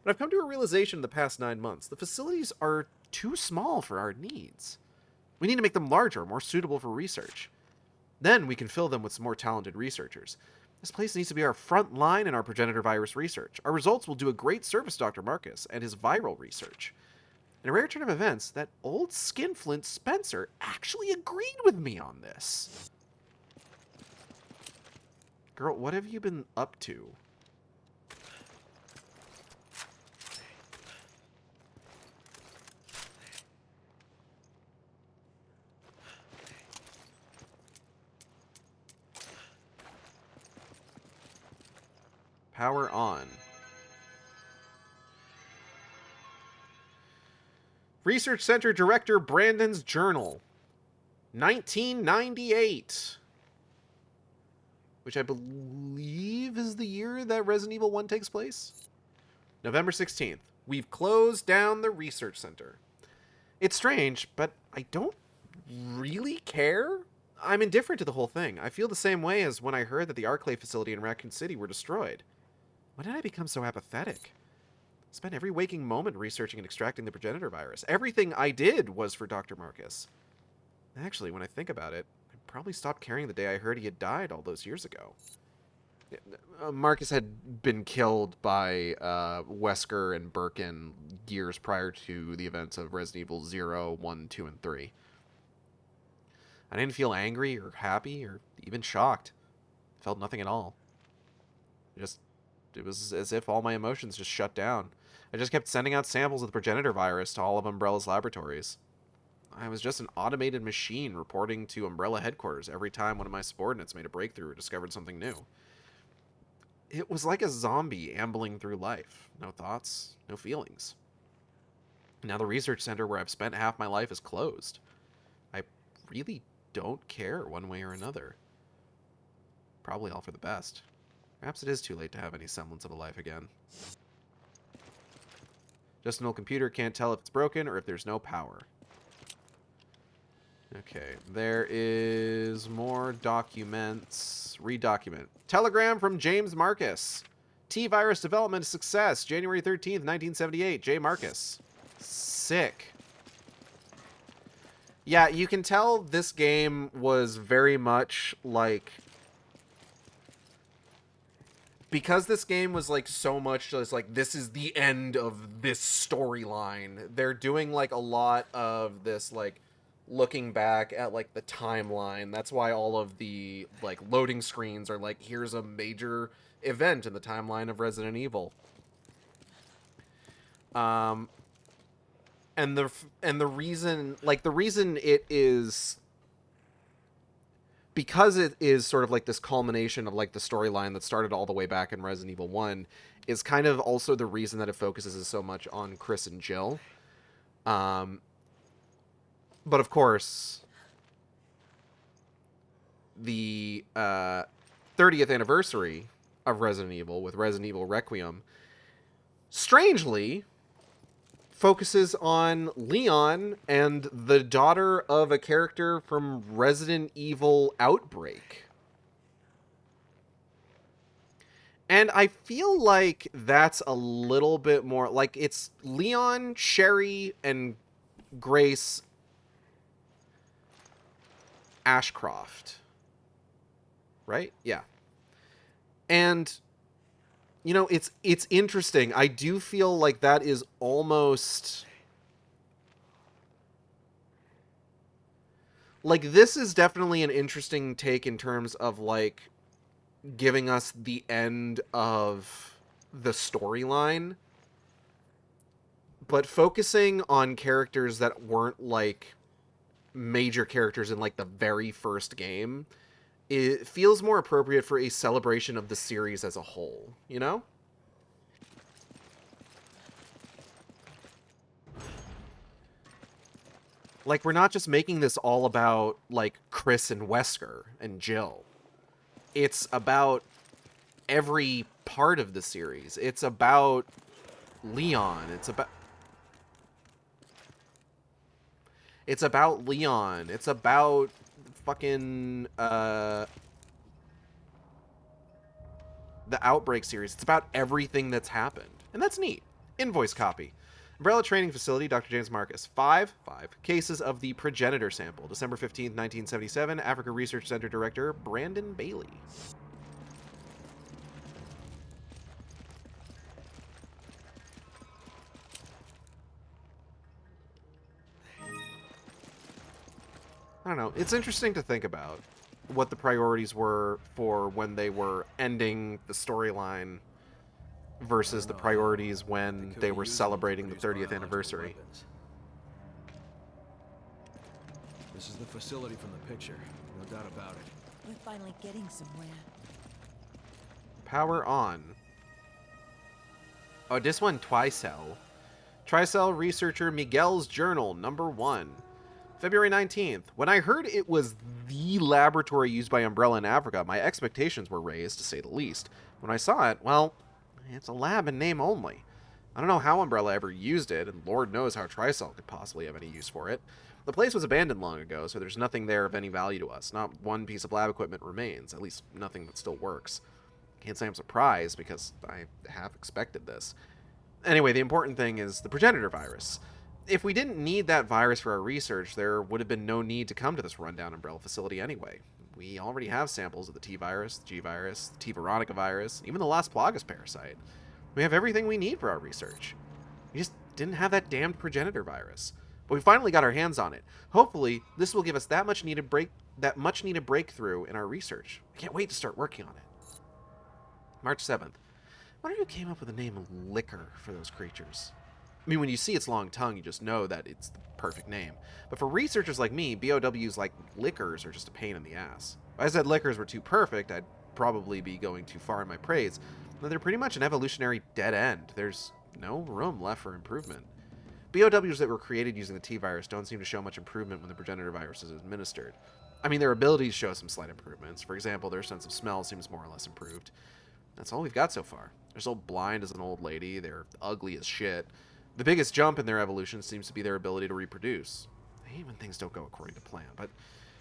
But I've come to a realization in the past 9 months. The facilities are too small for our needs. We need to make them larger, more suitable for research. Then we can fill them with some more talented researchers. This place needs to be our front line in our progenitor virus research. Our results will do a great service to Dr. Marcus and his viral research. In a rare turn of events, that old skinflint Spencer actually agreed with me on this. Girl, what have you been up to? Power on. Research Center Director Brandon's Journal. 1998. Which I believe is the year that Resident Evil 1 takes place. November 16th. We've closed down the research center. It's strange, but I don't really care. I'm indifferent to the whole thing. I feel the same way as when I heard that the Arclay facility in Raccoon City were destroyed. When did I become so apathetic? I spent every waking moment researching and extracting the progenitor virus. Everything I did was for Dr. Marcus. Actually, when I think about it, I probably stopped caring the day I heard he had died all those years ago. Marcus had been killed by Wesker and Birkin years prior to the events of Resident Evil 0, 1, 2, and 3. I didn't feel angry or happy or even shocked. I felt nothing at all. It was as if all my emotions just shut down. I just kept sending out samples of the progenitor virus to all of Umbrella's laboratories. I was just an automated machine reporting to Umbrella headquarters every time one of my subordinates made a breakthrough or discovered something new. It was like a zombie ambling through life. No thoughts, no feelings. Now the research center where I've spent half my life is closed. I really don't care one way or another. Probably all for the best. Perhaps it is too late to have any semblance of a life again. Just an old computer, can't tell if it's broken or if there's no power. Okay, there is more documents. Redocument. Telegram from James Marcus. T-virus development success, January 13th, 1978. J. Marcus. Sick. Yeah, you can tell this game was very much like... Because this game was like so much just like, this is the end of this storyline, they're doing like a lot of this like looking back at like the timeline. That's why all of the like loading screens are like, here's a major event in the timeline of Resident Evil. And the reason it is, because it is sort of like this culmination of like the storyline that started all the way back in Resident Evil 1, is kind of also the reason that it focuses so much on Chris and Jill. But of course, the 30th anniversary of Resident Evil with Resident Evil Requiem, strangely, focuses on Leon and the daughter of a character from Resident Evil Outbreak. And I feel like that's a little bit more... Like, it's Leon, Sherry, and Grace Ashcroft. Right? Yeah. And... You know, it's interesting. I do feel like that is almost... Like, this is definitely an interesting take in terms of, like, giving us the end of the storyline. But focusing on characters that weren't, like, major characters in, like, the very first game... It feels more appropriate for a celebration of the series as a whole, you know? Like, we're not just making this all about, like, Chris and Wesker and Jill. It's about every part of the series. It's about Leon. It's about Leon. It's about... fucking the Outbreak series. It's about everything that's happened, and that's neat. Invoice copy. Umbrella Training Facility, Dr. James Marcus. Five cases of the progenitor sample. December 15th, 1977. Africa Research Center Director Brandon Bailey. I don't know. It's interesting to think about what the priorities were for when they were ending the storyline versus the priorities when they were celebrating the 30th anniversary. This is the facility from the picture. No doubt about it. We're finally getting somewhere. Power on. Oh, this one, Tricell. Tricell researcher Miguel's Journal, number 1. February 19th. When I heard it was the laboratory used by Umbrella in Africa, my expectations were raised, to say the least. When I saw it, well, it's a lab in name only. I don't know how Umbrella ever used it, and Lord knows how Tricell could possibly have any use for it. The place was abandoned long ago, so there's nothing there of any value to us. Not one piece of lab equipment remains, at least nothing that still works. Can't say I'm surprised, because I have expected this. Anyway, the important thing is the progenitor virus. If we didn't need that virus for our research, there would have been no need to come to this rundown Umbrella facility anyway. We already have samples of the T-virus, the G-virus, the T-Veronica virus, even the Las Plagas parasite. We have everything we need for our research. We just didn't have that damned progenitor virus. But we finally got our hands on it. Hopefully, this will give us that much needed breakthrough in our research. I can't wait to start working on it. March 7th. I wonder who came up with the name Liquor for those creatures. I mean, when you see its long tongue, you just know that it's the perfect name. But for researchers like me, BOWs like liquors are just a pain in the ass. If I said liquors were too perfect, I'd probably be going too far in my praise. But they're pretty much an evolutionary dead end. There's no room left for improvement. BOWs that were created using the T-virus don't seem to show much improvement when the progenitor virus is administered. I mean, their abilities show some slight improvements. For example, their sense of smell seems more or less improved. That's all we've got so far. They're so blind as an old lady. They're ugly as shit. The biggest jump in their evolution seems to be their ability to reproduce. I hate when things don't go according to plan, but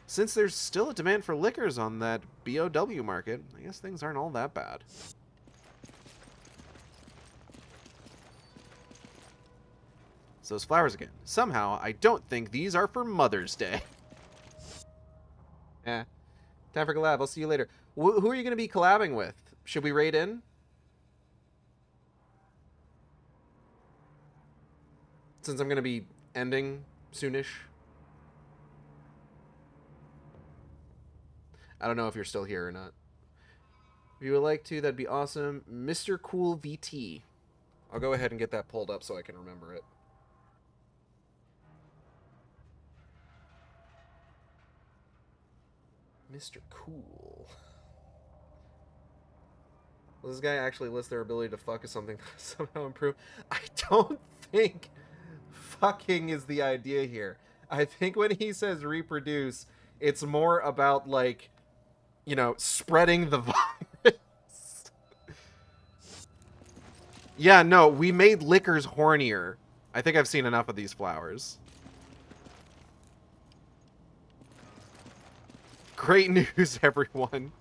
since there's still a demand for liquors on that BOW market, I guess things aren't all that bad. So those flowers again. Somehow, I don't think these are for Mother's Day. Eh. Time for collab. I'll see you later. Who are you going to be collabing with? Should we raid in? Since I'm going to be ending soonish. I don't know if you're still here or not. If you would like to, that'd be awesome. Mr. Cool VT. I'll go ahead and get that pulled up so I can remember it. Mr. Cool. Will this guy actually list their ability to fuck as something that somehow improve? I don't think fucking is the idea here. I think when he says reproduce, it's more about, like, you know, spreading the virus. Yeah, no, we made liquors hornier. I think I've seen enough of these flowers. Great news, everyone.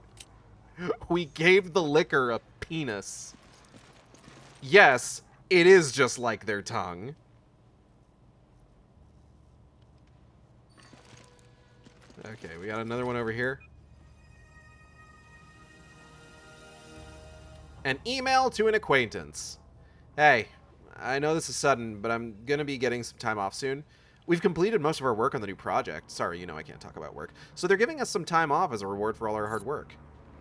We gave the liquor a penis. Yes, it is just like their tongue. Okay, we got another one over here. An email to an acquaintance. Hey, I know this is sudden, but I'm going to be getting some time off soon. We've completed most of our work on the new project. Sorry, you know I can't talk about work. So they're giving us some time off as a reward for all our hard work.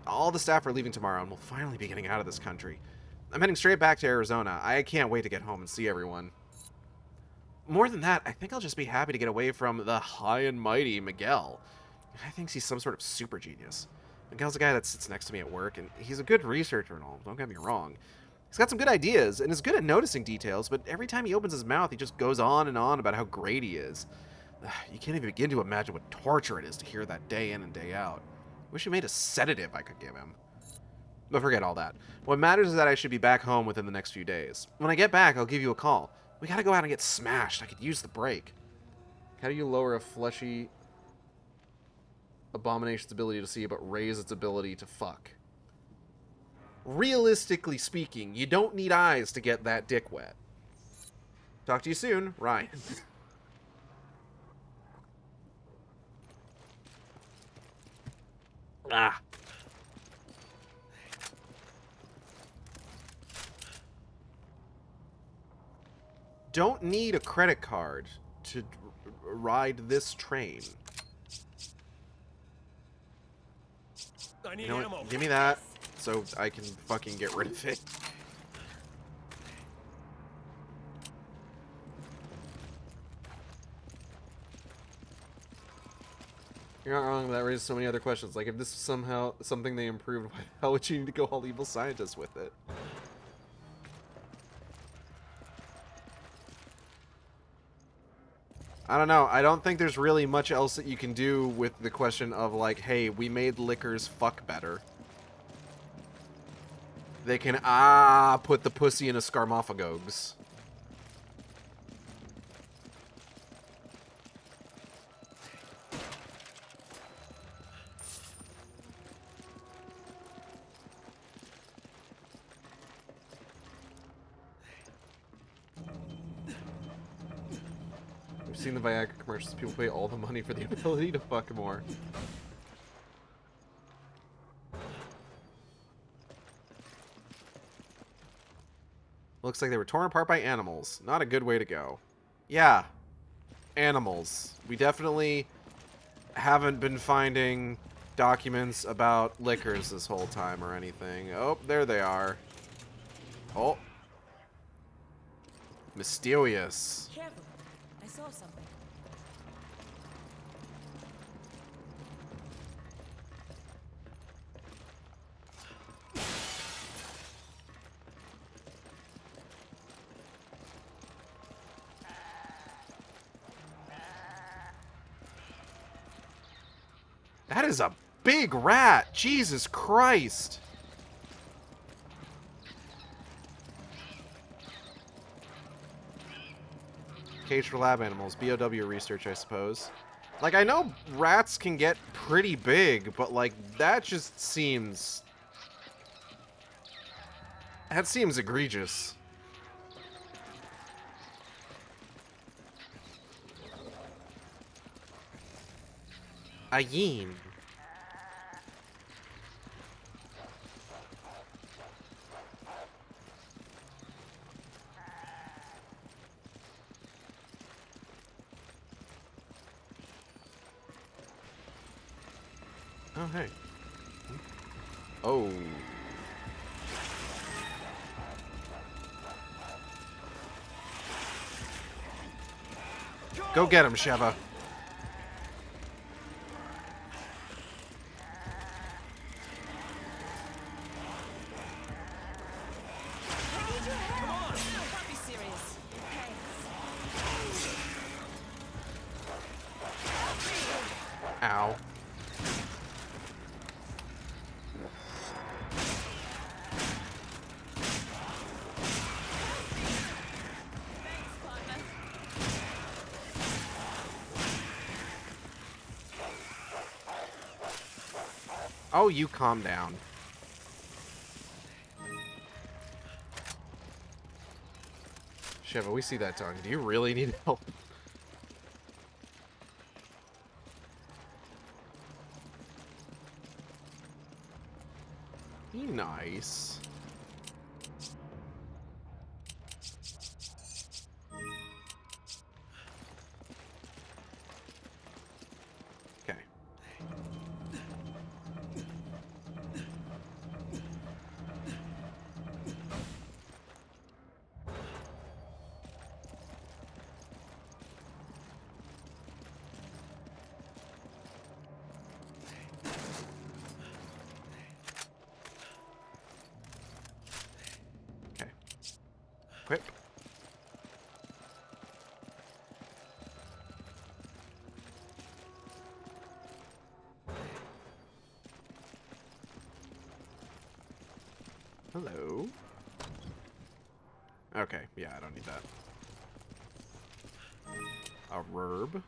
All the staff are leaving tomorrow, and we'll finally be getting out of this country. I'm heading straight back to Arizona. I can't wait to get home and see everyone. More than that, I think I'll just be happy to get away from the high and mighty Miguel. I think he's some sort of super genius. Miguel's a guy that sits next to me at work, and he's a good researcher and all, don't get me wrong. He's got some good ideas, and is good at noticing details, but every time he opens his mouth, he just goes on and on about how great he is. You can't even begin to imagine what torture it is to hear that day in and day out. Wish he made a sedative I could give him. But forget all that. What matters is that I should be back home within the next few days. When I get back, I'll give you a call. We gotta go out and get smashed. I could use the break. How do you lower a fleshy abomination's ability to see, but raise its ability to fuck? Realistically speaking, you don't need eyes to get that dick wet. Talk to you soon, Ryan. Ah. Don't need a credit card to ride this train. I need You know ammo. what? Give me that so I can fucking get rid of it. You're not wrong, but that raises so many other questions. Like, if this is somehow something they improved, why the hell would you need to go all evil scientists with it? I don't know. I don't think there's really much else that you can do with the question of, like, hey, we made liquors fuck better. They can, put the pussy in a scarmophagogues. We've seen the Viagra commercials. People pay all the money for the ability to fuck more. Looks like they were torn apart by animals. Not a good way to go. Yeah. Animals. We definitely haven't been finding documents about liquors this whole time or anything. Oh, there they are. Oh. Mysterious. Careful. I saw something. That is a big rat. Jesus Christ. Cage for lab animals. BOW research, I suppose. Like, I know rats can get pretty big, but, like, that just seems... That seems egregious. Ayin. Oh, hey. Oh. Go get him, Sheva. Ow. Oh, you calm down. Sheva, we see that tongue. Do you really need help? Be nice. Okay. Equip. Hello. Okay, yeah, I don't need that. A herb.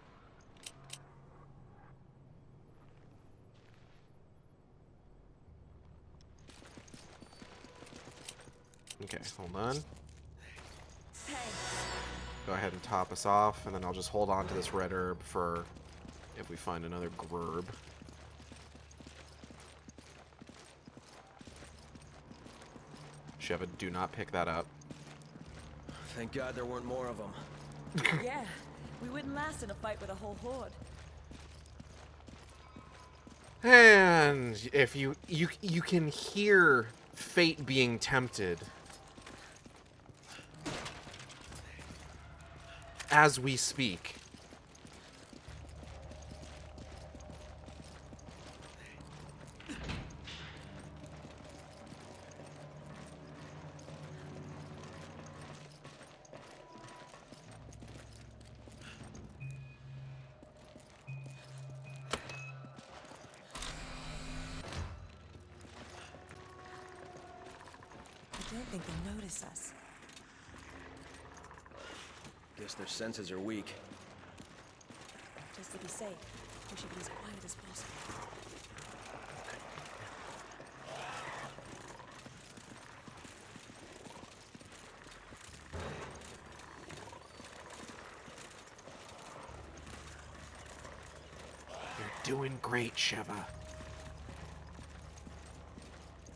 Okay, hold on. go ahead and top us off, and then I'll just hold on to this red herb for if we find another grub. Sheva, do not pick that up. Thank God there weren't more of them. Yeah, we wouldn't last in a fight with a whole horde. And if you can hear fate being tempted as we speak. I don't think they'll notice us. Guess their senses are weak. Just to be safe, we should be as quiet as possible. You're doing great, Sheva.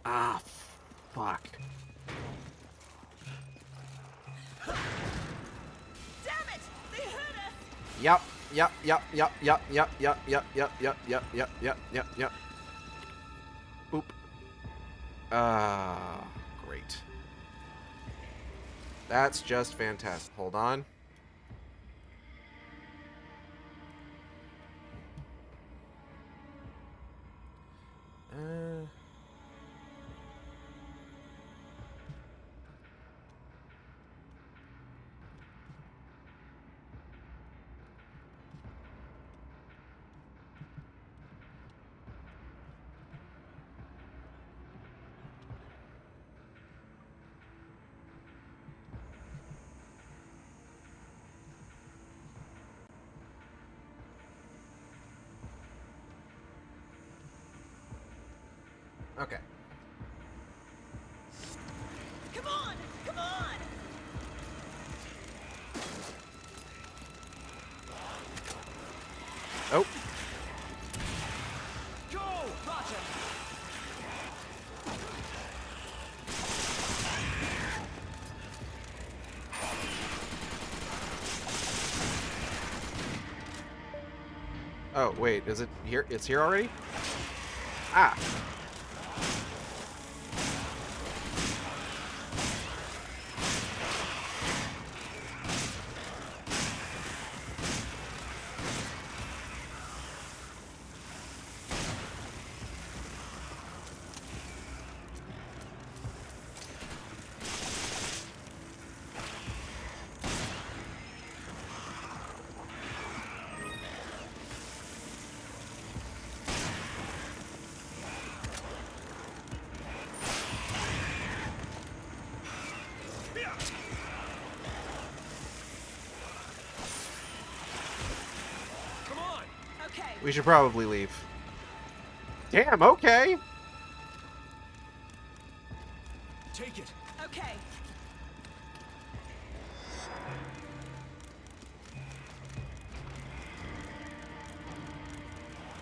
Ah, fuck. Damn it! They hurt us! Yep. Boop. Ah, great. That's just fantastic. Hold on. Okay. Come on! Come on! Oh. Go! Roger! Oh, wait, is it here? It's here already? Ah. We should probably leave. Damn, okay. Take it. Okay.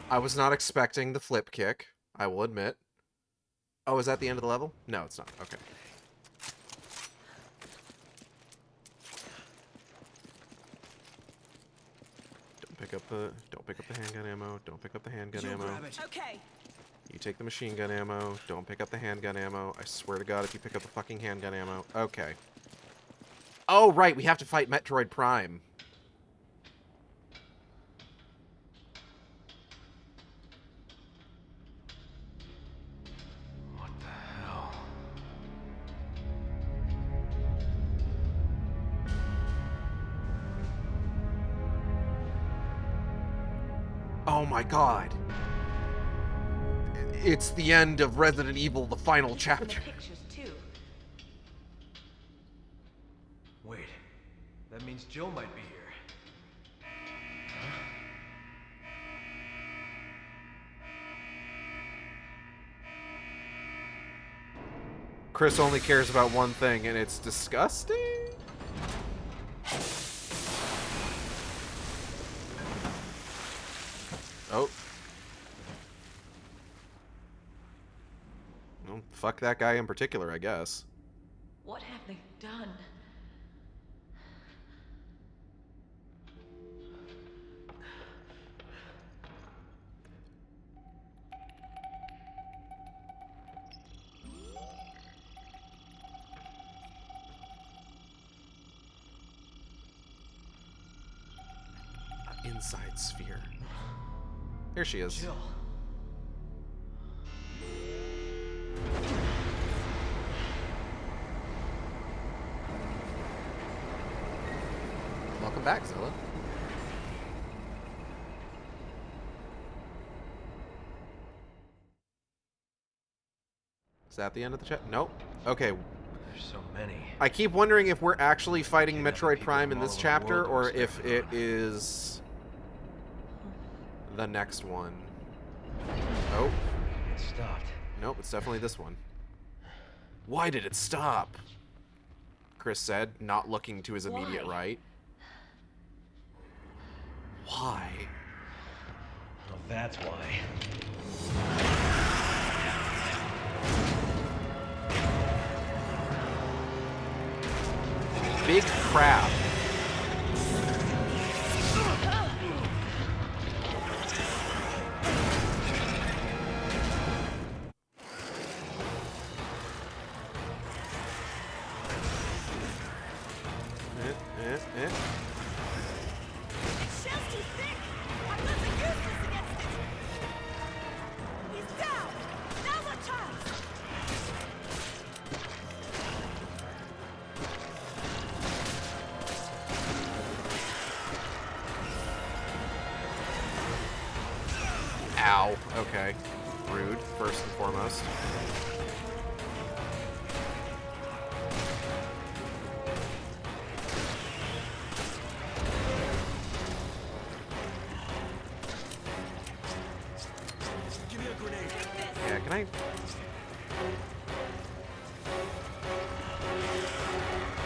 I was not expecting the flip kick, I will admit. Oh, is that the end of the level? No, it's not. Okay. Don't pick up the handgun ammo. Don't pick up the handgun ammo. Okay. You take the machine gun ammo. Don't pick up the handgun ammo. I swear to God, if you pick up the fucking handgun ammo. Okay. Oh, right, we have to fight Metroid Prime. What the hell? Oh my God. It's the end of Resident Evil, the final chapter. Pictures too. Wait, that means Jill might be here. Chris only cares about one thing, and it's disgusting. Oh. Well, fuck that guy in particular, I guess. What have they done? Inside sphere. Here she is. Jill. Welcome back, Zilla. Is that the end of the chat? Nope. Okay. There's so many. I keep wondering if we're actually fighting Kidnapping Metroid people Prime in from this all over the chapter, world, or what's if going it on? is the next one. Oh. It stopped. Nope, it's definitely this one. Why did it stop? Chris said, not looking to his immediate Why? right. Why? Well, that's why. Big crab. Shell's too thick! Our guns are useless against it! He's down! Now's our chance! Ow. Okay. Rude, first and foremost. Give me a grenade. Yeah, can I...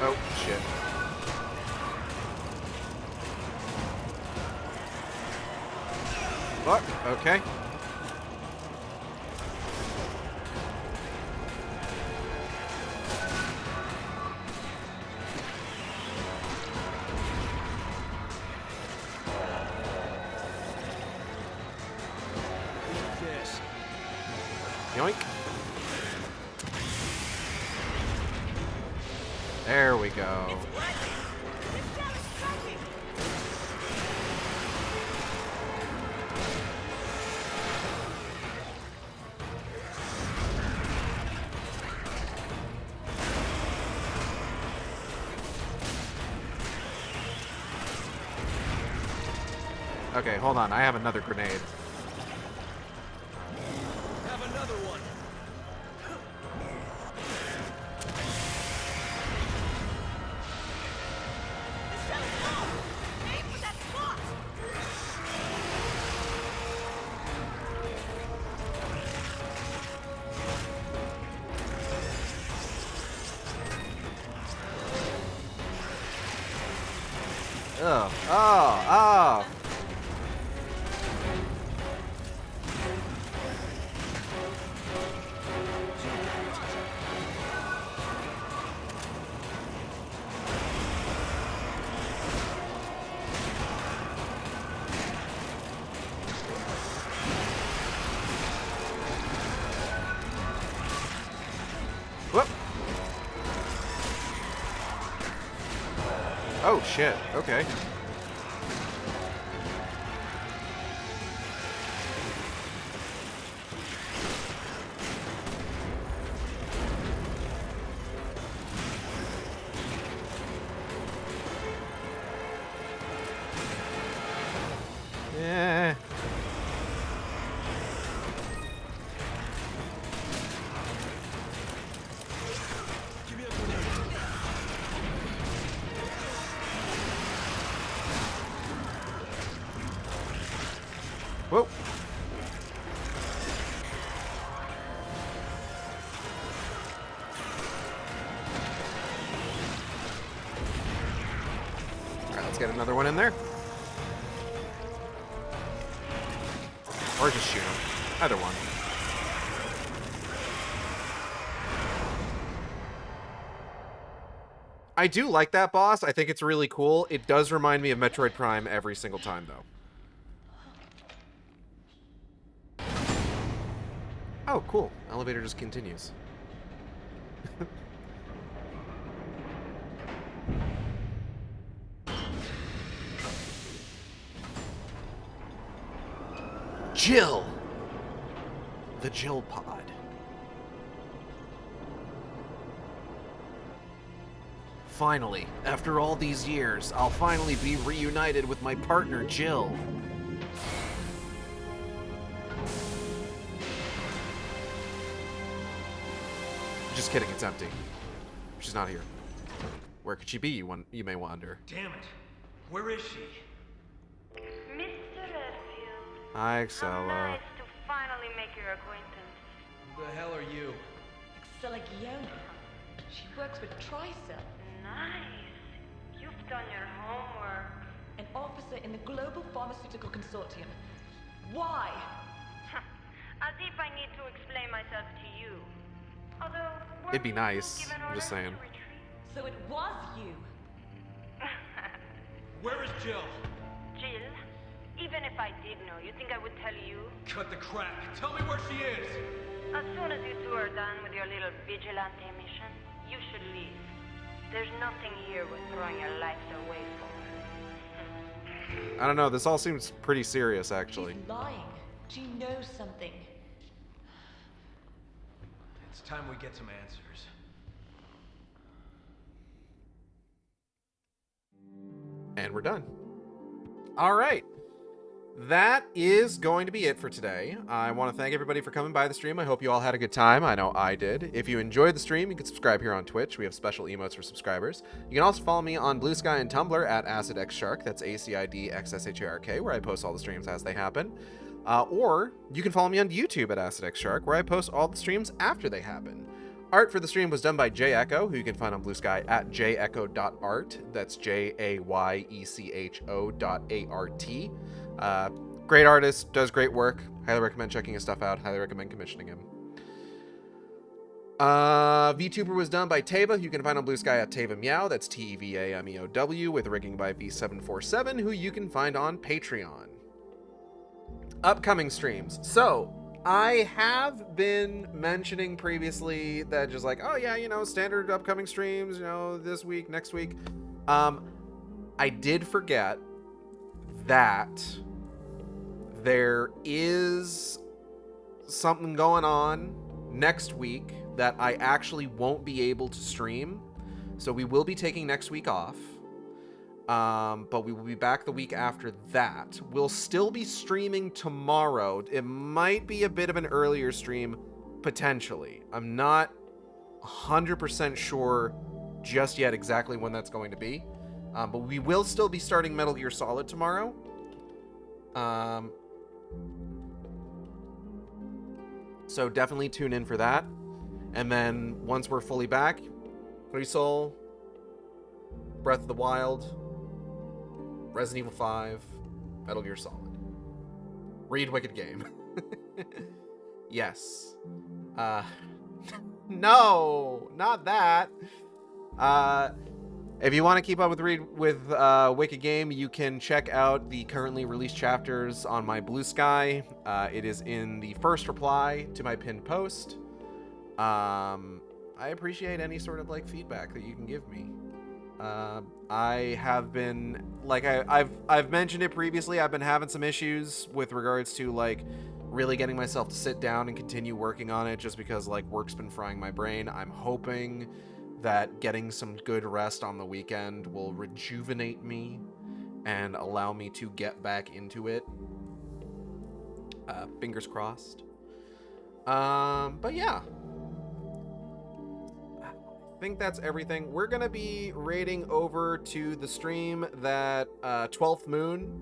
Oh, shit. Fuck, okay. This. Yoink. There we go. It's working! This shell is striking! Okay, hold on. I have another grenade. Have another one. The shell is full! Aim for that spot! Ugh. Oh, oh. Whoop. Oh, shit. Okay. Yeah. Give me a grenade. Whoa. All right, let's get another one in there. Or just shoot him. Either one. I do like that boss. I think it's really cool. It does remind me of Metroid Prime every single time, though. Oh, cool. Elevator just continues. Jill! The Jill Pod. Finally, after all these years, I'll finally be reunited with my partner, Jill. Just kidding, it's empty. She's not here. Where could she be, you may wonder? Damn it. Where is she? Mr. Redfield. Hi, How Excella. nice to finally make your acquaintance. Who the hell are you? Excelligione. She works with Tricep, Nice. You've done your homework. an officer in the Global Pharmaceutical Consortium. Why? As if I need to explain myself to you. Although, It'd be nice, I'm just saying. So it was you. Where is Jill? Jill, even if I did know, you think I would tell you? Cut the crap. Tell me where she is. As soon as you two are done with your little vigilante mission, you should leave. There's nothing here worth throwing your lives away for. I don't know, this all seems pretty serious, actually. She's lying. She knows something. It's time we get some answers. And we're done. All right. That is going to be it for today. I want to thank everybody for coming by the stream. I hope you all had a good time. I know I did. If you enjoyed the stream, you can subscribe here on Twitch. We have special emotes for subscribers. You can also follow me on Blue Sky and Tumblr at AcidXShark. That's AcidXSHARK, where I post all the streams as they happen. Or you can follow me on YouTube at AcidXShark, where I post all the streams after they happen. Art for the stream was done by Jay Echo, who you can find on Blue Sky at jayecho.art. That's JAYECHO.ART. Great artist, does great work. Highly recommend checking his stuff out. Highly recommend commissioning him. VTuber was done by Teva, who you can find on Blue Sky at Teva Meow. That's TEVAMEOW, with rigging by V747, who you can find on Patreon. Upcoming streams. So, I have been mentioning previously that just like, oh yeah, you know, standard upcoming streams, you know, this week, next week. I did forget that there is something going on next week that I actually won't be able to stream. So we will be taking next week off. But we will be back the week after that. We'll still be streaming tomorrow. It might be a bit of an earlier stream, potentially. I'm not 100% sure just yet exactly when that's going to be. But we will still be starting Metal Gear Solid tomorrow. So definitely tune in for that. And then once we're fully back, Free Soul, Breath of the Wild, Resident Evil 5, Metal Gear Solid. Read Wicked Game. Yes. No, not that. If you want to keep up with Wicked Game, you can check out the currently released chapters on my Blue Sky. It is in the first reply to my pinned post. I appreciate any sort of like feedback that you can give me. I have been, like, I've mentioned it previously, I've been having some issues with regards to, like, really getting myself to sit down and continue working on it just because, like, work's been frying my brain. I'm hoping that getting some good rest on the weekend will rejuvenate me and allow me to get back into it. Fingers crossed. But yeah. I think that's everything. We're gonna be raiding over to the stream that 12th Moon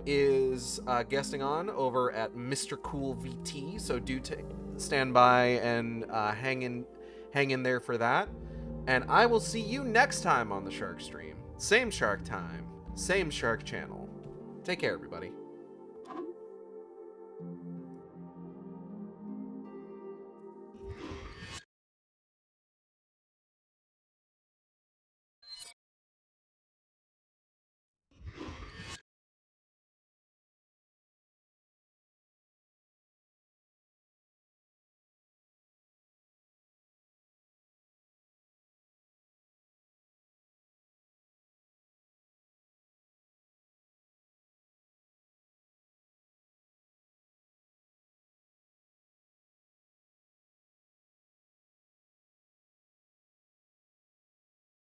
is guesting on over at Mr. Cool VT, so do stand by and hang in there for that. And I will see you next time on the Shark Stream. Same Shark time, same Shark channel. Take care, everybody.